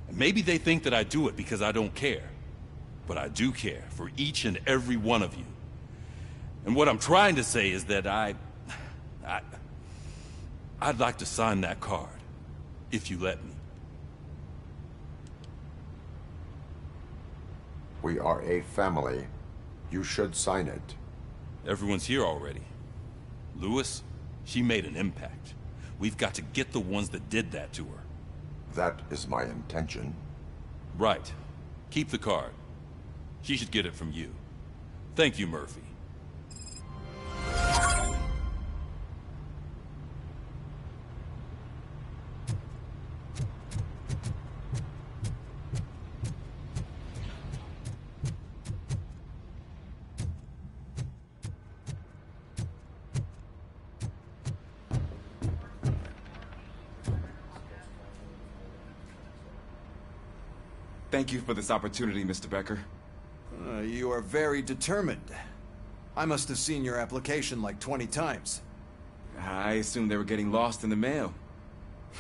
Speaker 9: And maybe they think that I do it because I don't care. But I do care for each and every one of you. And what I'm trying to say is that I'd like to sign that card, if you let me.
Speaker 10: We are a family. You should sign it.
Speaker 9: Everyone's here already. Lewis, she made an impact. We've got to get the ones that did that to her.
Speaker 10: That is my intention.
Speaker 9: Right. Keep the card. She should get it from you. Thank you, Murphy.
Speaker 2: Thank you for this opportunity, Mr. Becker.
Speaker 7: You are very determined. I must have seen your application like 20 times.
Speaker 2: I assumed they were getting lost in the mail.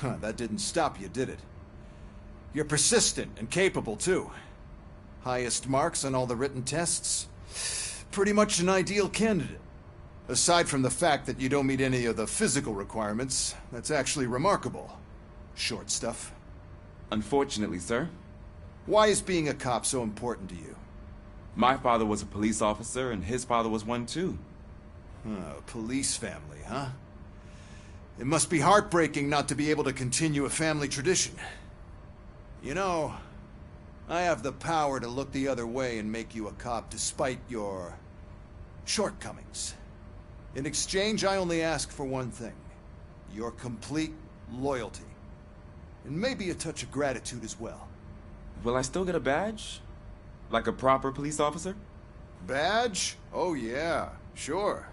Speaker 7: That didn't stop you, did it? You're persistent and capable, too. Highest marks on all the written tests. Pretty much an ideal candidate. Aside from the fact that you don't meet any of the physical requirements, that's actually remarkable. Short stuff.
Speaker 2: Unfortunately, sir.
Speaker 7: Why is being a cop so important to you?
Speaker 2: My father was a police officer, and his father was one too.
Speaker 7: Police family, huh? It must be heartbreaking not to be able to continue a family tradition. You know, I have the power to look the other way and make you a cop despite your shortcomings. In exchange, I only ask for one thing. Your complete loyalty. And maybe a touch of gratitude as well.
Speaker 2: Will I still get a badge? Like a proper police officer?
Speaker 7: Badge? Oh yeah, sure.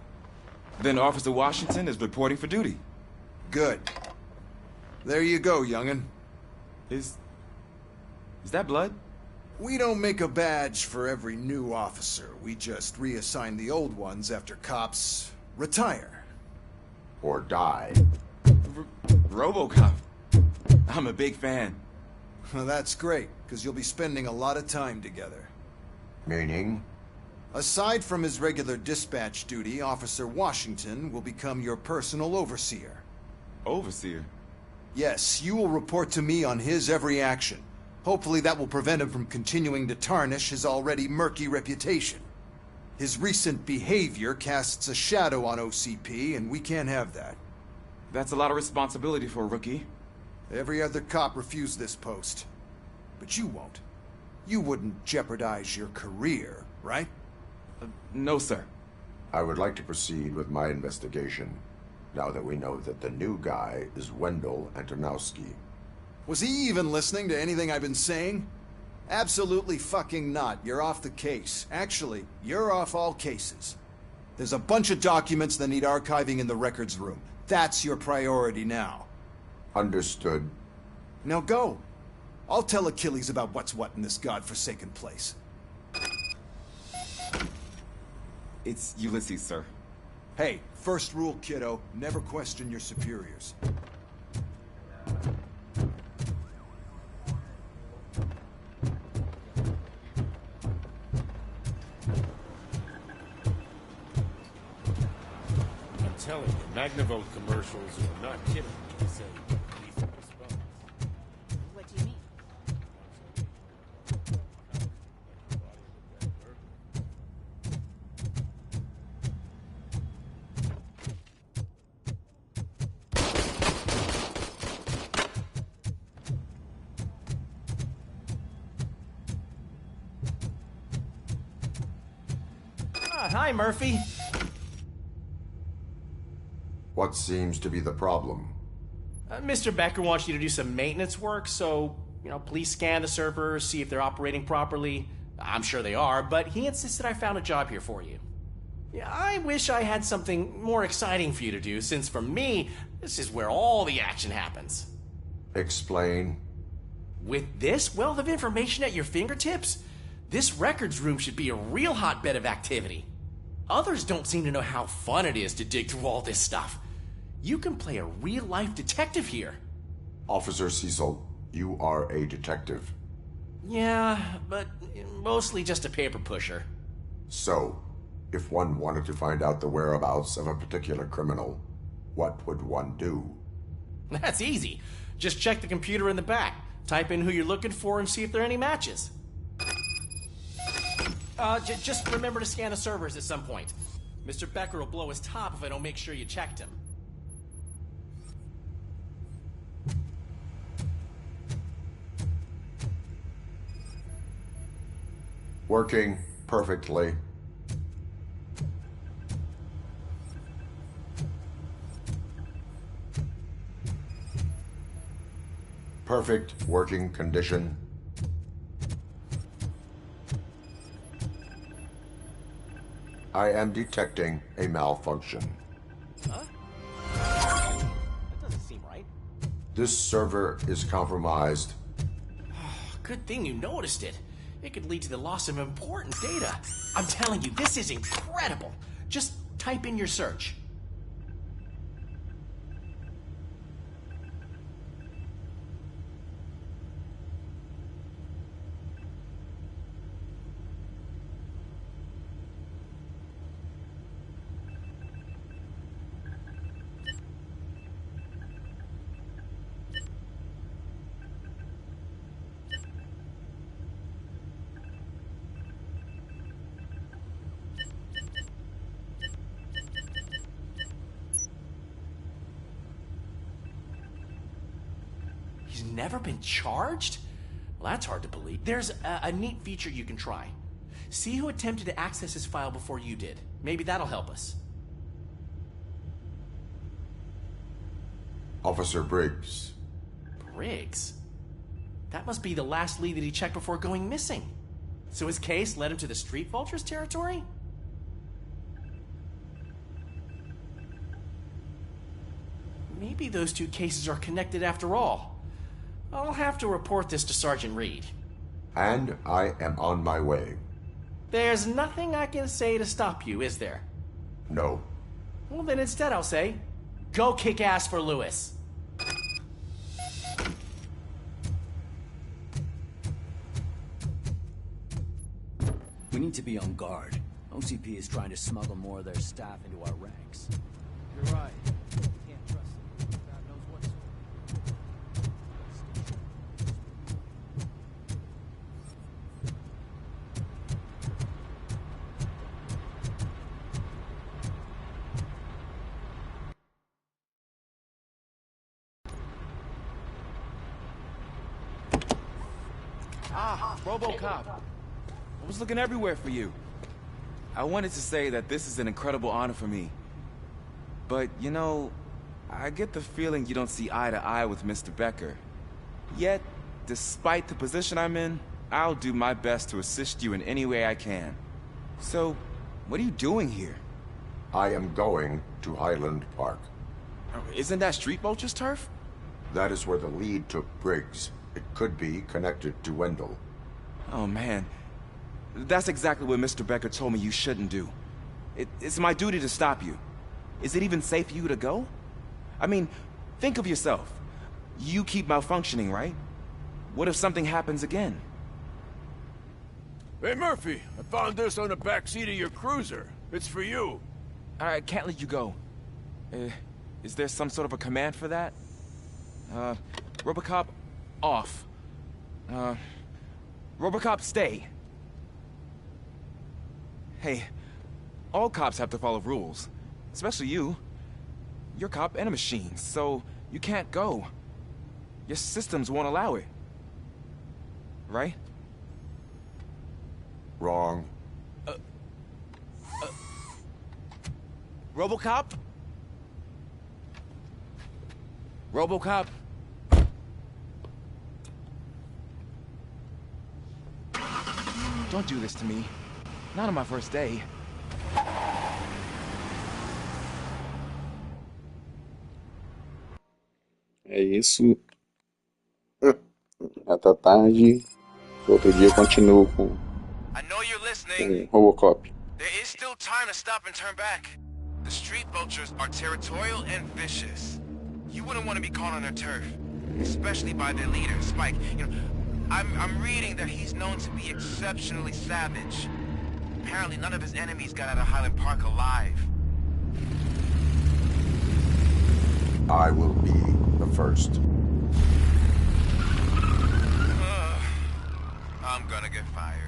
Speaker 2: Then Officer Washington is reporting for duty.
Speaker 7: Good. There you go, young'un.
Speaker 2: Is that blood?
Speaker 7: We don't make a badge for every new officer. We just reassign the old ones after cops retire.
Speaker 10: Or die.
Speaker 2: Robocop. I'm a big fan.
Speaker 7: Well, that's great, because you'll be spending a lot of time together.
Speaker 10: Meaning?
Speaker 7: Aside from his regular dispatch duty, Officer Washington will become your personal overseer.
Speaker 2: Overseer?
Speaker 7: Yes, you will report to me on his every action. Hopefully that will prevent him from continuing to tarnish his already murky reputation. His recent behavior casts a shadow on OCP, and we can't have that.
Speaker 2: That's a lot of responsibility for a rookie.
Speaker 7: Every other cop refused this post. But you won't. You wouldn't jeopardize your career, right?
Speaker 2: No, sir.
Speaker 10: I would like to proceed with my investigation, now that we know that the new guy is Wendell Antonowski.
Speaker 7: Was he even listening to anything I've been saying? Absolutely fucking not. You're off the case. Actually, you're off all cases. There's a bunch of documents that need archiving in the records room. That's your priority now.
Speaker 10: Understood.
Speaker 7: Now go. I'll tell Achilles about what's what in this godforsaken place.
Speaker 2: It's Ulysses, sir.
Speaker 7: Hey, first rule, kiddo. Never question your superiors.
Speaker 13: I'm telling you, Magnavolt commercials are not kidding when they say lethal response.
Speaker 11: What do you mean?
Speaker 20: Hi, Murphy.
Speaker 10: What seems to be the problem?
Speaker 18: Mr. Becker wants you to do some maintenance work, so, please scan the servers, see if they're operating properly. I'm sure they are, but he insisted I found a job here for you. Yeah, I wish I had something more exciting for you to do, since for me, this is where all the action happens.
Speaker 10: Explain.
Speaker 18: With this wealth of information at your fingertips, this records room should be a real hotbed of activity. Others don't seem to know how fun it is to dig through all this stuff. You can play a real-life detective here.
Speaker 10: Officer Cecil, you are a detective.
Speaker 18: Yeah, but mostly just a paper pusher.
Speaker 10: So, if one wanted to find out the whereabouts of a particular criminal, what would one do?
Speaker 18: That's easy. Just check the computer in the back, type in who you're looking for, and see if there are any matches. Just remember to scan the servers at some point. Mr. Becker will blow his top if I don't make sure you checked him.
Speaker 10: Working perfectly. Perfect working condition. I am detecting a malfunction.
Speaker 18: Huh? That doesn't seem right.
Speaker 10: This server is compromised.
Speaker 18: Good thing you noticed it. It could lead to the loss of important data. I'm telling you, this is incredible. Just type in your search. He's never been charged? Well, that's hard to believe. There's a neat feature you can try. See who attempted to access his file before you did. Maybe that'll help us.
Speaker 10: Officer Briggs.
Speaker 18: Briggs? That must be the last lead that he checked before going missing. So his case led him to the Street Vultures territory? Maybe those two cases are connected after all. I'll have to report this to Sergeant Reed.
Speaker 10: And I am on my way.
Speaker 18: There's nothing I can say to stop you, is there?
Speaker 10: No.
Speaker 18: Well, then instead I'll say, go kick ass for Lewis.
Speaker 4: We need to be on guard. OCP is trying to smuggle more of their staff into our ranks.
Speaker 11: You're right. We can't trust them. God knows what's...
Speaker 2: Ah, Robocop. I was looking everywhere for you. I wanted to say that this is an incredible honor for me. But, you know, I get the feeling you don't see eye to eye with Mr. Becker. Yet, despite the position I'm in, I'll do my best to assist you in any way I can. So, what are you doing here?
Speaker 10: I am going to Highland Park.
Speaker 2: Isn't that Street Vulture's turf?
Speaker 10: That is where the lead took Briggs. It could be connected to Wendell.
Speaker 2: Oh, man. That's exactly what Mr. Becker told me you shouldn't do. It's my duty to stop you. Is it even safe for you to go? I mean, think of yourself. You keep malfunctioning, right? What if something happens again?
Speaker 9: Hey, Murphy, I found this on the back seat of your cruiser. It's for you.
Speaker 2: I can't let you go. Is there some sort of a command for that? Robocop, off. Robocop, stay. Hey, all cops have to follow rules. Especially you. You're a cop and a machine, so you can't go. Your systems won't allow it. Right?
Speaker 10: Wrong.
Speaker 2: Robocop? Robocop? Don't do this to me. Not on my first day.
Speaker 5: É isso. Já tá tarde. Outro dia eu continuo com Robocop.
Speaker 9: There is still time to stop and turn back. The Street Vultures are territorial and vicious. You wouldn't want to be caught on their turf, especially by their leader, Spike. You know, I'm reading that he's known to be exceptionally savage. Apparently none of his enemies got out of Highland Park alive.
Speaker 10: I will be the first.
Speaker 9: I'm gonna get fired.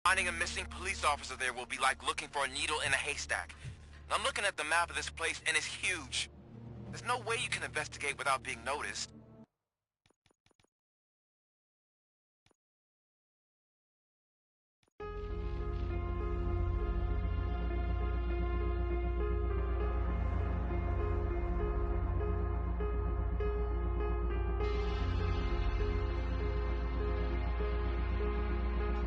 Speaker 9: Finding a missing police officer there will be like looking for a needle in a haystack. And I'm looking at the map of this place and it's huge. There's no way you can investigate without being noticed.